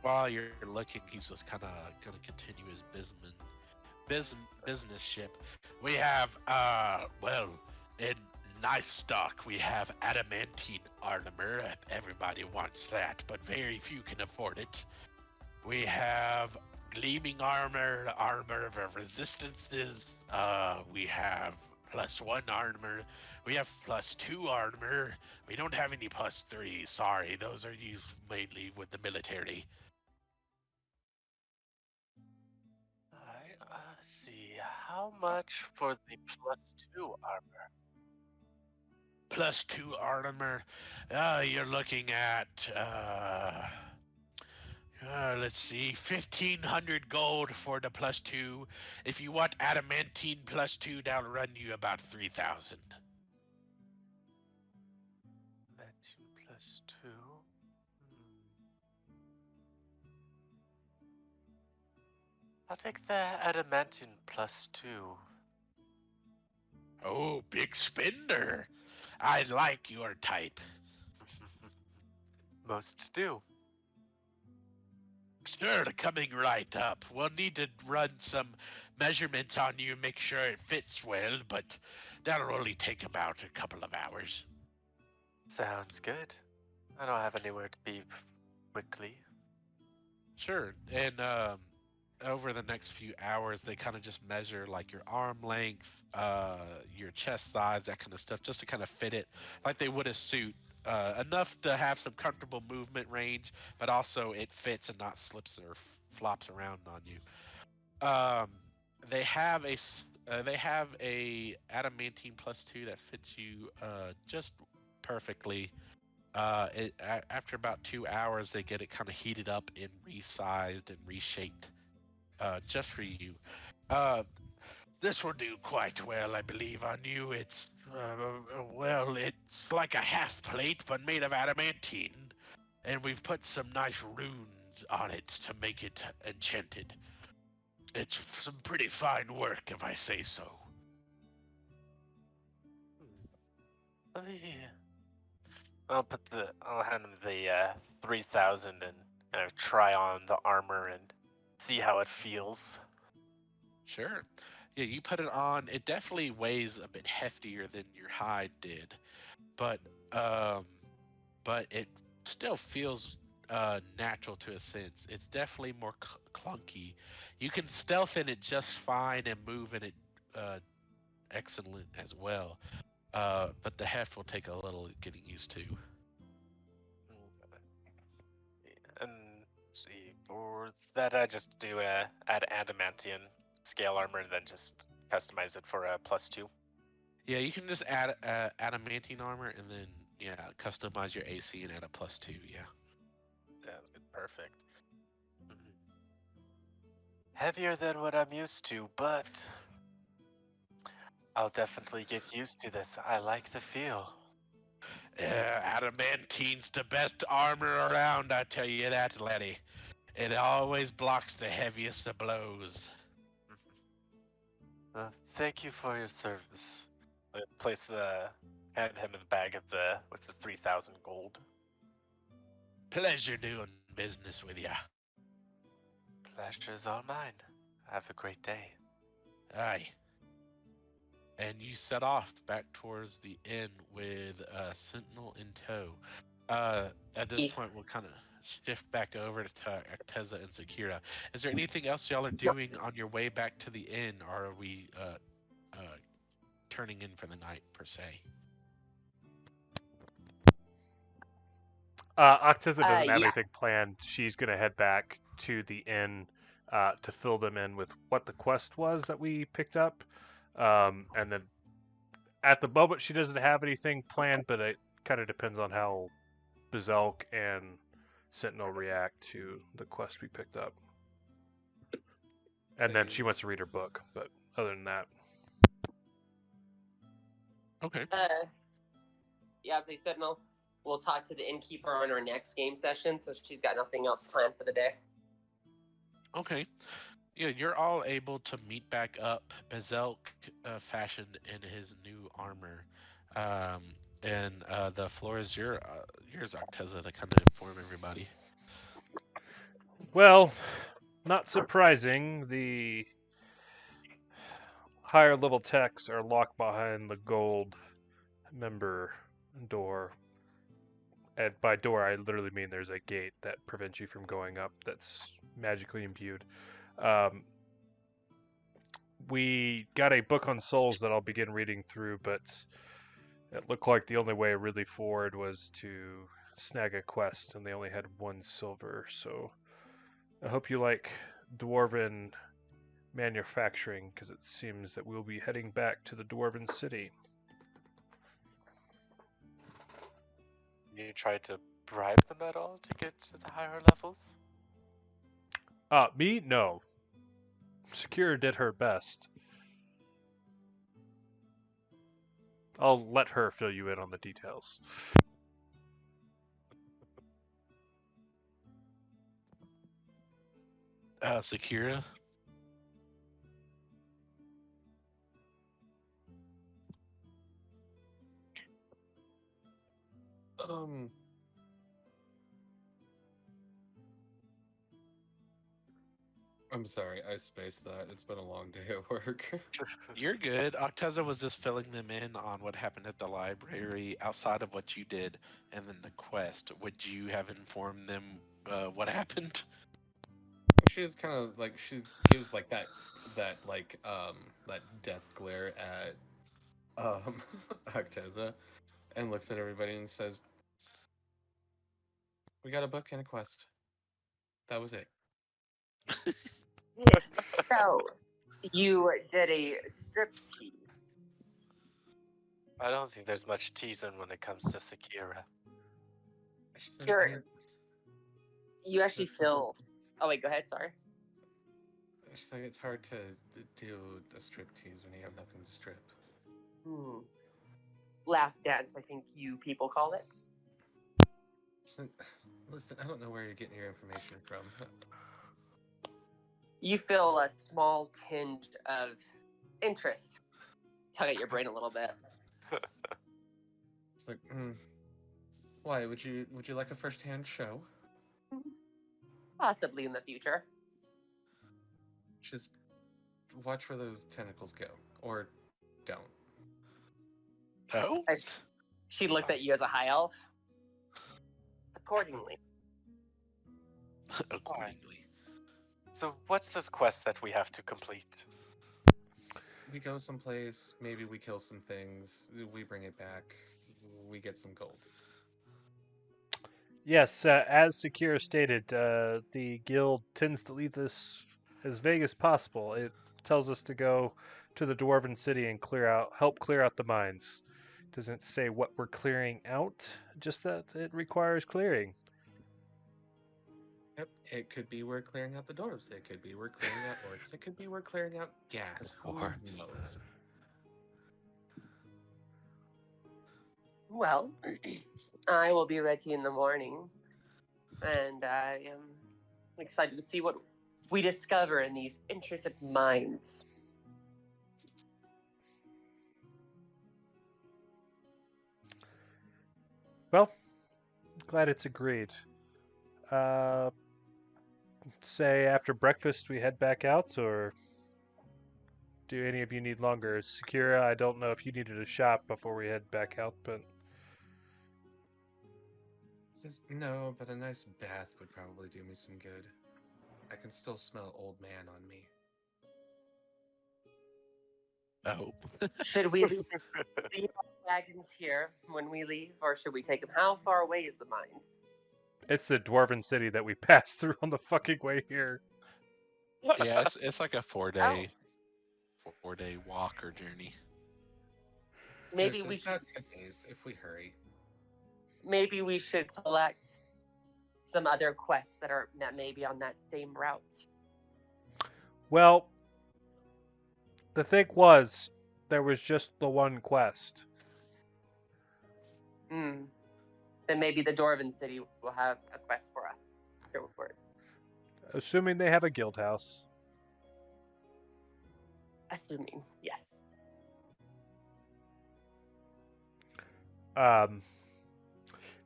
While you're looking, he's just kind of gonna continue his business ship. We have, well, in nice stock, we have adamantine armor. Everybody wants that, but very few can afford it. We have gleaming armor, armor of resistances. We have +1 armor. We have +2 armor. We don't have any +3. Sorry, those are used mainly with the military. See, how much for the +2 armor? +2 armor. You're looking at let's see, 1,500 gold for the +2. If you want adamantine +2, that'll run you about 3,000. That +2. I'll take the adamantine +2. Oh, big spender. I like your type. Most do. Sure, coming right up. We'll need to run some measurements on you, make sure it fits well, but that'll only take about a couple of hours. Sounds good. I don't have anywhere to be quickly. Sure, and over the next few hours, they kind of just measure like your arm length, your chest size, that kind of stuff, just to kind of fit it like they would a suit. Enough to have some comfortable movement range, but also it fits and not slips or flops around on you. They have a adamantine +2 that fits you just perfectly. After about 2 hours, they get it kind of heated up and resized and reshaped just for you. This will do quite well, I believe, on you. It's, well, it's like a half plate, but made of adamantine. And we've put some nice runes on it to make it enchanted. It's some pretty fine work, if I say so. Let me. I'll hand him the 3,000 and kind of try on the armor and see how it feels. Sure. Yeah, you put it on. It definitely weighs a bit heftier than your hide did, but it still feels natural to a sense. It's definitely more clunky. You can stealth in it just fine and move in it excellent as well. But the heft will take a little getting used to. And see, for that I just do add adamantine scale armor and then just customize it for a +2. Yeah, you can just add adamantine armor and then customize your AC and add a +2. Yeah. That's good, perfect. Heavier than what I'm used to, but I'll definitely get used to this. I like the feel. Adamantine's the best armor around, I tell you that, laddie. It always blocks the heaviest of blows. Thank you for your service. I hand him the bag with the 3,000 gold. Pleasure doing business with ya. Pleasure's all mine. Have a great day. Aye. and you set off back towards the inn with Sentinel in tow. At this point, we'll kind of shift back over to Acteza and Sakira. Is there anything else y'all are doing on your way back to the inn, or are we turning in for the night per se? Acteza doesn't have Yeah. anything planned. She's going to head back to the inn to fill them in with what the quest was that we picked up. And then at the moment, she doesn't have anything planned, but it kind of depends on how Bizelk and Sentinel react to the quest we picked up. And then she wants to read her book, but other than that. Okay. Yeah, please, Sentinel. We'll talk to the innkeeper on our next game session, so she's got nothing else planned for the day. Okay. Yeah, you're all able to meet back up. Bizelk fashioned in his new armor. And the floor is yours, Acteza, to kind of inform everybody. Well, not surprising, the higher level techs are locked behind the gold member door. And by door, I literally mean there's a gate that prevents you from going up that's magically imbued. We got a book on souls that I'll begin reading through, but it looked like the only way really forward was to snag a quest, and they only had 1 silver. So I hope you like dwarven manufacturing, because it seems that we'll be heading back to the dwarven city. You try to bribe them at all to get to the higher levels? Me? No. Sakira did her best. I'll let her fill you in on the details. Sakira? I'm sorry, I spaced that. It's been a long day at work. You're good. Acteza was just filling them in on what happened at the library outside of what you did, and then the quest. Would you have informed them what happened? She is kind of like, she gives like that death glare at Acteza, and looks at everybody and says, "We got a book and a quest. That was it." So, you did a striptease. I don't think there's much teasing when it comes to Sakira. She's like, Sure. You actually feel... Oh, wait, go ahead, sorry. She's like, it's hard to do a striptease when you have nothing to strip. Lap dance, I think you people call it. She's like, listen, I don't know where you're getting your information from. You feel a small tinge of interest tug at your brain a little bit. It's like, why would you like a first-hand show? Possibly in the future. Just watch where those tentacles go, or don't. Oh? She looks at you as a high elf. Accordingly. Accordingly. So what's this quest that we have to complete? We go someplace, maybe we kill some things, we bring it back, we get some gold. Yes, as Sakira stated, the guild tends to leave this as vague as possible. It tells us to go to the dwarven city and help clear out the mines. Doesn't say what we're clearing out, just that it requires clearing. Yep, it could be we're clearing out the dwarves, it could be we're clearing out orcs, it could be we're clearing out gas. Who knows? Well, I will be ready in the morning, and I am excited to see what we discover in these intrusive mines. Well, glad it's agreed. Say after breakfast we head back out, or Do any of you need longer? Sakira, I don't know if you needed a shot before we head back out, but Says no, but a nice bath would probably do me some good. I can still smell old man on me. Oh, Should we leave the wagons here when we leave, or should we take them? How far away is the mines? it's the dwarven city that we passed through on the fucking way here. yeah, it's like a 4 day Oh. 4 day walk or journey. Maybe There's we should. about 2 days if we hurry. Maybe we should collect some other quests that may be on that same route. Well, the thing was, there was just the one quest. Hmm. Then maybe the Dwarven City will have a quest for us afterwards. Assuming they have a guild house. Assuming, yes.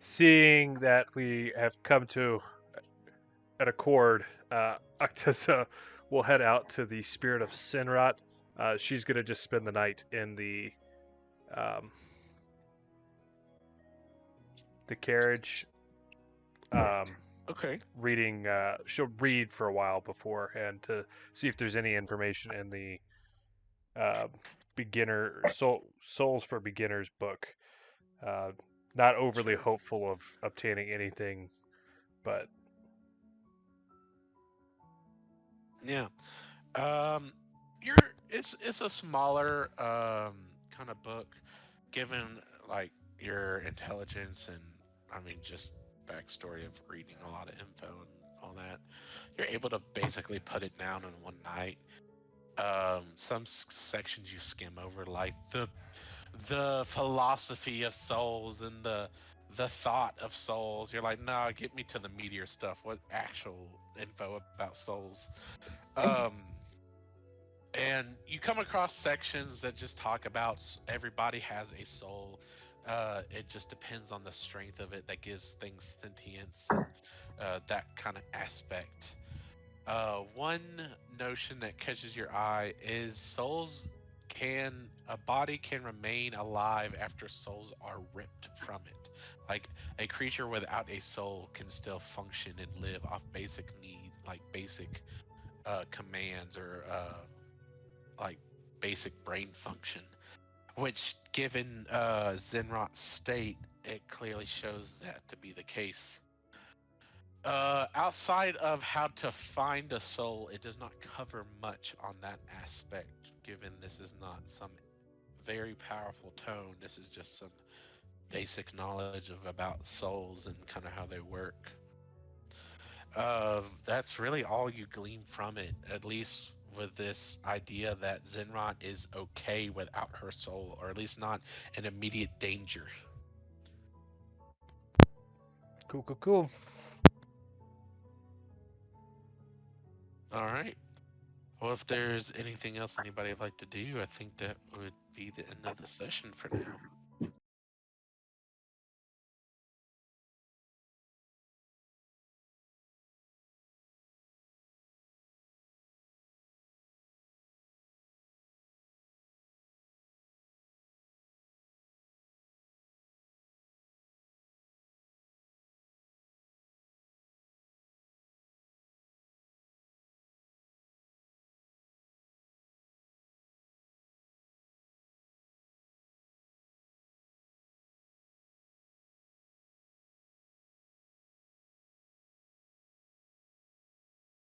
Seeing that we have come to an accord, Acteza will head out to the Spirit of Sinrot. She's going to just spend the night in the carriage. Okay. Reading, she'll read for a while beforehand to see if there's any information in the Souls for Beginners book. Not overly hopeful of obtaining anything, but Yeah. It's a smaller kind of book, given like your intelligence and I mean just backstory of reading a lot of info and all that. You're able to basically put it down in one night. Some sections you skim over, like the philosophy of souls and the thought of souls. You're like, nah, get me to the meteor stuff. What actual info about souls? Um, and you come across sections that just talk about everybody has a soul. It just depends on the strength of it that gives things sentience and that kind of aspect. One notion that catches your eye is a body can remain alive after souls are ripped from it. Like a creature without a soul can still function and live off basic need, like basic commands or like basic brain function. Which, given Zenrot's state, it clearly shows that to be the case. Outside of how to find a soul, it does not cover much on that aspect, given this is not some very powerful tome. This is just some basic knowledge of about souls and kind of how they work. That's really all you glean from it, at least with this idea that Zenrot is okay without her soul, or at least not in immediate danger. cool. All right. Well, if there's anything else anybody would like to do, I think that would be the end of the session for now.